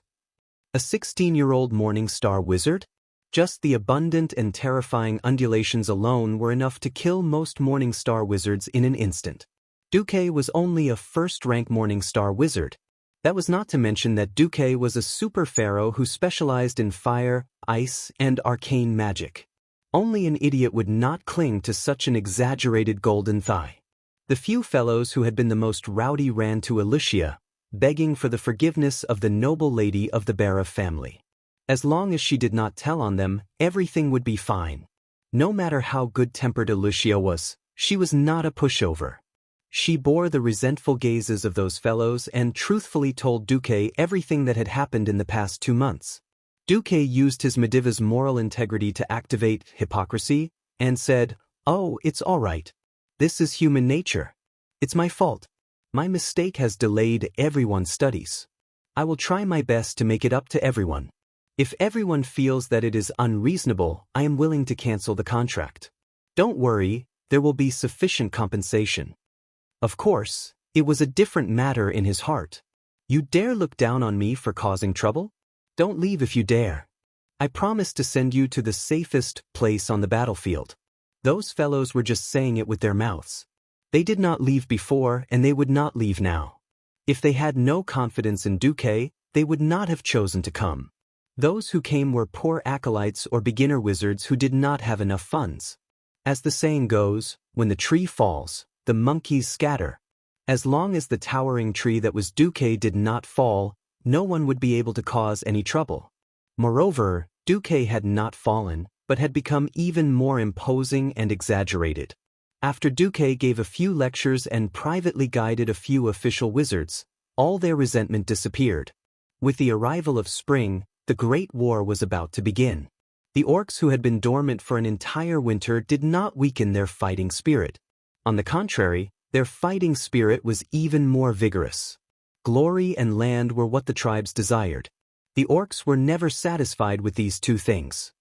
A 16-year-old morning star wizard? Just the abundant and terrifying undulations alone were enough to kill most morning star wizards in an instant. Duque was only a first-rank morning star wizard. That was not to mention that Duque was a super pharaoh who specialized in fire, ice, and arcane magic. Only an idiot would not cling to such an exaggerated golden thigh. The few fellows who had been the most rowdy ran to Ilucia, begging for the forgiveness of the noble lady of the Bara family. As long as she did not tell on them, everything would be fine. No matter how good-tempered Alicia was, she was not a pushover. She bore the resentful gazes of those fellows and truthfully told Duque everything that had happened in the past 2 months. Duque used his Mediva's moral integrity to activate hypocrisy and said, "Oh, it's all right. This is human nature. It's my fault. My mistake has delayed everyone's studies. I will try my best to make it up to everyone. If everyone feels that it is unreasonable, I am willing to cancel the contract. Don't worry, there will be sufficient compensation." Of course, it was a different matter in his heart. "You dare look down on me for causing trouble? Don't leave if you dare. I promise to send you to the safest place on the battlefield." Those fellows were just saying it with their mouths. They did not leave before and they would not leave now. If they had no confidence in Duque, they would not have chosen to come. Those who came were poor acolytes or beginner wizards who did not have enough funds. As the saying goes, when the tree falls, the monkeys scatter. As long as the towering tree that was Duque did not fall, no one would be able to cause any trouble. Moreover, Duque had not fallen, but had become even more imposing and exaggerated. After Duque gave a few lectures and privately guided a few official wizards, all their resentment disappeared. With the arrival of spring, the Great War was about to begin. The orcs who had been dormant for an entire winter did not weaken their fighting spirit. On the contrary, their fighting spirit was even more vigorous. Glory and land were what the tribes desired. The orcs were never satisfied with these two things.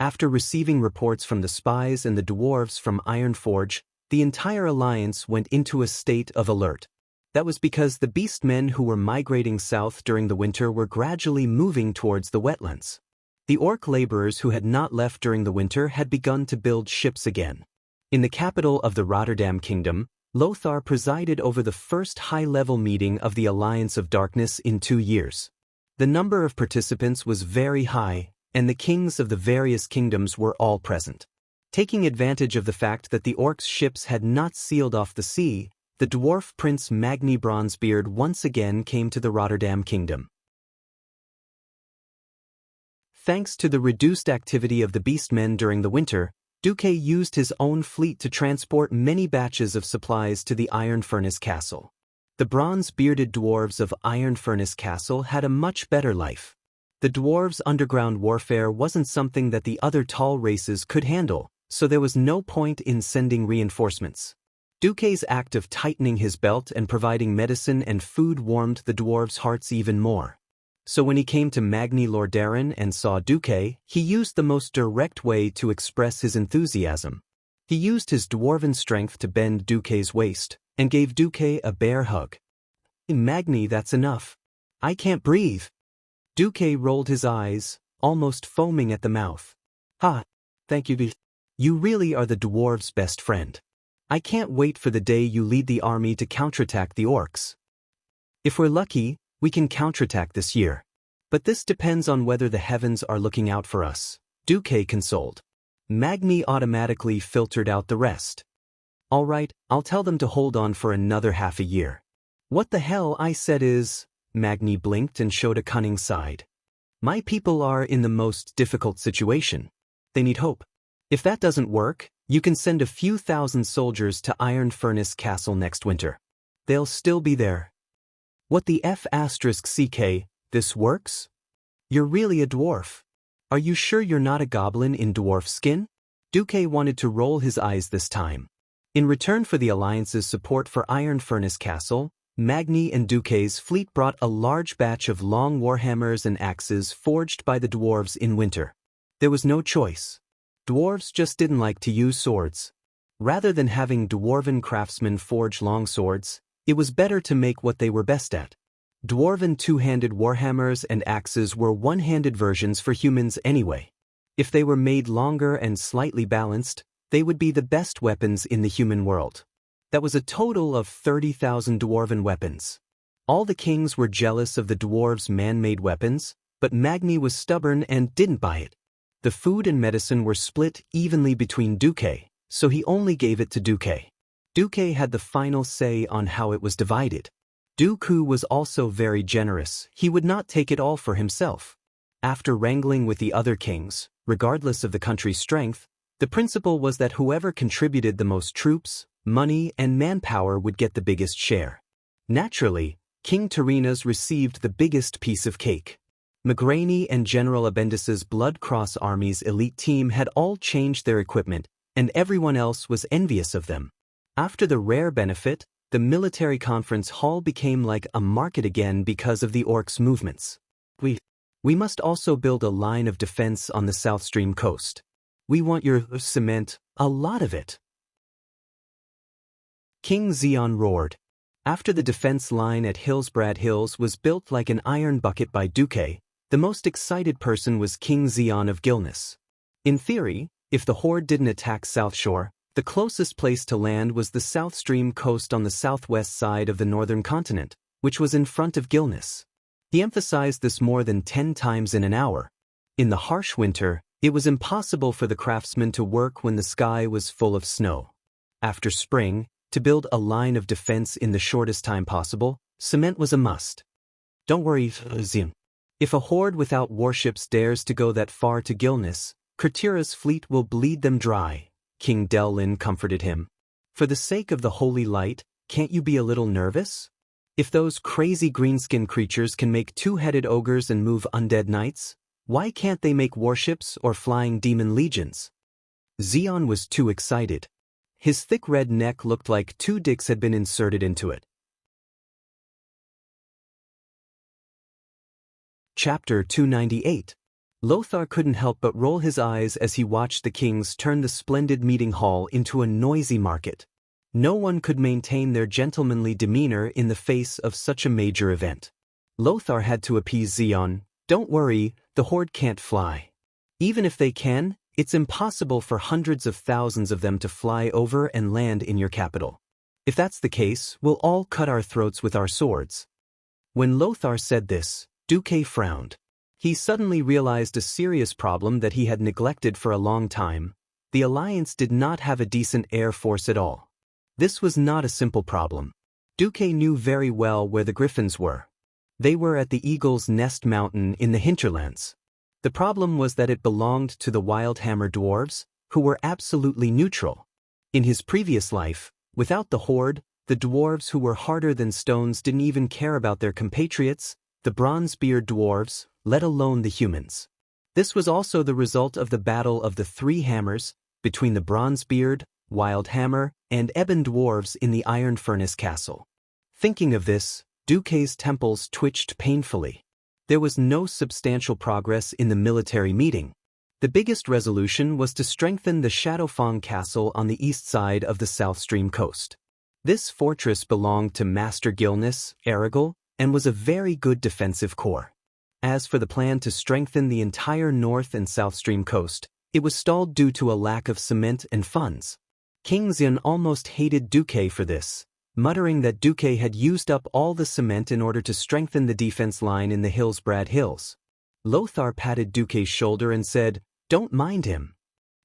After receiving reports from the spies and the dwarves from Ironforge, the entire alliance went into a state of alert. That was because the beastmen who were migrating south during the winter were gradually moving towards the wetlands. The orc laborers who had not left during the winter had begun to build ships again. In the capital of the Rotterdam Kingdom, Lothar presided over the first high-level meeting of the Alliance of Darkness in 2 years. The number of participants was very high, and the kings of the various kingdoms were all present. Taking advantage of the fact that the orcs' ships had not sealed off the sea, the dwarf prince Magni Bronzebeard once again came to the Rotterdam Kingdom. Thanks to the reduced activity of the beastmen during the winter, Duque used his own fleet to transport many batches of supplies to the Iron Furnace Castle. The bronze-bearded dwarves of Iron Furnace Castle had a much better life. The dwarves' underground warfare wasn't something that the other tall races could handle, so there was no point in sending reinforcements. Duque's act of tightening his belt and providing medicine and food warmed the dwarves' hearts even more. So when he came to Magni Lordaeron and saw Duque, he used the most direct way to express his enthusiasm. He used his dwarven strength to bend Duque's waist, and gave Duque a bear hug. "Magni, that's enough. I can't breathe." Duque rolled his eyes, almost foaming at the mouth. "Ha, thank you. You really are the dwarves' best friend. I can't wait for the day you lead the army to counterattack the orcs. If we're lucky, we can counterattack this year. But this depends on whether the heavens are looking out for us," Duque consoled. Magni automatically filtered out the rest. "All right, I'll tell them to hold on for another half a year." "What the hell I said is," Magni blinked and showed a cunning side. "My people are in the most difficult situation. They need hope. If that doesn't work, you can send a few thousand soldiers to Iron Furnace Castle next winter. They'll still be there." "What the F***CK, this works? You're really a dwarf. Are you sure you're not a goblin in dwarf skin?" Duque wanted to roll his eyes this time. In return for the Alliance's support for Iron Furnace Castle, Magni and Duque's fleet brought a large batch of long warhammers and axes forged by the dwarves in winter. There was no choice. Dwarves just didn't like to use swords. Rather than having dwarven craftsmen forge longswords, it was better to make what they were best at. Dwarven two-handed warhammers and axes were one-handed versions for humans anyway. If they were made longer and slightly balanced, they would be the best weapons in the human world. That was a total of 30,000 dwarven weapons. All the kings were jealous of the dwarves' man-made weapons, but Magni was stubborn and didn't buy it. The food and medicine were split evenly between Duque, so he only gave it to Duque. Duque had the final say on how it was divided. Dooku was also very generous. He would not take it all for himself. After wrangling with the other kings, regardless of the country's strength, The principle was that whoever contributed the most troops, money, and manpower would get the biggest share. Naturally, King Tarina's received the biggest piece of cake. Magrani and General Abendis's Blood Cross Army's elite team had all changed their equipment, and everyone else was envious of them. After the rare benefit, the military conference hall became like a market again because of the orcs' movements. We must also build a line of defense on the South Stream coast. We want your cement, a lot of it. King Xian roared. After the defense line at Hillsbrad Hills was built like an iron bucket by Duque, the most excited person was King Xian of Gilnis. In theory, if the horde didn't attack South Shore, the closest place to land was the South Stream coast on the southwest side of the northern continent, which was in front of Gilnis. He emphasized this more than 10 times in an hour. In the harsh winter, it was impossible for the craftsmen to work when the sky was full of snow. After spring, to build a line of defense in the shortest time possible, cement was a must. Don't worry, Xian. If a horde without warships dares to go that far to Gilnis, Kurtira's fleet will bleed them dry, King Lin comforted him. For the sake of the holy light, can't you be a little nervous? If those crazy greenskin creatures can make two-headed ogres and move undead knights, why can't they make warships or flying demon legions? Xian was too excited. His thick red neck looked like 2 dicks had been inserted into it. Chapter 298. Lothar couldn't help but roll his eyes as he watched the kings turn the splendid meeting hall into a noisy market. No one could maintain their gentlemanly demeanor in the face of such a major event. Lothar had to appease Xian. Don't worry, the horde can't fly. Even if they can, it's impossible for hundreds of thousands of them to fly over and land in your capital. If that's the case, we'll all cut our throats with our swords. When Lothar said this, Duque frowned. He suddenly realized a serious problem that he had neglected for a long time. The Alliance did not have a decent air force at all. This was not a simple problem. Duque knew very well where the Griffins were. They were at the Eagle's Nest Mountain in the hinterlands. The problem was that it belonged to the Wildhammer dwarves, who were absolutely neutral. In his previous life, without the horde, the dwarves who were harder than stones didn't even care about their compatriots, the Bronzebeard dwarves, let alone the humans. This was also the result of the Battle of the Three Hammers, between the Bronzebeard, Wildhammer, and Ebon dwarves in the Iron Furnace Castle. Thinking of this, Duque's temples twitched painfully. There was no substantial progress in the military meeting. The biggest resolution was to strengthen the Shadowfang Castle on the east side of the South Stream coast. This fortress belonged to Master Gilnis, Aragil, and was a very good defensive core. As for the plan to strengthen the entire North and South Stream coast, it was stalled due to a lack of cement and funds. King Xian almost hated Duque for this, muttering that Duque had used up all the cement in order to strengthen the defense line in the Hillsbrad Hills. Lothar patted Duque's shoulder and said, "Don't mind him."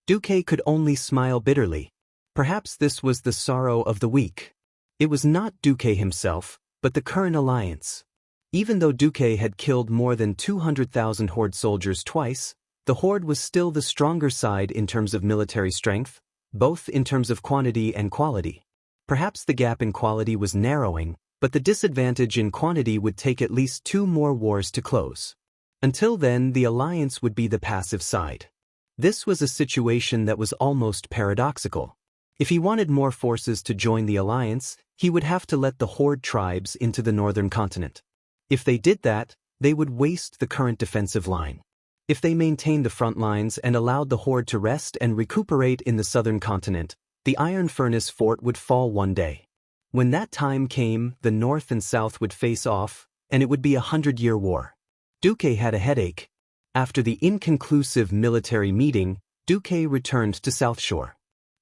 Duque could only smile bitterly. Perhaps this was the sorrow of the weak. It was not Duque himself, but the current alliance. Even though Duque had killed more than 200,000 Horde soldiers twice, the Horde was still the stronger side in terms of military strength, both in terms of quantity and quality. Perhaps the gap in quality was narrowing, but the disadvantage in quantity would take at least 2 more wars to close. Until then, the alliance would be the passive side. This was a situation that was almost paradoxical. If he wanted more forces to join the alliance, he would have to let the Horde tribes into the northern continent. If they did that, they would waste the current defensive line. If they maintained the front lines and allowed the Horde to rest and recuperate in the southern continent, the Iron Furnace fort would fall one day. When that time came, the North and South would face off, and it would be a 100-year war. Duque had a headache. After the inconclusive military meeting, Duque returned to South Shore.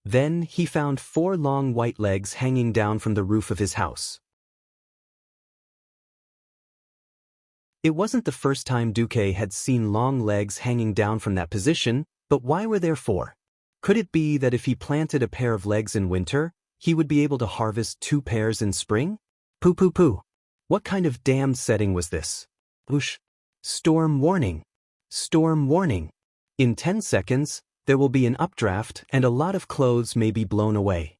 Then he found 4 long white legs hanging down from the roof of his house. It wasn't the first time Duque had seen long legs hanging down from that position, but why were there 4? Could it be that if he planted a pair of legs in winter, he would be able to harvest 2 pairs in spring? Pooh pooh pooh. What kind of damned setting was this? Whoosh. Storm warning. Storm warning. In 10 seconds, There will be an updraft and a lot of clothes may be blown away.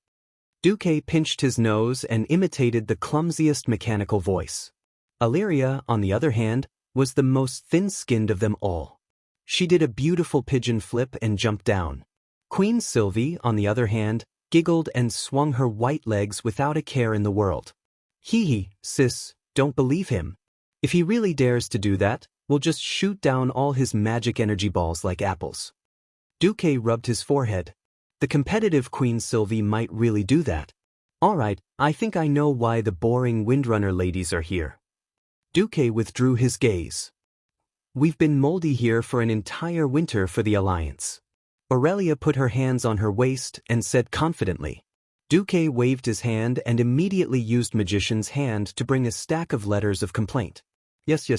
Duque pinched his nose and imitated the clumsiest mechanical voice. Illyria, on the other hand, was the most thin-skinned of them all. She did a beautiful pigeon flip and jumped down. Queen Sylvie, on the other hand, giggled and swung her white legs without a care in the world. Hee, sis, don't believe him. If he really dares to do that, we'll just shoot down all his magic energy balls like apples. Duque rubbed his forehead. The competitive Queen Sylvie might really do that. Alright, I think I know why the boring Windrunner ladies are here. Duque withdrew his gaze. We've been moldy here for an entire winter for the Alliance. Aurelia put her hands on her waist and said confidently. Duque waved his hand and immediately used Magician's hand to bring a stack of letters of complaint. Yes.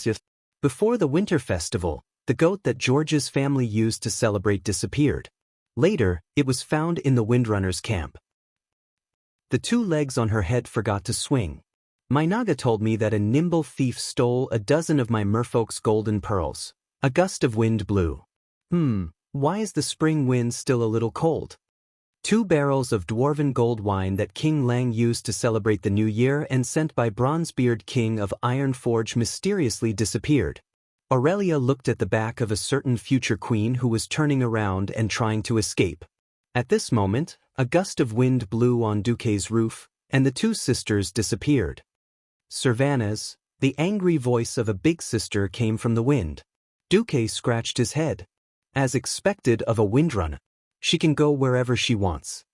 Before the winter festival, the goat that George's family used to celebrate disappeared. Later, it was found in the Windrunner's camp. The 2 legs on her head forgot to swing. My Naga told me that a nimble thief stole a dozen of my merfolk's golden pearls. A gust of wind blew. Why is the spring wind still a little cold? 2 barrels of dwarven gold wine that King Lang used to celebrate the new year and sent by Bronzebeard King of Ironforge mysteriously disappeared. Aurelia looked at the back of a certain future queen who was turning around and trying to escape. At this moment, a gust of wind blew on Duque's roof, and the 2 sisters disappeared. Servanas, the angry voice of a big sister came from the wind. Duque scratched his head. As expected of a Windrunner, she can go wherever she wants.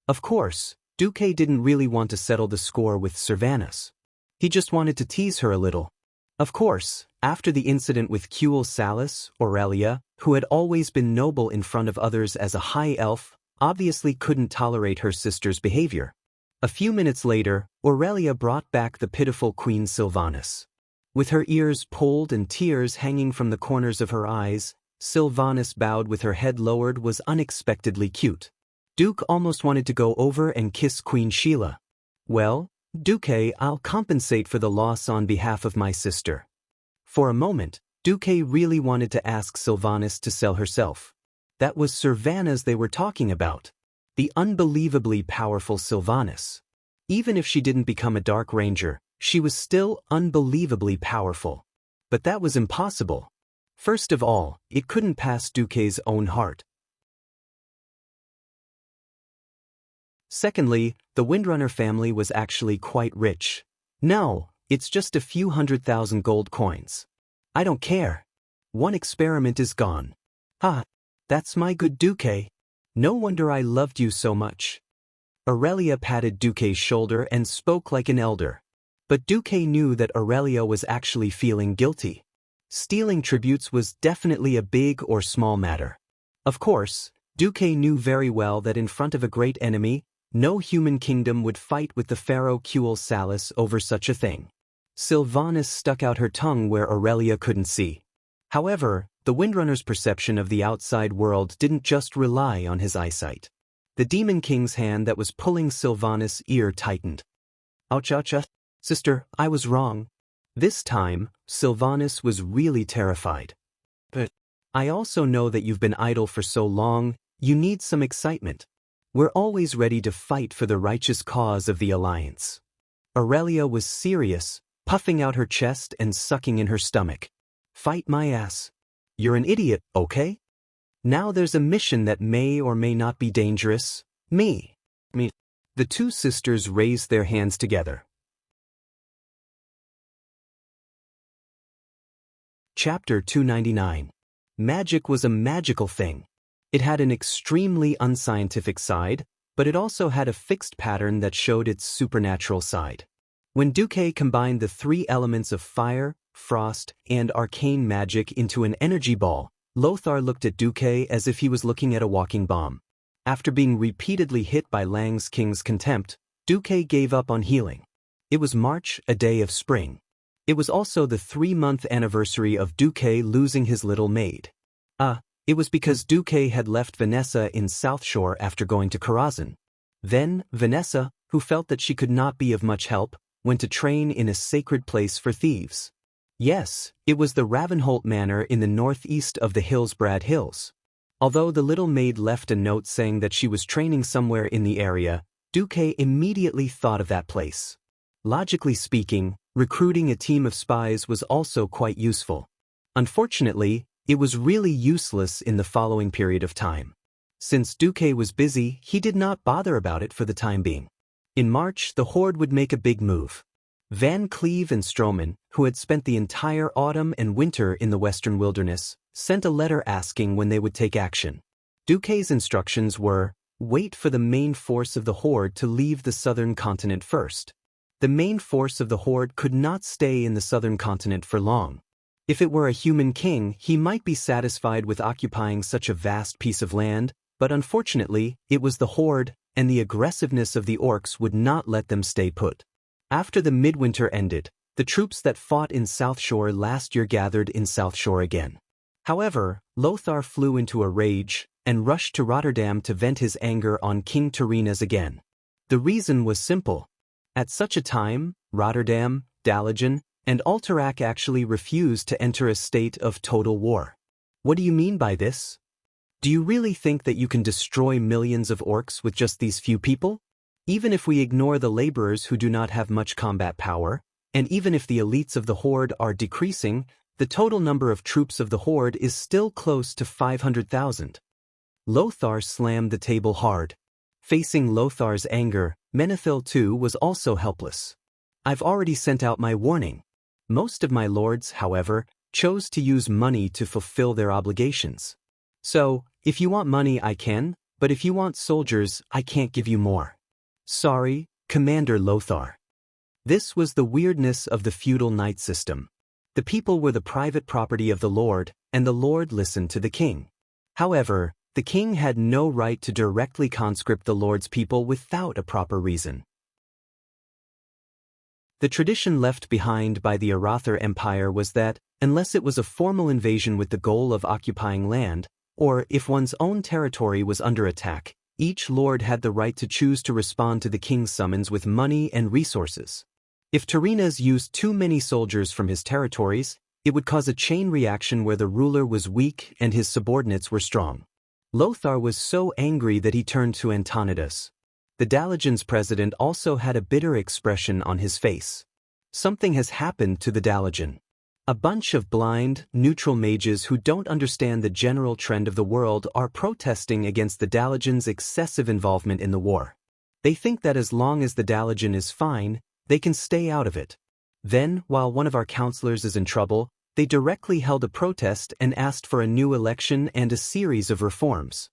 Of course, Duque didn't really want to settle the score with Servanas. He just wanted to tease her a little. Of course, after the incident with Kuel Salis, Aurelia, who had always been noble in front of others as a high elf, obviously couldn't tolerate her sister's behavior. A few minutes later, Aurelia brought back the pitiful Queen Sylvanas. With her ears pulled and tears hanging from the corners of her eyes, Sylvanas bowed with her head lowered was unexpectedly cute. Duke almost wanted to go over and kiss Queen Sheila. Well, Duque, I'll compensate for the loss on behalf of my sister. For a moment, Duque really wanted to ask Sylvanas to sell herself. That was Servanas they were talking about. The unbelievably powerful Sylvanas. Even if she didn't become a Dark Ranger, she was still unbelievably powerful. But that was impossible. First of all, it couldn't pass Duque's own heart. Secondly, the Windrunner family was actually quite rich. No, it's just a few 100,000 gold coins. I don't care. 1 experiment is gone. That's my good Duque. No wonder I loved you so much. Aurelia patted Duque's shoulder and spoke like an elder. But Duque knew that Aurelia was actually feeling guilty. Stealing tributes was definitely a big or small matter. Of course, Duque knew very well that in front of a great enemy, no human kingdom would fight with the pharaoh Kuel Salis over such a thing. Sylvanas stuck out her tongue where Aurelia couldn't see. However, the Windrunner's perception of the outside world didn't just rely on his eyesight. The Demon King's hand that was pulling Sylvanas' ear tightened. Ouch, sister, I was wrong. This time, Sylvanas was really terrified. But I also know that you've been idle for so long, you need some excitement. We're always ready to fight for the righteous cause of the Alliance. Aurelia was serious, puffing out her chest and sucking in her stomach. Fight my ass. You're an idiot, okay? Now there's a mission that may or may not be dangerous. Me. The 2 sisters raised their hands together. Chapter 299. Magic was a magical thing. It had an extremely unscientific side, but it also had a fixed pattern that showed its supernatural side. When Duque combined the 3 elements of fire, frost, and arcane magic into an energy ball, Lothar looked at Duque as if he was looking at a walking bomb. After being repeatedly hit by Lang's King's contempt, Duque gave up on healing. It was March, a day of spring. It was also the 3-month anniversary of Duque losing his little maid. It was because Duque had left Vanessa in South Shore after going to Karazhan. Then, Vanessa, who felt that she could not be of much help, went to train in a sacred place for thieves. Yes, it was the Ravenholt Manor in the northeast of the Hillsbrad Hills. Although the little maid left a note saying that she was training somewhere in the area, Duque immediately thought of that place. Logically speaking, recruiting a team of spies was also quite useful. Unfortunately, it was really useless in the following period of time. Since Duque was busy, he did not bother about it for the time being. In March, the Horde would make a big move. Van Cleve and Stroman, who had spent the entire autumn and winter in the western wilderness, sent a letter asking when they would take action. Duque's instructions were, wait for the main force of the Horde to leave the southern continent first. The main force of the Horde could not stay in the southern continent for long. If it were a human king, he might be satisfied with occupying such a vast piece of land, but unfortunately, it was the Horde, and the aggressiveness of the orcs would not let them stay put. After the midwinter ended, the troops that fought in South Shore last year gathered in South Shore again. However, Lothar flew into a rage and rushed to Rotterdam to vent his anger on King Tyrrhenus again. The reason was simple. At such a time, Rotterdam, Dalagen, and Alterac actually refused to enter a state of total war. What do you mean by this? Do you really think that you can destroy millions of orcs with just these few people? Even if we ignore the laborers who do not have much combat power, and even if the elites of the Horde are decreasing, the total number of troops of the Horde is still close to 500,000. Lothar slammed the table hard. Facing Lothar's anger, Menethil too was also helpless. I've already sent out my warning. Most of my lords, however, chose to use money to fulfill their obligations. So, if you want money I can, but if you want soldiers I can't give you more. Sorry, Commander Lothar. This was the weirdness of the feudal knight system. The people were the private property of the lord, and the lord listened to the king. However, the king had no right to directly conscript the lord's people without a proper reason. The tradition left behind by the Arather Empire was that, unless it was a formal invasion with the goal of occupying land, or if one's own territory was under attack, each lord had the right to choose to respond to the king's summons with money and resources. If Tyrrhenus used too many soldiers from his territories, it would cause a chain reaction where the ruler was weak and his subordinates were strong. Lothar was so angry that he turned to Antonidas. The Dalagen's president also had a bitter expression on his face. Something has happened to the Dalagen. A bunch of blind, neutral mages who don't understand the general trend of the world are protesting against the Dalagen's excessive involvement in the war. They think that as long as the Dalagen is fine, they can stay out of it. Then, while one of our counselors is in trouble, they directly held a protest and asked for a new election and a series of reforms.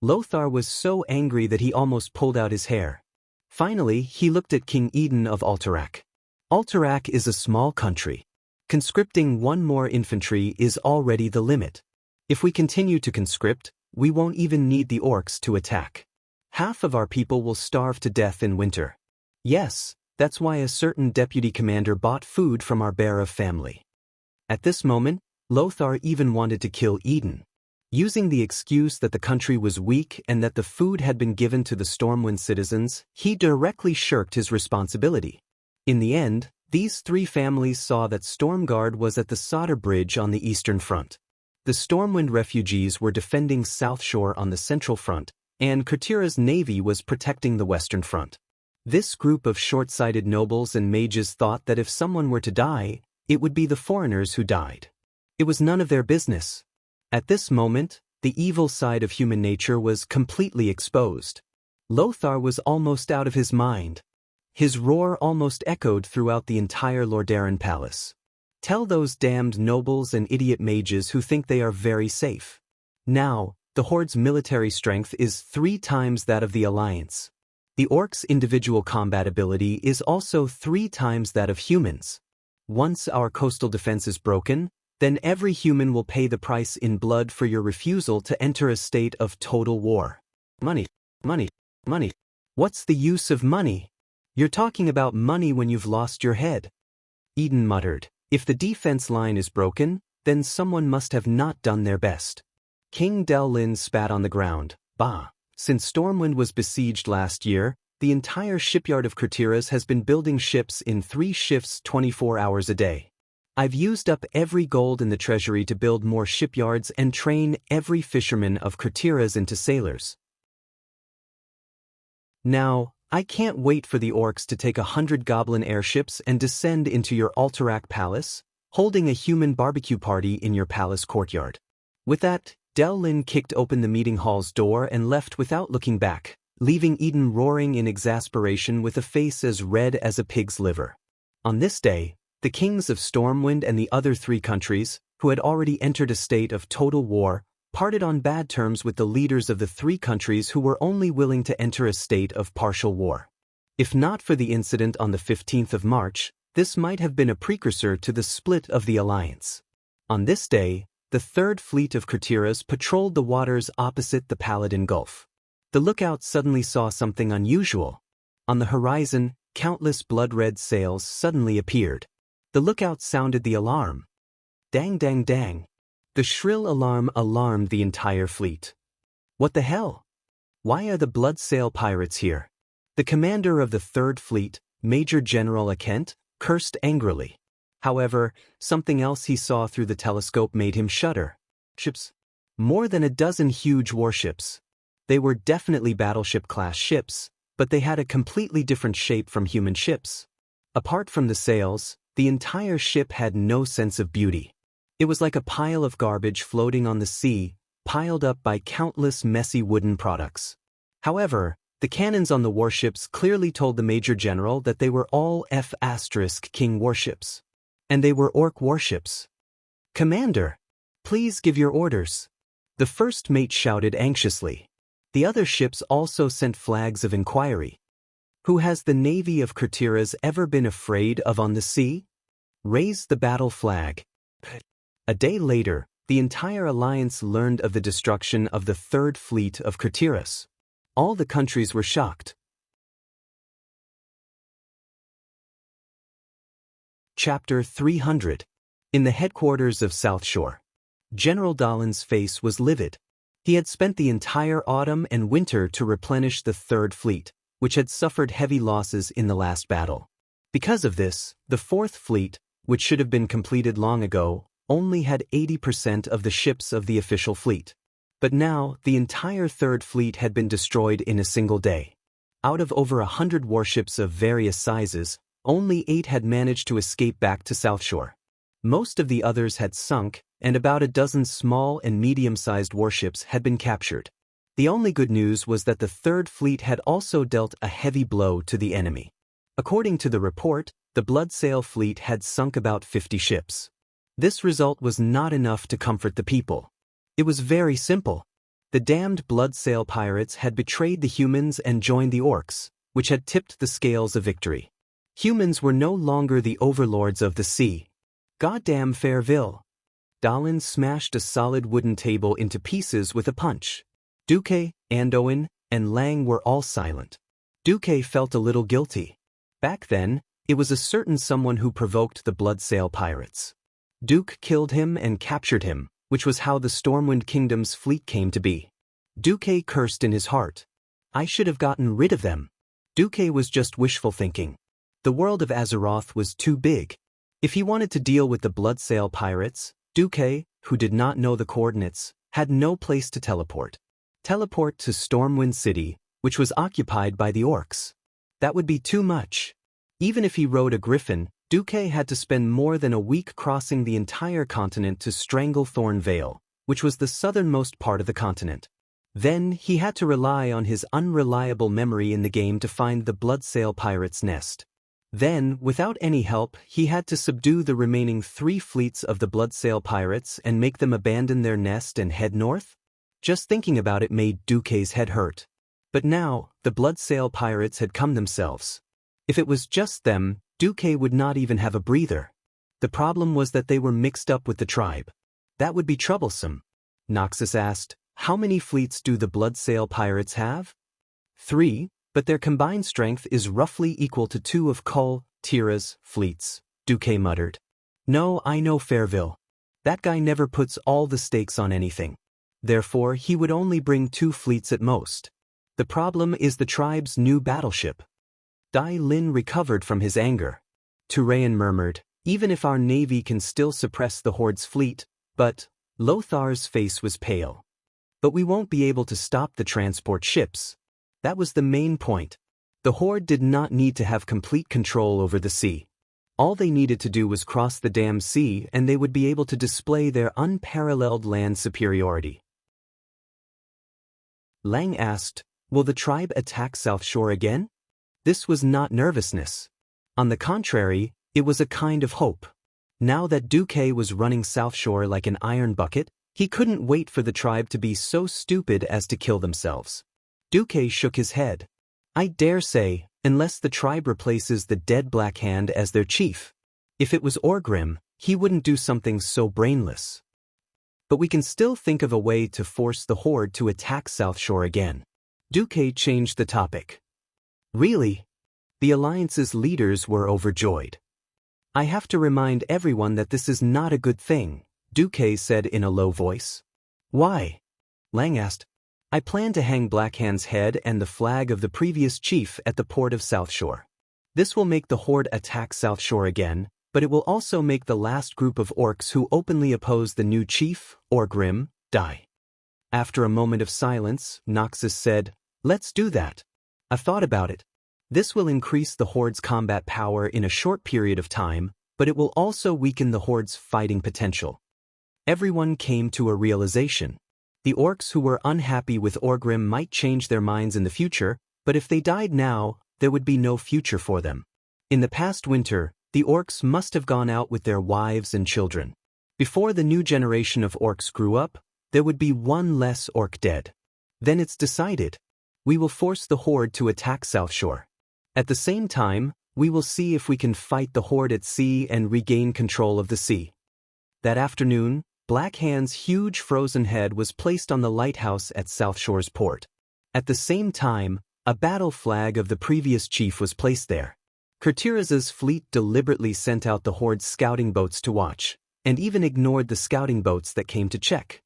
Lothar was so angry that he almost pulled out his hair. Finally, he looked at King Eden of Alterac. Alterac is a small country. Conscripting one more infantry is already the limit. If we continue to conscript, we won't even need the orcs to attack. Half of our people will starve to death in winter. Yes, that's why a certain deputy commander bought food from our Bear of family. At this moment, Lothar even wanted to kill Eden. Using the excuse that the country was weak and that the food had been given to the Stormwind citizens, he directly shirked his responsibility. In the end, these three families saw that Stormguard was at the Sodder Bridge on the eastern front. The Stormwind refugees were defending South Shore on the central front, and Kurtira's navy was protecting the western front. This group of short-sighted nobles and mages thought that if someone were to die, it would be the foreigners who died. It was none of their business. At this moment, the evil side of human nature was completely exposed. Lothar was almost out of his mind. His roar almost echoed throughout the entire Lordaeron palace. Tell those damned nobles and idiot mages who think they are very safe. Now, the Horde's military strength is 3 times that of the Alliance. The orcs' individual combat ability is also 3 times that of humans. Once our coastal defense is broken, then every human will pay the price in blood for your refusal to enter a state of total war. Money, money, money. What's the use of money? You're talking about money when you've lost your head. Eden muttered, if the defense line is broken, then someone must have not done their best. King Del-Lin spat on the ground. Bah! Since Stormwind was besieged last year, the entire shipyard of Kurtiras has been building ships in 3 shifts 24 hours a day. I've used up every gold in the treasury to build more shipyards and train every fisherman of Kurtiras into sailors. Now, I can't wait for the orcs to take 100 goblin airships and descend into your Alterac palace, holding a human barbecue party in your palace courtyard. With that, Lin kicked open the meeting hall's door and left without looking back, leaving Eden roaring in exasperation with a face as red as a pig's liver. On this day, the kings of Stormwind and the other 3 countries, who had already entered a state of total war, parted on bad terms with the leaders of the 3 countries who were only willing to enter a state of partial war. If not for the incident on the 15th of March, this might have been a precursor to the split of the alliance. On this day, the 3rd Fleet of Kurtiras patrolled the waters opposite the Paladin Gulf. The lookout suddenly saw something unusual. On the horizon, countless blood-red sails suddenly appeared. The lookout sounded the alarm. Dang dang dang. The shrill alarm alarmed the entire fleet. What the hell? Why are the blood sail pirates here? The commander of the 3rd Fleet, Major General Akent, cursed angrily. However, something else he saw through the telescope made him shudder. Ships. More than a dozen huge warships. They were definitely battleship-class ships, but they had a completely different shape from human ships. Apart from the sails, the entire ship had no sense of beauty. It was like a pile of garbage floating on the sea, piled up by countless messy wooden products. However, the cannons on the warships clearly told the Major General that they were all F***King warships. And they were orc warships. "Commander, please give your orders," the first mate shouted anxiously. The other ships also sent flags of inquiry. Who has the navy of Kurtiras ever been afraid of on the sea? Raise the battle flag. A day later, the entire alliance learned of the destruction of the 3rd Fleet of Kurtiras. All the countries were shocked. Chapter 300. In the headquarters of South Shore. General Dalin's face was livid. He had spent the entire autumn and winter to replenish the 3rd Fleet, which had suffered heavy losses in the last battle. Because of this, the 4th Fleet, which should have been completed long ago, only had 80% of the ships of the official fleet. But now, the entire 3rd Fleet had been destroyed in a single day. Out of over 100 warships of various sizes, only 8 had managed to escape back to South Shore. Most of the others had sunk, and about a dozen small and medium-sized warships had been captured. The only good news was that the 3rd Fleet had also dealt a heavy blow to the enemy. According to the report, the Bloodsail fleet had sunk about 50 ships. This result was not enough to comfort the people. It was very simple. The damned Bloodsail pirates had betrayed the humans and joined the orcs, which had tipped the scales of victory. Humans were no longer the overlords of the sea. Goddamn Fairville. Dalin smashed a solid wooden table into pieces with a punch. Duque, Andoin, and Lang were all silent. Duque felt a little guilty. Back then, it was a certain someone who provoked the Bloodsail pirates. Duke killed him and captured him, which was how the Stormwind Kingdom's fleet came to be. Duque cursed in his heart. I should have gotten rid of them. Duque was just wishful thinking. The world of Azeroth was too big. If he wanted to deal with the Bloodsail pirates, Duque, who did not know the coordinates, had no place to teleport. Teleport to Stormwind City, which was occupied by the orcs. That would be too much. Even if he rode a griffin, Duque had to spend more than a week crossing the entire continent to Stranglethorn Vale, which was the southernmost part of the continent. Then he had to rely on his unreliable memory in the game to find the Bloodsail pirates' nest. Then, without any help, he had to subdue the remaining 3 fleets of the Bloodsail pirates and make them abandon their nest and head north? Just thinking about it made Duque's head hurt. But now, the Bloodsail pirates had come themselves. If it was just them, Duque would not even have a breather. The problem was that they were mixed up with the tribe. That would be troublesome. Noxus asked, how many fleets do the Bloodsail pirates have? 3, but their combined strength is roughly equal to 2 of Tira's fleets, Duque muttered. No, I know Fairville. That guy never puts all the stakes on anything. Therefore, he would only bring 2 fleets at most. The problem is the tribe's new battleship. Dai Lin recovered from his anger. Turayan murmured, Even if our navy can still suppress the Horde's fleet, but Lothar's face was pale. But we won't be able to stop the transport ships. That was the main point. The Horde did not need to have complete control over the sea. All they needed to do was cross the damned sea and they would be able to display their unparalleled land superiority. Lang asked, "Will the tribe attack South Shore again?" This was not nervousness. On the contrary, it was a kind of hope. Now that Duque was running South Shore like an iron bucket, he couldn't wait for the tribe to be so stupid as to kill themselves. Duque shook his head. "I dare say, unless the tribe replaces the dead Black Hand as their chief. If it was Orgrim, he wouldn't do something so brainless. But we can still think of a way to force the Horde to attack South Shore again." Duque changed the topic. "Really?" The Alliance's leaders were overjoyed. "I have to remind everyone that this is not a good thing," Duque said in a low voice. "Why?" Lang asked. "I plan to hang Blackhand's head and the flag of the previous chief at the port of South Shore. This will make the Horde attack South Shore again, but it will also make the last group of orcs who openly oppose the new chief, Orgrim, die." After a moment of silence, Noxus said, "Let's do that. I've thought about it. This will increase the Horde's combat power in a short period of time, but it will also weaken the Horde's fighting potential." Everyone came to a realization. The orcs who were unhappy with Orgrim might change their minds in the future, but if they died now, there would be no future for them. In the past winter, the orcs must have gone out with their wives and children. Before the new generation of orcs grew up, there would be one less orc dead. Then it's decided. We will force the Horde to attack South Shore. At the same time, we will see if we can fight the Horde at sea and regain control of the sea. That afternoon, Black Hand's huge frozen head was placed on the lighthouse at South Shore's port. At the same time, a battle flag of the previous chief was placed there. Kurtiraz's fleet deliberately sent out the Horde's scouting boats to watch, and even ignored the scouting boats that came to check.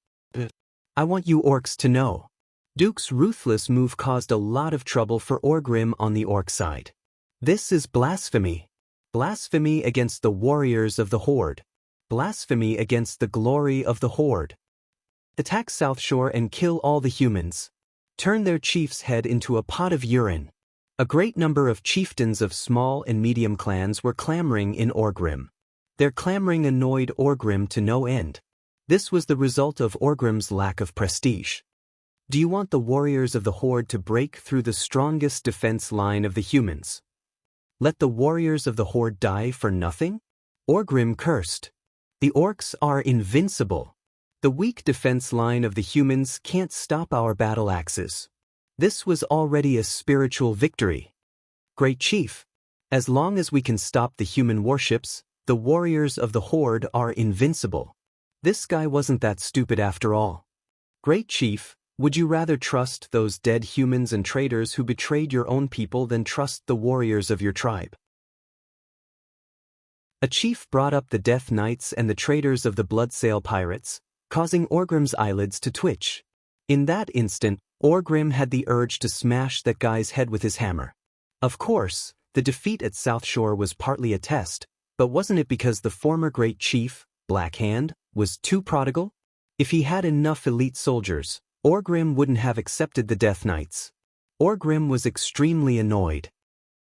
"I want you orcs to know. Duke's ruthless move caused a lot of trouble for Orgrim on the orc side. This is blasphemy. Blasphemy against the warriors of the Horde. Blasphemy against the glory of the Horde. Attack South Shore and kill all the humans. Turn their chief's head into a pot of urine." A great number of chieftains of small and medium clans were clamoring in Orgrim. Their clamoring annoyed Orgrim to no end. This was the result of Orgrim's lack of prestige. "Do you want the warriors of the Horde to break through the strongest defense line of the humans? Let the warriors of the Horde die for nothing?" Orgrim cursed. "The orcs are invincible. The weak defense line of the humans can't stop our battle axes. This was already a spiritual victory. Great Chief, as long as we can stop the human warships, the warriors of the Horde are invincible. This guy wasn't that stupid after all. Great Chief, would you rather trust those dead humans and traitors who betrayed your own people than trust the warriors of your tribe?" A chief brought up the Death Knights and the traitors of the Bloodsail pirates, causing Orgrim's eyelids to twitch. In that instant, Orgrim had the urge to smash that guy's head with his hammer. Of course, the defeat at South Shore was partly a test, but wasn't it because the former great chief, Black Hand, was too prodigal? If he had enough elite soldiers, Orgrim wouldn't have accepted the Death Knights. Orgrim was extremely annoyed.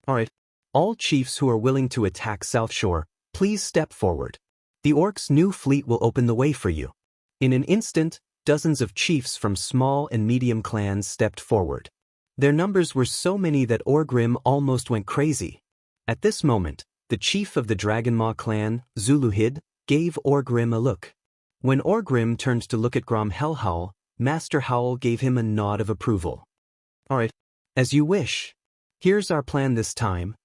"Alright, all chiefs who are willing to attack South Shore, please step forward. The orcs' new fleet will open the way for you." In an instant, dozens of chiefs from small and medium clans stepped forward. Their numbers were so many that Orgrim almost went crazy. At this moment, the chief of the Dragonmaw clan, Zuluhid, gave Orgrim a look. When Orgrim turned to look at Grom Hellhowl, Master Howl gave him a nod of approval. "Alright, as you wish. Here's our plan this time."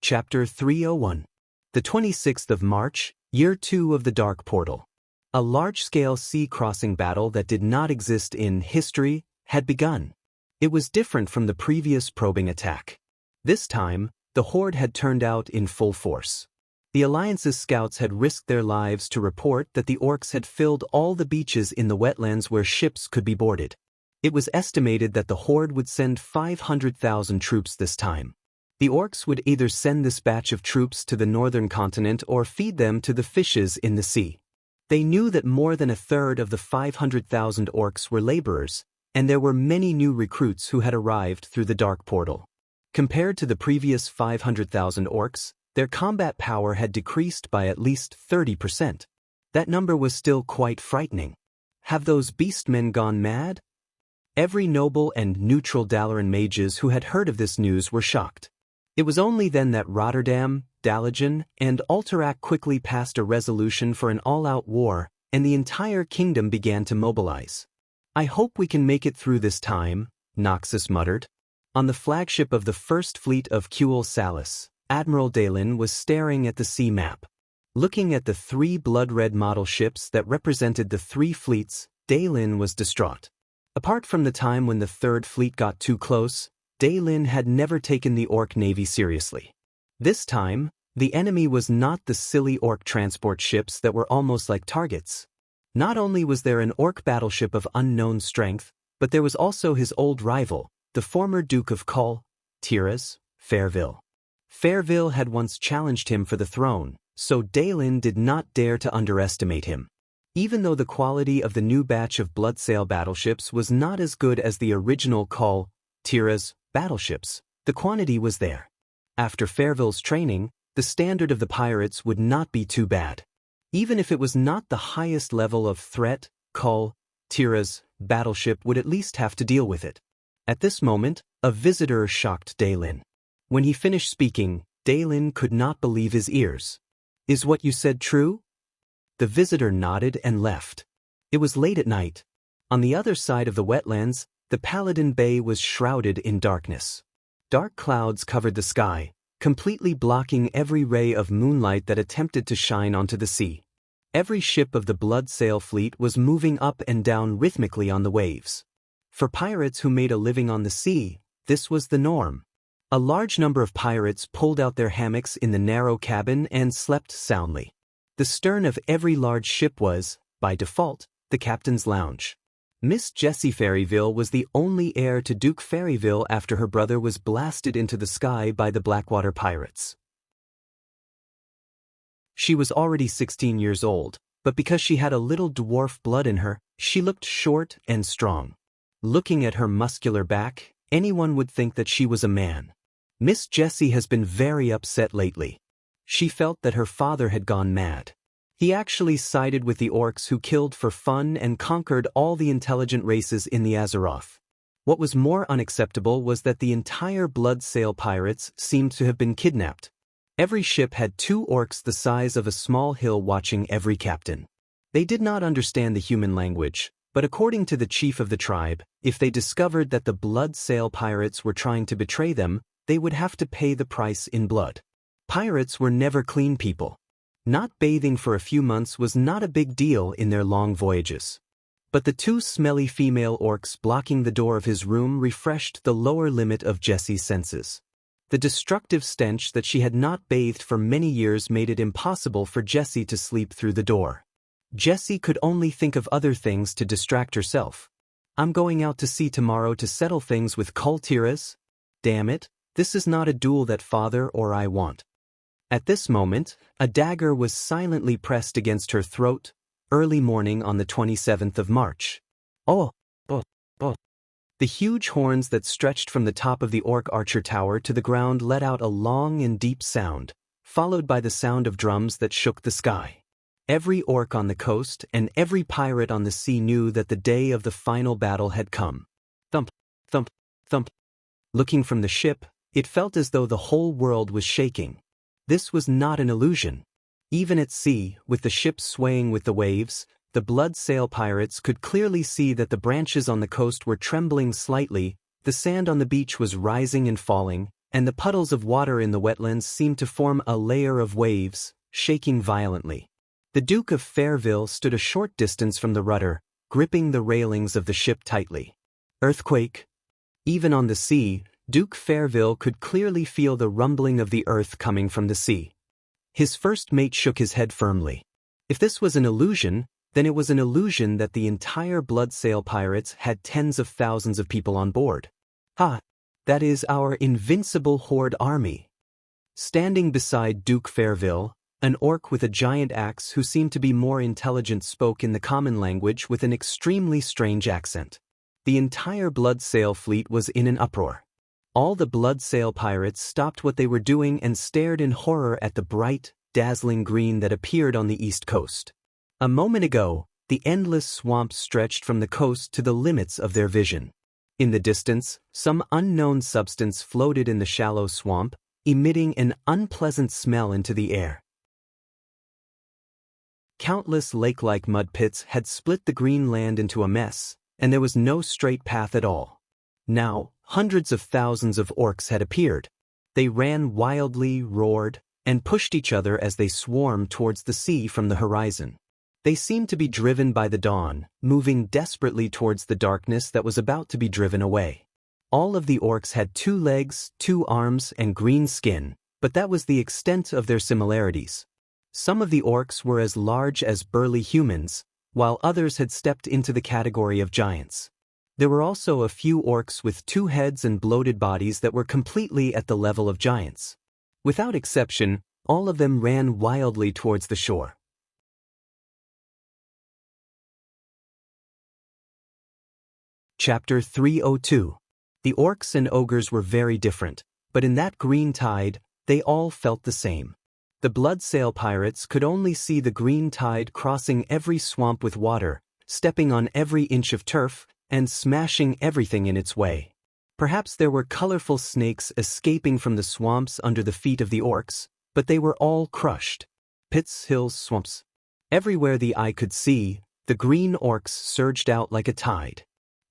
Chapter 301. The 26th of March, Year 2 of the Dark Portal. A large-scale sea-crossing battle that did not exist in history had begun. It was different from the previous probing attack. This time, the Horde had turned out in full force. The Alliance's scouts had risked their lives to report that the orcs had filled all the beaches in the wetlands where ships could be boarded. It was estimated that the Horde would send 500,000 troops this time. The orcs would either send this batch of troops to the northern continent or feed them to the fishes in the sea. They knew that more than a third of the 500,000 orcs were laborers, and there were many new recruits who had arrived through the dark portal. Compared to the previous 500,000 orcs, their combat power had decreased by at least 30%. That number was still quite frightening. Have those beastmen gone mad? Every noble and neutral Dalaran mages who had heard of this news were shocked. It was only then that Rotterdam, Dalajan, and Alterac quickly passed a resolution for an all-out war, and the entire kingdom began to mobilize. "I hope we can make it through this time," Noxus muttered. On the flagship of the First Fleet of Kuel Salis, Admiral Dalin was staring at the sea map. Looking at the 3 blood-red model ships that represented the 3 fleets, Dalin was distraught. Apart from the time when the Third Fleet got too close, Dalin had never taken the Orc Navy seriously. This time, the enemy was not the silly Orc transport ships that were almost like targets. Not only was there an Orc battleship of unknown strength, but there was also his old rival, the former Duke of Kull, Tiras, Fairville. Fairville had once challenged him for the throne, so Dalin did not dare to underestimate him. Even though the quality of the new batch of Bloodsail battleships was not as good as the original Kull, Tiras, battleships, the quantity was there. After Fairville's training, the standard of the pirates would not be too bad. Even if it was not the highest level of threat, Kull, Tiras, battleship would at least have to deal with it. At this moment, a visitor shocked Dalin. When he finished speaking, Dalin could not believe his ears. "Is what you said true?" The visitor nodded and left. It was late at night. On the other side of the wetlands, the Paladin Bay was shrouded in darkness. Dark clouds covered the sky, completely blocking every ray of moonlight that attempted to shine onto the sea. Every ship of the Bloodsail fleet was moving up and down rhythmically on the waves. For pirates who made a living on the sea, this was the norm. A large number of pirates pulled out their hammocks in the narrow cabin and slept soundly. The stern of every large ship was, by default, the captain's lounge. Miss Jessie Ferryville was the only heir to Duke Ferryville after her brother was blasted into the sky by the Blackwater pirates. She was already 16 years old, but because she had a little dwarf blood in her, she looked short and strong. Looking at her muscular back, anyone would think that she was a man. Miss Jessie has been very upset lately. She felt that her father had gone mad. He actually sided with the orcs who killed for fun and conquered all the intelligent races in the Azeroth. What was more unacceptable was that the entire Bloodsail pirates seemed to have been kidnapped. Every ship had 2 orcs the size of a small hill watching every captain. They did not understand the human language, but according to the chief of the tribe, if they discovered that the Bloodsail pirates were trying to betray them, they would have to pay the price in blood. Pirates were never clean people. Not bathing for a few months was not a big deal in their long voyages. But the 2 smelly female orcs blocking the door of his room refreshed the lower limit of Jessie's senses. The destructive stench that she had not bathed for many years made it impossible for Jessie to sleep through the door. Jessie could only think of other things to distract herself. "I'm going out to sea tomorrow to settle things with Cultiras. Damn it, this is not a duel that father or I want." At this moment, a dagger was silently pressed against her throat, early morning on the 27th of March. Oh. The huge horns that stretched from the top of the Orc Archer Tower to the ground let out a long and deep sound, followed by the sound of drums that shook the sky. Every orc on the coast and every pirate on the sea knew that the day of the final battle had come. Thump, thump, thump. Looking from the ship, it felt as though the whole world was shaking. This was not an illusion. Even at sea, with the ship swaying with the waves, the Bloodsail pirates could clearly see that the branches on the coast were trembling slightly, the sand on the beach was rising and falling, and the puddles of water in the wetlands seemed to form a layer of waves, shaking violently. The Duke of Fairville stood a short distance from the rudder, gripping the railings of the ship tightly. Earthquake. Even on the sea, Duke Fairville could clearly feel the rumbling of the earth coming from the sea. His first mate shook his head firmly. If this was an illusion, then it was an illusion that the entire Bloodsail pirates had tens of thousands of people on board. Ha! That is our invincible horde army. Standing beside Duke Fairville, an orc with a giant axe who seemed to be more intelligent spoke in the common language with an extremely strange accent. The entire Bloodsail fleet was in an uproar. All the Bloodsail pirates stopped what they were doing and stared in horror at the bright, dazzling green that appeared on the east coast. A moment ago, the endless swamp stretched from the coast to the limits of their vision. In the distance, some unknown substance floated in the shallow swamp, emitting an unpleasant smell into the air. Countless lake-like mud pits had split the green land into a mess, and there was no straight path at all. Now, hundreds of thousands of orcs had appeared. They ran wildly, roared, and pushed each other as they swarmed towards the sea from the horizon. They seemed to be driven by the dawn, moving desperately towards the darkness that was about to be driven away. All of the orcs had 2 legs, 2 arms, and green skin, but that was the extent of their similarities. Some of the orcs were as large as burly humans, while others had stepped into the category of giants. There were also a few orcs with 2 heads and bloated bodies that were completely at the level of giants. Without exception, all of them ran wildly towards the shore. Chapter 302. The orcs and ogres were very different, but in that green tide, they all felt the same. The Bloodsail pirates could only see the green tide crossing every swamp with water, stepping on every inch of turf, and smashing everything in its way. Perhaps there were colorful snakes escaping from the swamps under the feet of the orcs, but they were all crushed. Pits, hills, swamps. Everywhere the eye could see, the green orcs surged out like a tide.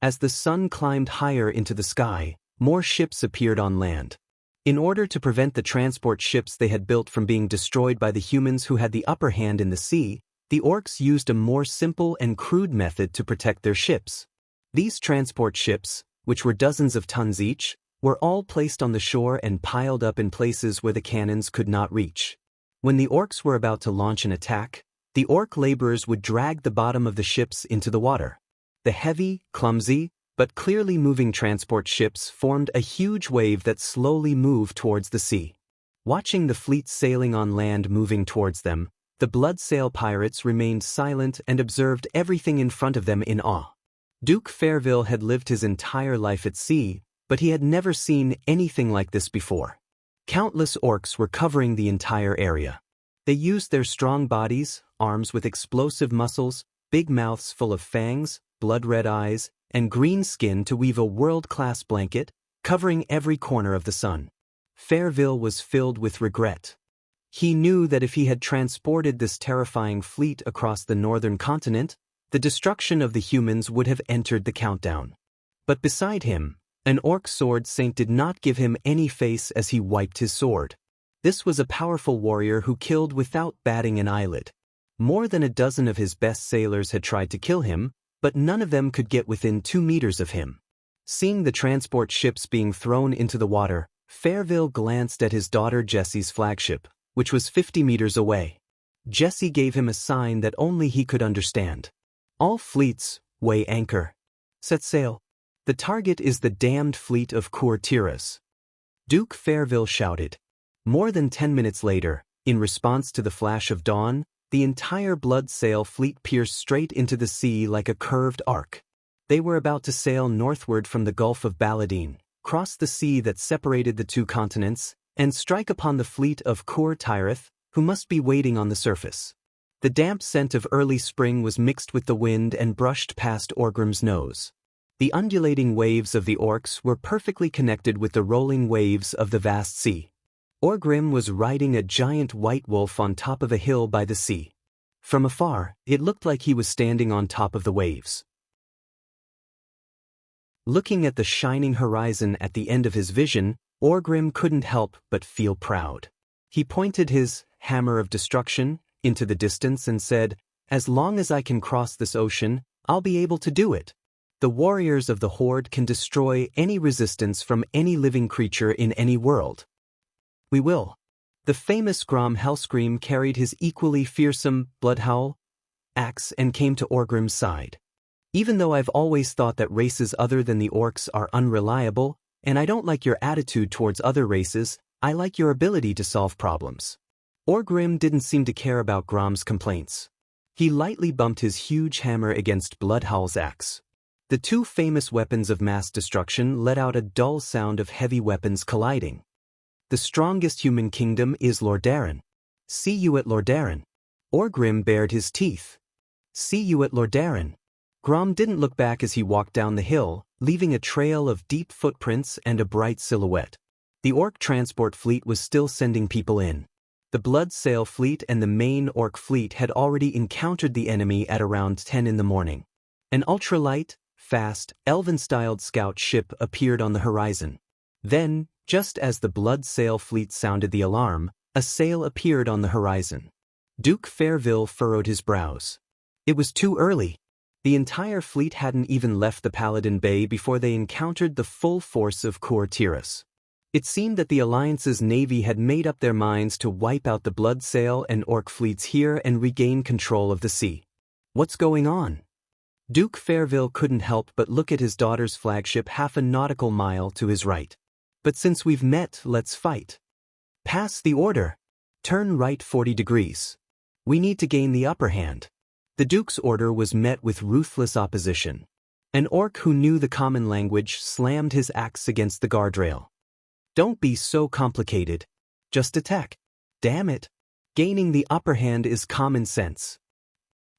As the sun climbed higher into the sky, more ships appeared on land. In order to prevent the transport ships they had built from being destroyed by the humans who had the upper hand in the sea, the orcs used a more simple and crude method to protect their ships. These transport ships, which were dozens of tons each, were all placed on the shore and piled up in places where the cannons could not reach. When the orcs were about to launch an attack, the orc laborers would drag the bottom of the ships into the water. The heavy, clumsy, but clearly moving transport ships formed a huge wave that slowly moved towards the sea. Watching the fleet sailing on land moving towards them, the Bloodsail pirates remained silent and observed everything in front of them in awe. Duke Fairville had lived his entire life at sea, but he had never seen anything like this before. Countless orcs were covering the entire area. They used their strong bodies, arms with explosive muscles, big mouths full of fangs, blood-red eyes, and green skin to weave a world-class blanket, covering every corner of the sun. Fairville was filled with regret. He knew that if he had transported this terrifying fleet across the northern continent, the destruction of the humans would have entered the countdown. But beside him, an orc sword saint did not give him any face as he wiped his sword. This was a powerful warrior who killed without batting an eyelid. More than a dozen of his best sailors had tried to kill him, but none of them could get within 2 meters of him. Seeing the transport ships being thrown into the water, Fairville glanced at his daughter Jessie's flagship, which was 50 meters away. Jessie gave him a sign that only he could understand. All fleets, weigh anchor. Set sail. The target is the damned fleet of Courtiers. Duke Fairville shouted. More than 10 minutes later, in response to the flash of dawn, the entire Bloodsail fleet pierced straight into the sea like a curved arc. They were about to sail northward from the Gulf of Baladine, cross the sea that separated the 2 continents, and strike upon the fleet of Courtiers, who must be waiting on the surface. The damp scent of early spring was mixed with the wind and brushed past Orgrim's nose. The undulating waves of the orcs were perfectly connected with the rolling waves of the vast sea. Orgrim was riding a giant white wolf on top of a hill by the sea. From afar, it looked like he was standing on top of the waves. Looking at the shining horizon at the end of his vision, Orgrim couldn't help but feel proud. He pointed his hammer of destruction into the distance and said, "As long as I can cross this ocean, I'll be able to do it. The warriors of the Horde can destroy any resistance from any living creature in any world. We will." The famous Grom Hellscream carried his equally fearsome Bloodhowl axe and came to Orgrim's side. "Even though I've always thought that races other than the orcs are unreliable, And I don't like your attitude towards other races, I like your ability to solve problems. Orgrim didn't seem to care about Grom's complaints. He lightly bumped his huge hammer against Bloodhowl's axe. The two famous weapons of mass destruction let out a dull sound of heavy weapons colliding. The strongest human kingdom is Lordaeron. See you at Lordaeron. Orgrim bared his teeth. See you at Lordaeron. Grom didn't look back as he walked down the hill, leaving a trail of deep footprints and a bright silhouette. The orc transport fleet was still sending people in. The Bloodsail fleet and the main orc fleet had already encountered the enemy at around 10 in the morning. An ultralight, fast, elven-styled scout ship appeared on the horizon. Then, just as the Bloodsail fleet sounded the alarm, a sail appeared on the horizon. Duke Fairville furrowed his brows. It was too early. The entire fleet hadn't even left the Paladin Bay before they encountered the full force of Courtiras. It seemed that the Alliance's navy had made up their minds to wipe out the Bloodsail and orc fleets here and regain control of the sea. What's going on? Duke Fairville couldn't help but look at his daughter's flagship half a nautical mile to his right. But since we've met, let's fight. Pass the order. Turn right 40 degrees. We need to gain the upper hand. The Duke's order was met with ruthless opposition. An orc who knew the common language slammed his axe against the guardrail. Don't be so complicated. Just attack. Damn it. Gaining the upper hand is common sense.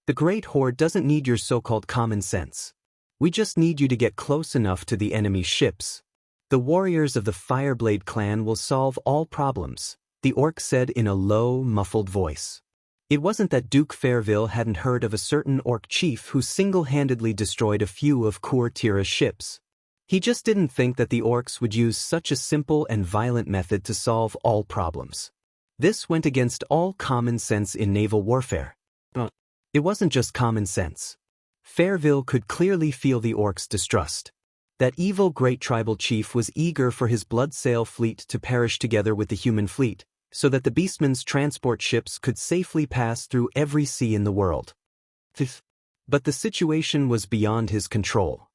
The Great Horde doesn't need your so-called common sense. We just need you to get close enough to the enemy's ships. The warriors of the Fireblade clan will solve all problems, the orc said in a low, muffled voice. It wasn't that Duke Fairville hadn't heard of a certain orc chief who single-handedly destroyed a few of Courtira's ships. He just didn't think that the orcs would use such a simple and violent method to solve all problems. This went against all common sense in naval warfare. But it wasn't just common sense. Fairville could clearly feel the orcs' distrust. That evil great tribal chief was eager for his Bloodsail fleet to perish together with the human fleet, so that the Beastman's transport ships could safely pass through every sea in the world. But the situation was beyond his control.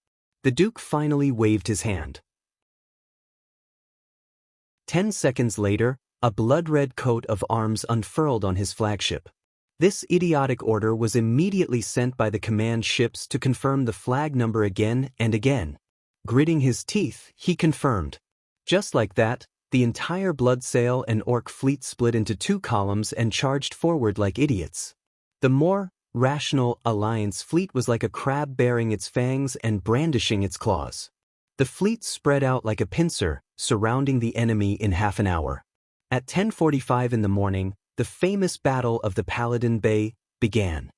The Duke finally waved his hand. 10 seconds later, a blood-red coat of arms unfurled on his flagship. This idiotic order was immediately sent by the command ships to confirm the flag number again and again. Gritting his teeth, he confirmed. Just like that, the entire Bloodsail and orc fleet split into two columns and charged forward like idiots. The more rational Alliance fleet was like a crab baring its fangs and brandishing its claws. The fleet spread out like a pincer, surrounding the enemy in half an hour. At 10:45 in the morning, the famous Battle of the Paladin Bay began.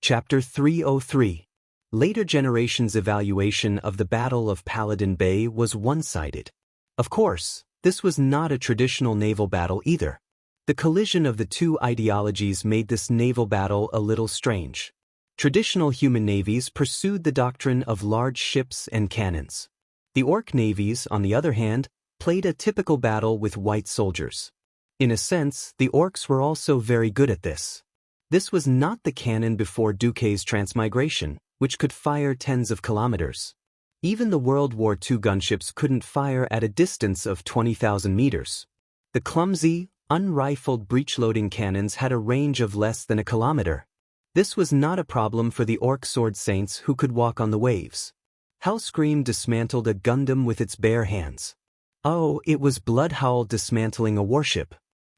Chapter 303. Later generations' evaluation of the Battle of Paladin Bay was one-sided. Of course, this was not a traditional naval battle either. The collision of the two ideologies made this naval battle a little strange. Traditional human navies pursued the doctrine of large ships and cannons. The orc navies, on the other hand, played a typical battle with white soldiers. In a sense, the orcs were also very good at this. This was not the canon before Duke's transmigration, which could fire tens of kilometers. Even the World War II gunships couldn't fire at a distance of 20,000 meters. The clumsy, unrifled breech-loading cannons had a range of less than a kilometer. This was not a problem for the orc sword saints who could walk on the waves. Hellscream dismantled a Gundam with its bare hands. Oh, it was Bloodhowl dismantling a warship.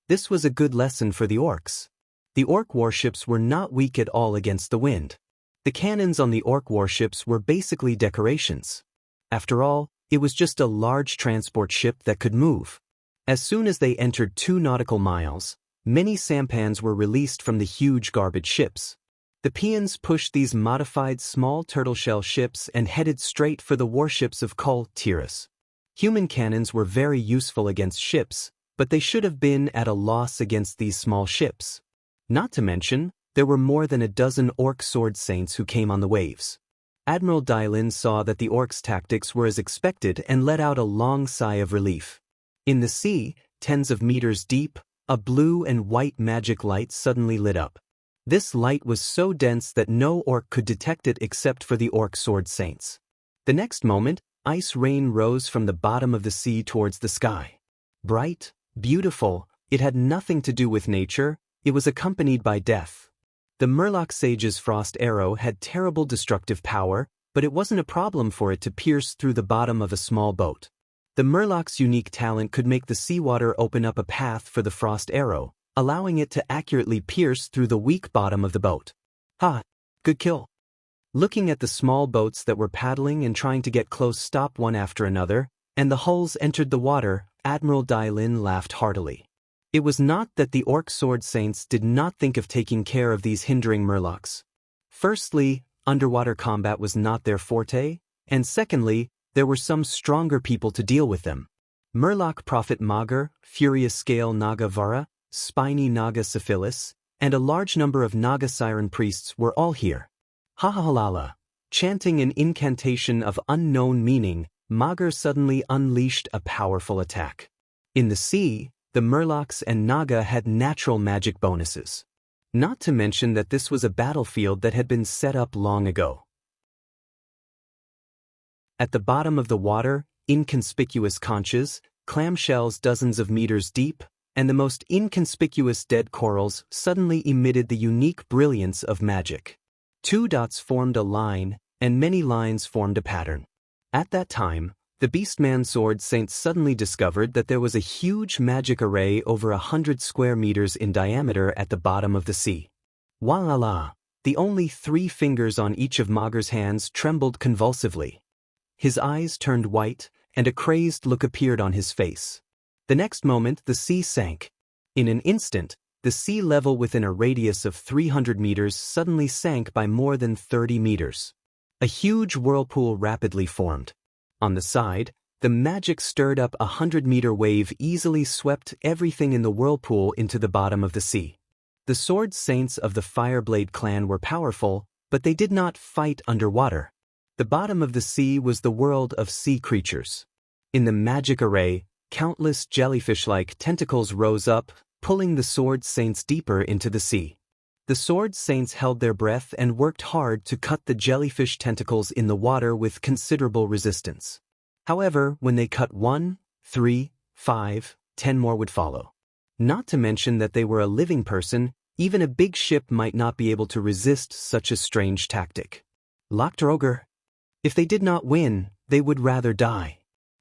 This was a good lesson for the orcs. The orc warships were not weak at all against the wind. The cannons on the orc warships were basically decorations. After all, it was just a large transport ship that could move. As soon as they entered 2 nautical miles, many sampans were released from the huge garbage ships. The peons pushed these modified small turtleshell ships and headed straight for the warships of Courtiras. Human cannons were very useful against ships, but they should have been at a loss against these small ships. Not to mention, there were more than a dozen orc sword saints who came on the waves. Admiral Dylin saw that the orcs' tactics were as expected and let out a long sigh of relief. In the sea, tens of meters deep, a blue and white magic light suddenly lit up. This light was so dense that no orc could detect it except for the orc sword saints. The next moment, ice rain rose from the bottom of the sea towards the sky. Bright, beautiful, it had nothing to do with nature, it was accompanied by death. The Murloc Sage's frost arrow had terrible destructive power, but it wasn't a problem for it to pierce through the bottom of a small boat. The Murloc's unique talent could make the seawater open up a path for the frost arrow, allowing it to accurately pierce through the weak bottom of the boat. Ha! Good kill. Looking at the small boats that were paddling and trying to get close stop one after another, and the hulls entered the water, Admiral Lin laughed heartily. It was not that the orc sword saints did not think of taking care of these hindering Murlocs. Firstly, underwater combat was not their forte, and secondly, there were some stronger people to deal with them. Murloc Prophet Magar, Furious Scale Naga Vara, Spiny Naga Syphilis, and a large number of Naga Siren priests were all here. Ha-ha-ha-la-la. Chanting an incantation of unknown meaning, Magar suddenly unleashed a powerful attack. In the sea, the Murlocs and Naga had natural magic bonuses. Not to mention that this was a battlefield that had been set up long ago. At the bottom of the water, inconspicuous conches, clamshells dozens of meters deep, and the most inconspicuous dead corals suddenly emitted the unique brilliance of magic. 2 dots formed a line, and many lines formed a pattern. At that time, the Beastman Sword Saints suddenly discovered that there was a huge magic array over 100 square meters in diameter at the bottom of the sea. Walala! The only 3 fingers on each of Magar's hands trembled convulsively. His eyes turned white, and a crazed look appeared on his face. The next moment, the sea sank. In an instant, the sea level within a radius of 300 meters suddenly sank by more than 30 meters. A huge whirlpool rapidly formed. On the side, the magic stirred up 100-meter wave easily swept everything in the whirlpool into the bottom of the sea. The Sword Saints of the Fireblade clan were powerful, but they did not fight underwater. The bottom of the sea was the world of sea creatures. In the magic array, countless jellyfish-like tentacles rose up, pulling the Sword Saints deeper into the sea. The Sword Saints held their breath and worked hard to cut the jellyfish tentacles in the water with considerable resistance. However, when they cut 1, 3, 5, 10 more would follow. Not to mention that they were a living person, even a big ship might not be able to resist such a strange tactic. Lochtroger. If they did not win, they would rather die.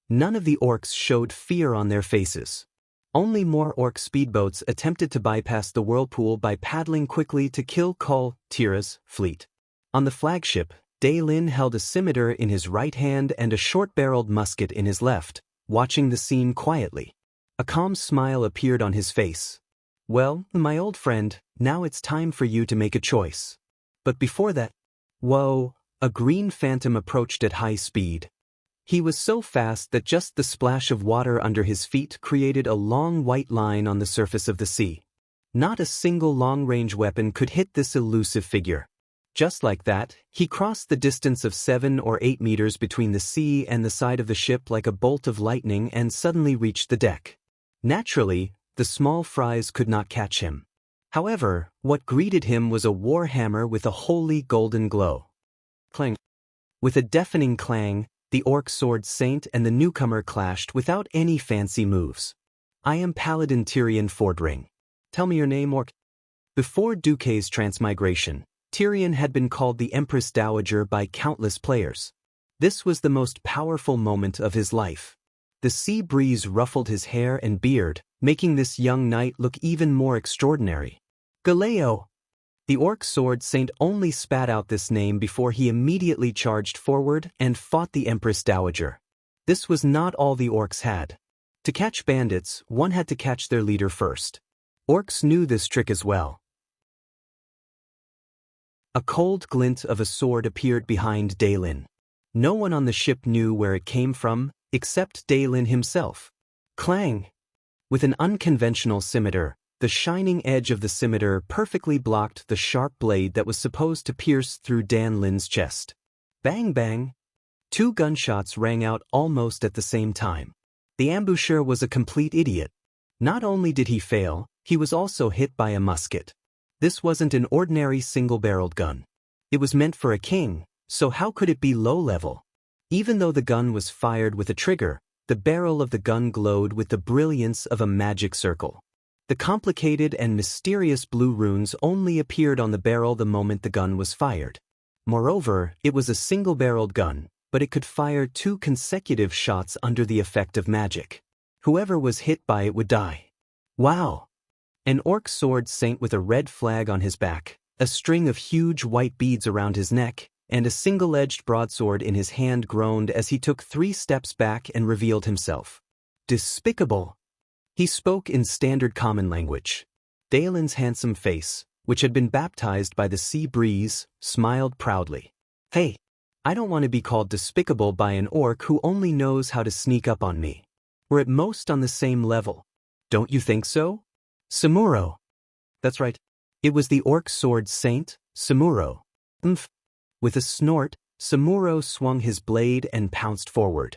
None of the orcs showed fear on their faces. Only more orc speedboats attempted to bypass the whirlpool by paddling quickly to kill Kul Tira's fleet. On the flagship, Lin held a scimitar in his right hand and a short-barreled musket in his left, watching the scene quietly. A calm smile appeared on his face. Well, my old friend, now it's time for you to make a choice. But before that, whoa, a green phantom approached at high speed. He was so fast that just the splash of water under his feet created a long white line on the surface of the sea. Not a single long-range weapon could hit this elusive figure. Just like that, he crossed the distance of 7 or 8 meters between the sea and the side of the ship like a bolt of lightning and suddenly reached the deck. Naturally, the small fries could not catch him. However, what greeted him was a war hammer with a holy golden glow. Clang! With a deafening clang, the Orc Sword Saint and the newcomer clashed without any fancy moves. I am Paladin Tyrion Fordring. Tell me your name, Orc. Before Duque's transmigration, Tyrion had been called the Empress Dowager by countless players. This was the most powerful moment of his life. The sea breeze ruffled his hair and beard, making this young knight look even more extraordinary. Galeo! The Orc Sword Saint only spat out this name before he immediately charged forward and fought the Empress Dowager. This was not all the orcs had. To catch bandits, one had to catch their leader first. Orcs knew this trick as well. A cold glint of a sword appeared behind Lin. No one on the ship knew where it came from, except Lin himself. Clang! With an unconventional scimitar, the shining edge of the scimitar perfectly blocked the sharp blade that was supposed to pierce through Lin's chest. Bang bang! 2 gunshots rang out almost at the same time. The ambusher was a complete idiot. Not only did he fail, he was also hit by a musket. This wasn't an ordinary single-barreled gun. It was meant for a king, so how could it be low-level? Even though the gun was fired with a trigger, the barrel of the gun glowed with the brilliance of a magic circle. The complicated and mysterious blue runes only appeared on the barrel the moment the gun was fired. Moreover, it was a single-barreled gun, but it could fire 2 consecutive shots under the effect of magic. Whoever was hit by it would die. Wow! An orc sword saint with a red flag on his back, a string of huge white beads around his neck, and a single-edged broadsword in his hand groaned as he took 3 steps back and revealed himself. Despicable! He spoke in standard common language. Dalen's handsome face, which had been baptized by the sea breeze, smiled proudly. Hey, I don't want to be called despicable by an orc who only knows how to sneak up on me. We're at most on the same level. Don't you think so? Samuro. That's right. It was the orc sword saint, Samuro. With a snort, Samuro swung his blade and pounced forward.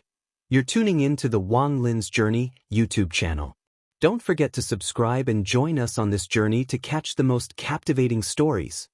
You're tuning in to the Wang Lin's Journey YouTube channel. Don't forget to subscribe and join us on this journey to catch the most captivating stories.